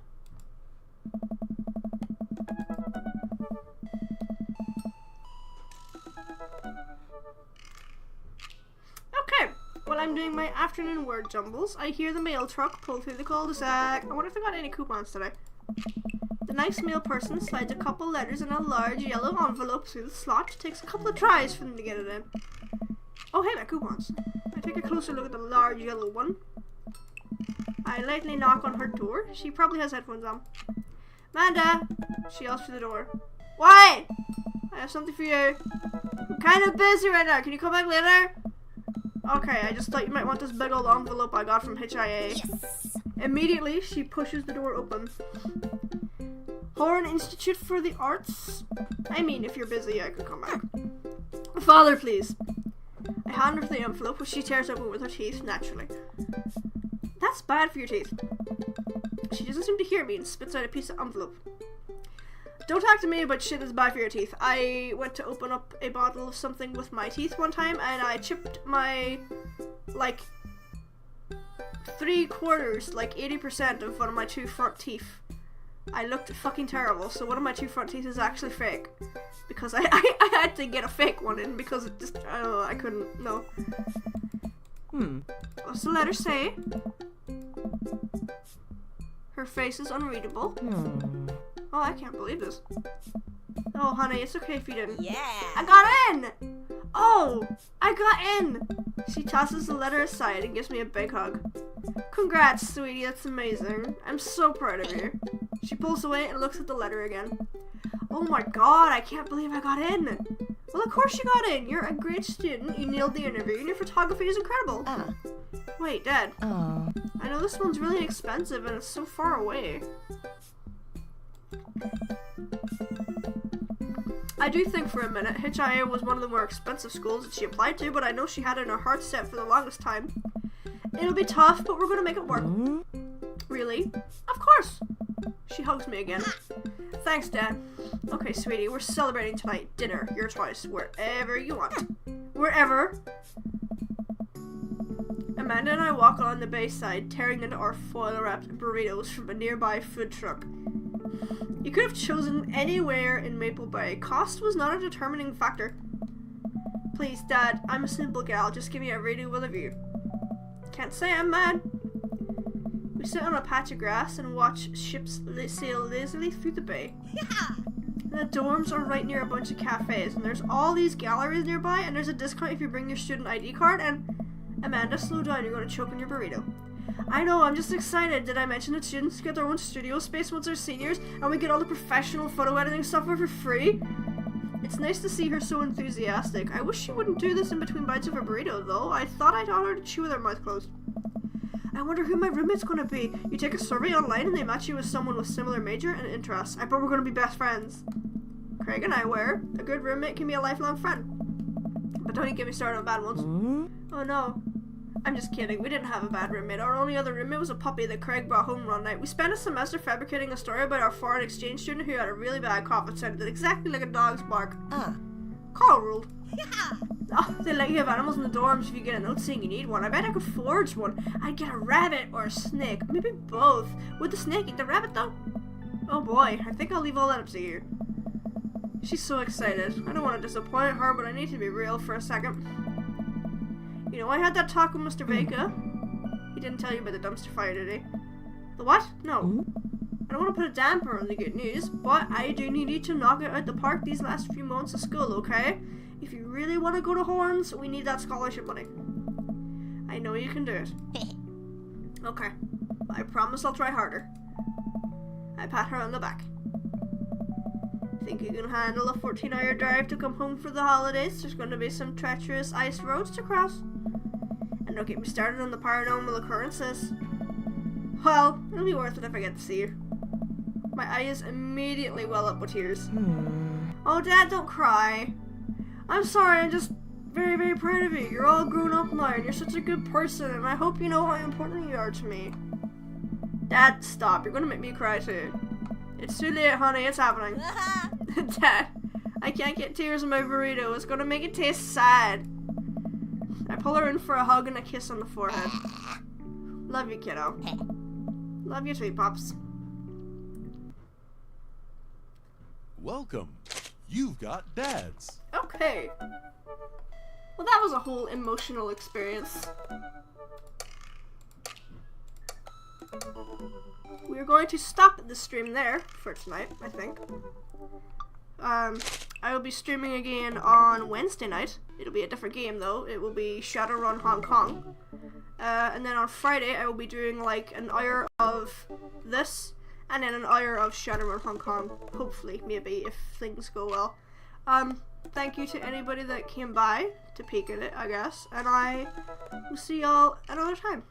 While I'm doing my afternoon word jumbles, I hear the mail truck pull through the cul-de-sac. I wonder if I got any coupons today. The nice mail person slides a couple letters in a large yellow envelope through the slot. Takes a couple of tries for them to get it in. Oh, hey, my coupons. I take a closer look at the large yellow one. I lightly knock on her door. She probably has headphones on. Amanda! She yells through the door. What? I have something for you. I'm kind of busy right now. Can you come back later? Okay, I just thought you might want this big old envelope I got from HIA. Yes. Immediately, she pushes the door open. Horn Institute for the Arts? I mean, if you're busy, I could come back. Father, please. I hand her the envelope, which she tears open with her teeth, naturally. That's bad for your teeth. She doesn't seem to hear me and spits out a piece of envelope. Don't talk to me about shit that's bad for your teeth. I went to open up a bottle of something with my teeth one time, and I chipped my, like, 3/4, like 80% of one of my two front teeth. I looked fucking terrible, so one of my two front teeth is actually fake. Because I had to get a fake one in because it just, I don't know, I couldn't, no. What's the letter say? Her face is unreadable. Oh, I can't believe this. Oh, honey, it's okay if you didn't. Yeah. I got in! Oh, I got in! She tosses the letter aside and gives me a big hug. Congrats, sweetie, that's amazing. I'm so proud of you. She pulls away and looks at the letter again. Oh my god, I can't believe I got in! Well, of course you got in. You're a great student, you nailed the interview, and your photography is incredible. Wait, Dad. I know this one's really expensive and it's so far away. I do think for a minute HIA was one of the more expensive schools that she applied to, but I know she had it in her heart set for the longest time. It'll be tough, but we're gonna make it work. Really? Of course! She hugs me again. Thanks, Dad. Okay, sweetie, we're celebrating tonight. Dinner, your choice, wherever you want. Wherever. Amanda and I walk along the bayside, tearing into our foil-wrapped burritos from a nearby food truck. You could have chosen anywhere in Maple Bay. Cost was not a determining factor. Please, Dad, I'm a simple gal. Just give me a radio will of you. Can't say I'm mad. We sit on a patch of grass and watch ships sail lazily through the bay. The dorms are right near a bunch of cafes, and there's all these galleries nearby, and there's a discount if you bring your student ID card, and... Amanda, slow down, you're going to choke on your burrito. I know, I'm just excited. Did I mention that students get their own studio space once they're seniors, and we get all the professional photo editing software for free? It's nice to see her so enthusiastic. I wish she wouldn't do this in between bites of a burrito, though. I thought I taught her to chew with her mouth closed. I wonder who my roommate's gonna be. You take a survey online and they match you with someone with similar major and interests. I bet we're gonna be best friends. Craig and I were. A good roommate can be a lifelong friend. But don't you get me started on bad ones. Oh no. I'm just kidding. We didn't have a bad roommate. Our only other roommate was a puppy that Craig brought home one night. We spent a semester fabricating a story about our foreign exchange student who had a really bad cough that sounded exactly like a dog's bark. Carl ruled. Oh, they let you have animals in the dorms if you get a note saying you need one. I bet I could forge one. I'd get a rabbit or a snake. Maybe both. Would the snake eat the rabbit though? Oh boy, I think I'll leave all that up to you. She's so excited. I don't want to disappoint her, but I need to be real for a second. You know, I had that talk with Mr. Vega. He didn't tell you about the dumpster fire, did he? The what? No. I don't want to put a damper on the good news, but I do need you to knock it out the park these last few months of school, okay? If you really want to go to Horns, we need that scholarship money. I know you can do it. Okay. I promise I'll try harder. I pat her on the back. Think you can handle a 14-hour drive to come home for the holidays? There's going to be some treacherous ice roads to cross. And don't get me started on the paranormal occurrences. Well, it'll be worth it if I get to see you. My eyes immediately well up with tears. Oh, Dad, don't cry. I'm sorry, I'm just very, very proud of you. You're all grown up now, and you're such a good person, and I hope you know how important you are to me. Dad, stop. You're gonna make me cry too. It's too late, honey. It's happening. Dad, I can't get tears in my burrito. It's gonna make it taste sad. I pull her in for a hug and a kiss on the forehead. Love you, kiddo. Love you too, Pops. Welcome. You've got dads. Okay. Well, that was a whole emotional experience. We're going to stop the stream there for tonight, I think. I will be streaming again on Wednesday night. It'll be a different game though. It will be Shadowrun Hong Kong. And then on Friday I will be doing like an hour of this and then an hour of Shadowrun Hong Kong. Hopefully, maybe, if things go well. Thank you to anybody that came by to peek at it, I guess. And I will see y'all another time.